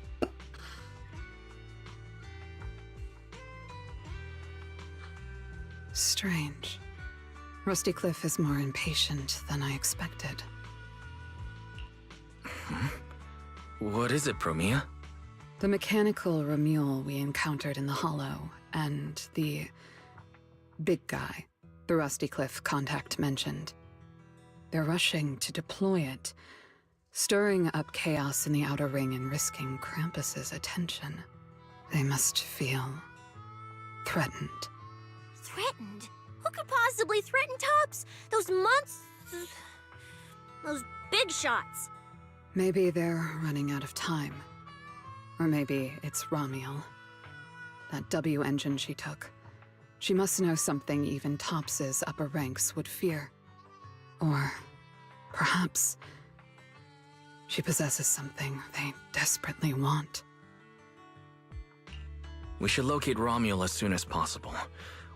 Strange. Rusty Cliff is more impatient than I expected. What is it, Promia? The mechanical Romuel we encountered in the Hollow, and the big guy the Rusty Cliff contact mentioned. They're rushing to deploy it, stirring up chaos in the Outer Ring and risking Krampus's attention. They must feel threatened. Threatened? Who could possibly threaten Tops? Those months... Those big shots. Maybe they're running out of time. Or maybe it's Romuel. That W engine she took. She must know something even Tops's upper ranks would fear. Or perhaps she possesses something they desperately want. We should locate Romuel as soon as possible.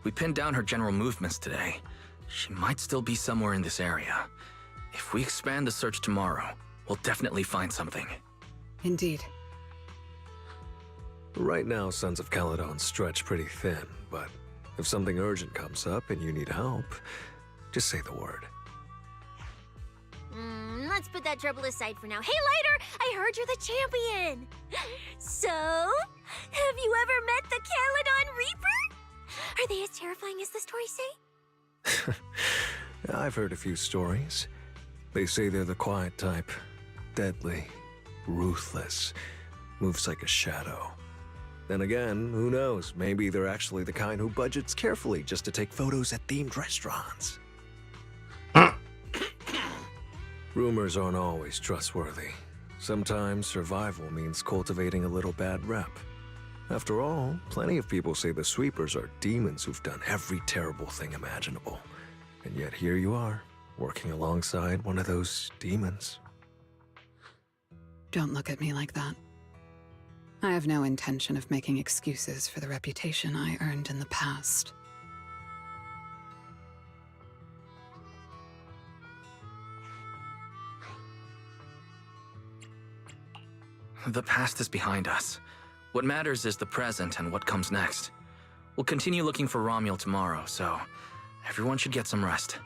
We pinned down her general movements today. She might still be somewhere in this area. If we expand the search tomorrow, we'll definitely find something. Indeed. Right now, Sons of Caledon stretch pretty thin, but if something urgent comes up and you need help, just say the word. Let's put that trouble aside for now. Hey, Lighter! I heard you're the champion! So, have you ever met the Caledon Reaper? Are they as terrifying as the stories say? I've heard a few stories. They say they're the quiet type. Deadly. Ruthless. Moves like a shadow. Then again, who knows? Maybe they're actually the kind who budgets carefully just to take photos at themed restaurants. Rumors aren't always trustworthy. Sometimes survival means cultivating a little bad rep. After all, plenty of people say the sweepers are demons who've done every terrible thing imaginable. And yet here you are, working alongside one of those demons. Don't look at me like that. I have no intention of making excuses for the reputation I earned in the past. The past is behind us. What matters is the present and what comes next. We'll continue looking for Romuel tomorrow, so everyone should get some rest.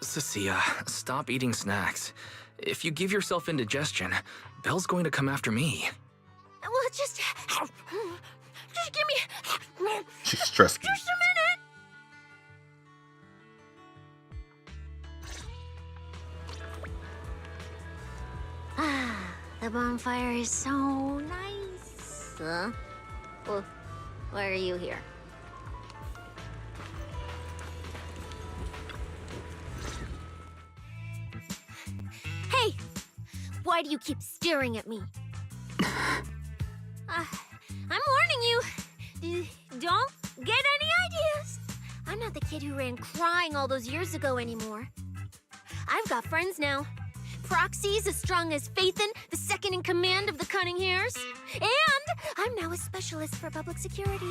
Cecilia, stop eating snacks. If you give yourself indigestion, Belle's going to come after me. Well, just give me... She's stressed. Just a minute! The bonfire is so nice. Well, why are you here? Hey! why do you keep staring at me? I'm warning you. Don't get any ideas. I'm not the kid who ran crying all those years ago anymore. I've got friends now. Proxies as strong as Phaethon, the second in command of the Cunning Hairs. And I'm now a specialist for public security.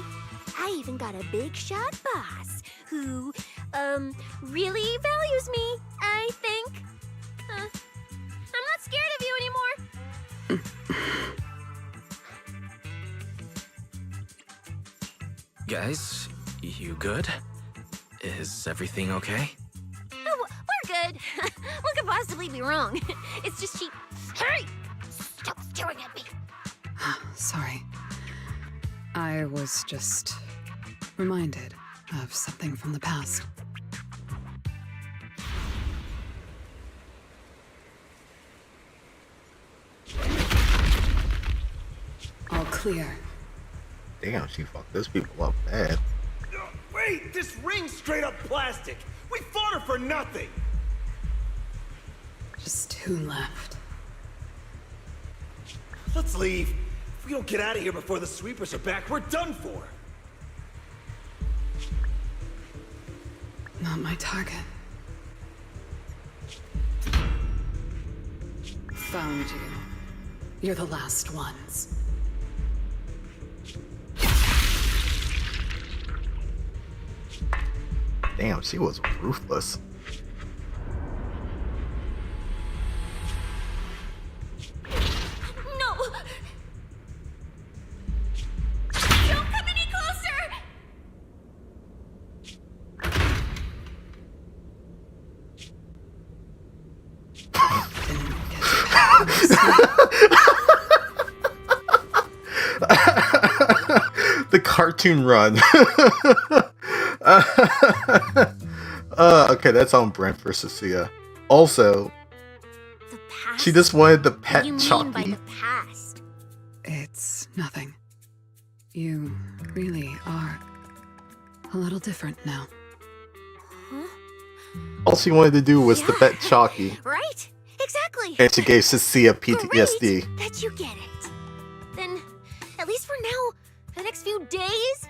I even got a big shot boss who, really values me, I think. I'm not scared of you anymore. Guys, you good? Is everything okay? Oh, we're good. What could possibly be wrong? It's just she... Hey! Stop staring at me! Sorry. I was just reminded of something from the past. All clear. Damn, she fucked those people up bad. Wait, this ring's straight up plastic. We fought her for nothing. Just 2 left. Let's leave. If we don't get out of here before the sweepers are back, we're done for. Not my target. Found you. You're the last ones. Damn, she was ruthless. No! Don't come any closer! The cartoon run. Okay, that's on brand for Cecilia. Also, she just wanted the pet Chalky. It's nothing. You really are a little different now. All she wanted to do was the pet Chalky. Right? Exactly. And she gave Cecilia PTSD. Great that you get it. Then, at least for now, for the next few days,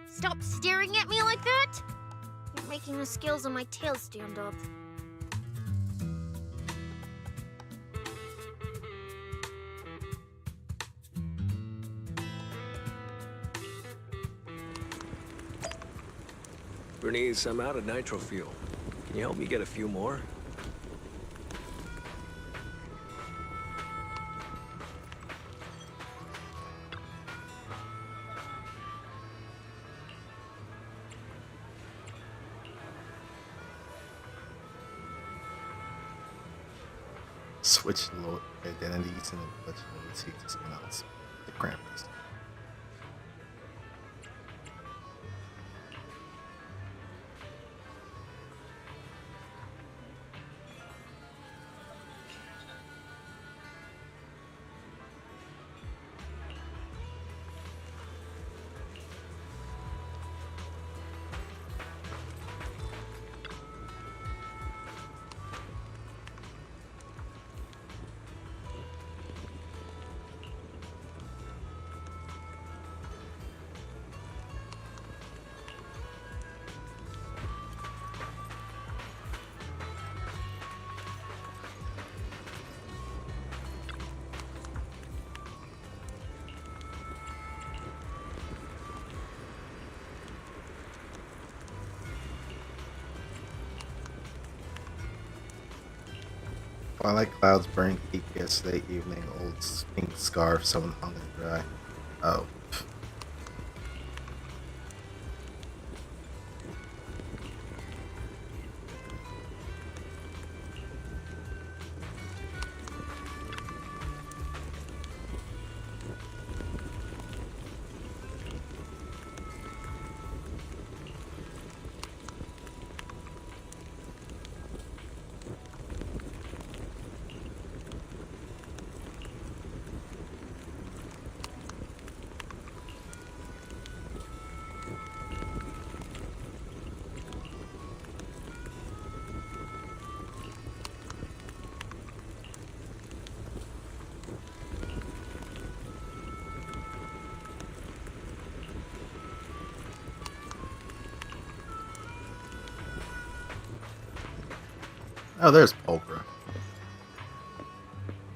stop staring at me like that. You're making the scales on my tail stand up. Bernice, I'm out of nitro fuel. Can you help me get a few more? Switch load identities and flexibility to someone else. The crampers. Twilight clouds burned peak yesterday evening. Old pink scarf, someone hung it dry. Oh. Oh, there's Polka.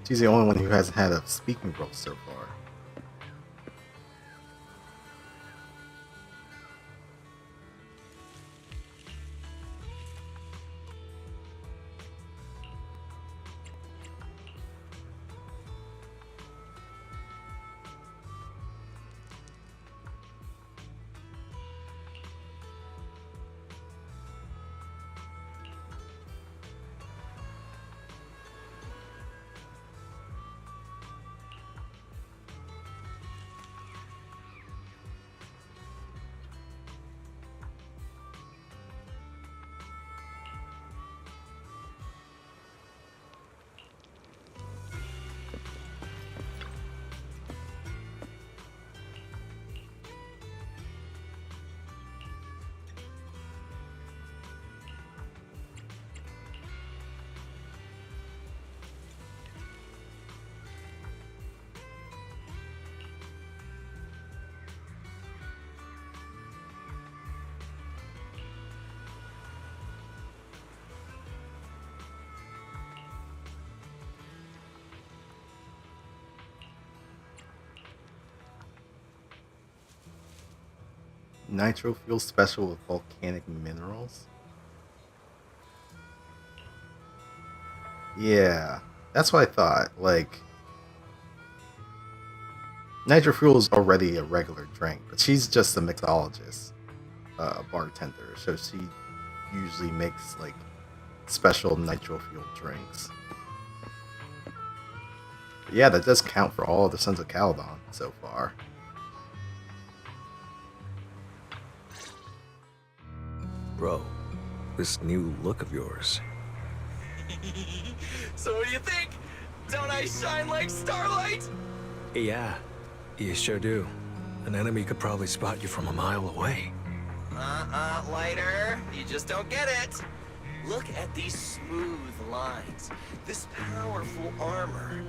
She's the only one who hasn't had a speaking role so far. Nitro fuel special with volcanic minerals? Yeah, that's what I thought. Like, Nitro fuel is already a regular drink, but she's just a mixologist, a bartender, so she usually makes like special nitro fuel drinks. But yeah, that does count for all of the Sons of Caledon so far. Bro, this new look of yours. So what do you think? Don't I shine like starlight? Yeah, you sure do. An enemy could probably spot you from a mile away. Lighter. You just don't get it. Look at these smooth lines, this powerful armor,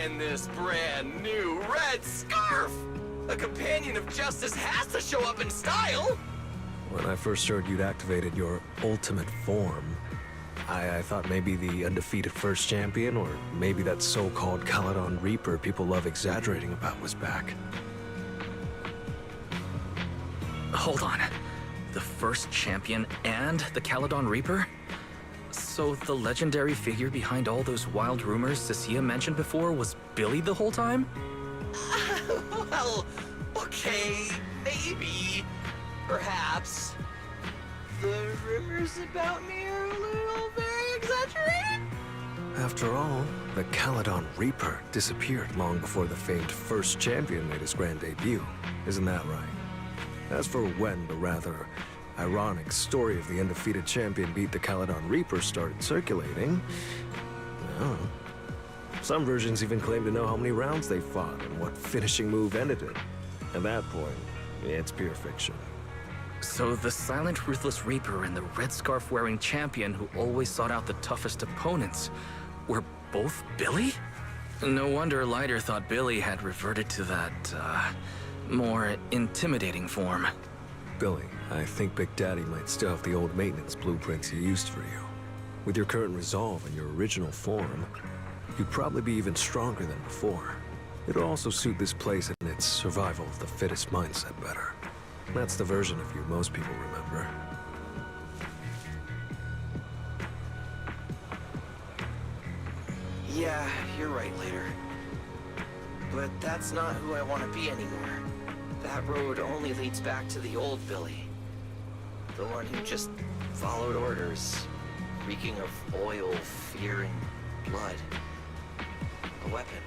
and this brand new red scarf. A companion of justice has to show up in style. When I first heard you'd activated your ultimate form, I thought maybe the undefeated first champion, or maybe that so-called Caledon Reaper people love exaggerating about was back. Hold on. The first champion and the Caledon Reaper? So the legendary figure behind all those wild rumors Cecilia mentioned before was Billy the whole time? Well, okay, maybe. Perhaps. The rumors about me are a little very exaggerated? After all, the Caledon Reaper disappeared long before the famed first champion made his grand debut. Isn't that right? As for when the rather ironic story of the undefeated champion beat the Caledon Reaper started circulating, well, some versions even claim to know how many rounds they fought and what finishing move ended it. At that point, it's pure fiction. So the silent, ruthless Reaper and the red scarf-wearing champion who always sought out the toughest opponents were both Billy? No wonder Lighter thought Billy had reverted to that, more intimidating form. Billy, I think Big Daddy might still have the old maintenance blueprints he used for you. With your current resolve and your original form, you'd probably be even stronger than before. It'll also suit this place and its survival of the fittest mindset better. That's the version of you most people remember. Yeah, you're right, Later. But that's not who I want to be anymore. That road only leads back to the old Billy. The one who just followed orders, reeking of oil, fear, and blood. A weapon.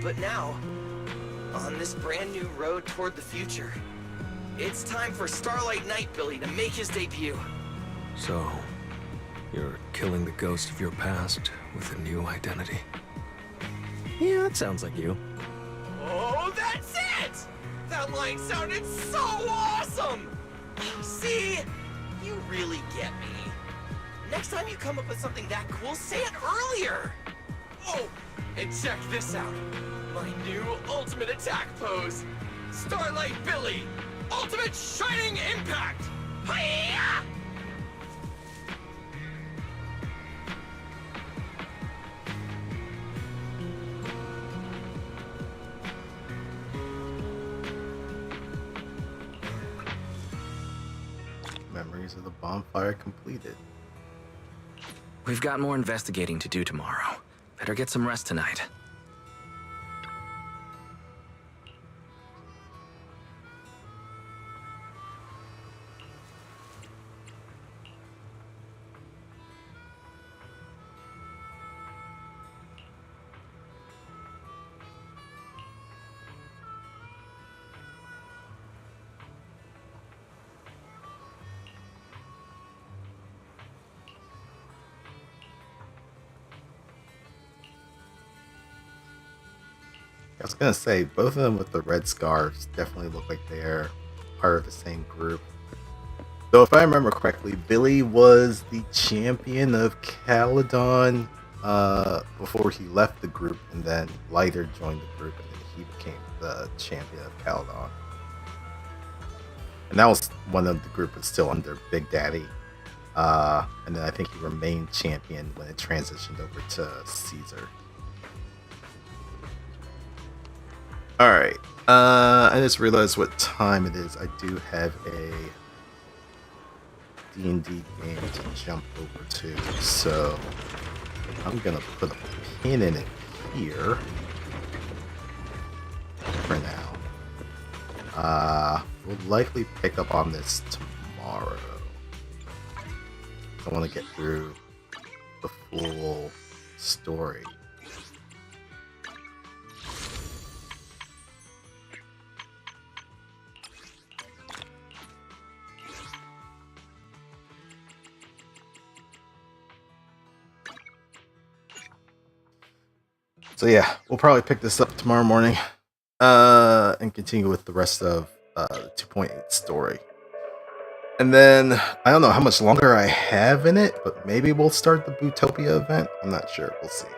But now, on this brand new road toward the future, it's time for Starlight Knight Billy to make his debut. So, you're killing the ghost of your past with a new identity. Yeah, that sounds like you. Oh, that's it! That line sounded so awesome! See? You really get me. Next time you come up with something that cool, say it earlier! Oh, and check this out. My new ultimate attack pose. Starlight Billy! Ultimate Shining Impact! Hi-ya! Memories of the bonfire completed. We've got more investigating to do tomorrow. Better get some rest tonight. I was gonna say, both of them with the red scarves definitely look like they're part of the same group. Though if I remember correctly, Billy was the champion of Caledon before he left the group, and then Lighter joined the group, and then he became the champion of Caledon. And that was one of the group was still under Big Daddy. And then I think he remained champion when it transitioned over to Caesar. Alright, I just realized what time it is. I do have a D&D game to jump over to, so I'm gonna put a pin in it here for now. We'll likely pick up on this tomorrow. I want to get through the full story. So yeah, we'll probably pick this up tomorrow morning and continue with the rest of the 2.8 story. And then, I don't know how much longer I have in it, but maybe we'll start the Bootopia event. I'm not sure. We'll see.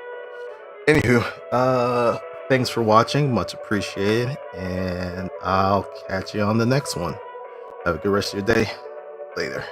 Anywho, thanks for watching. Much appreciated. And I'll catch you on the next one. Have a good rest of your day. Later.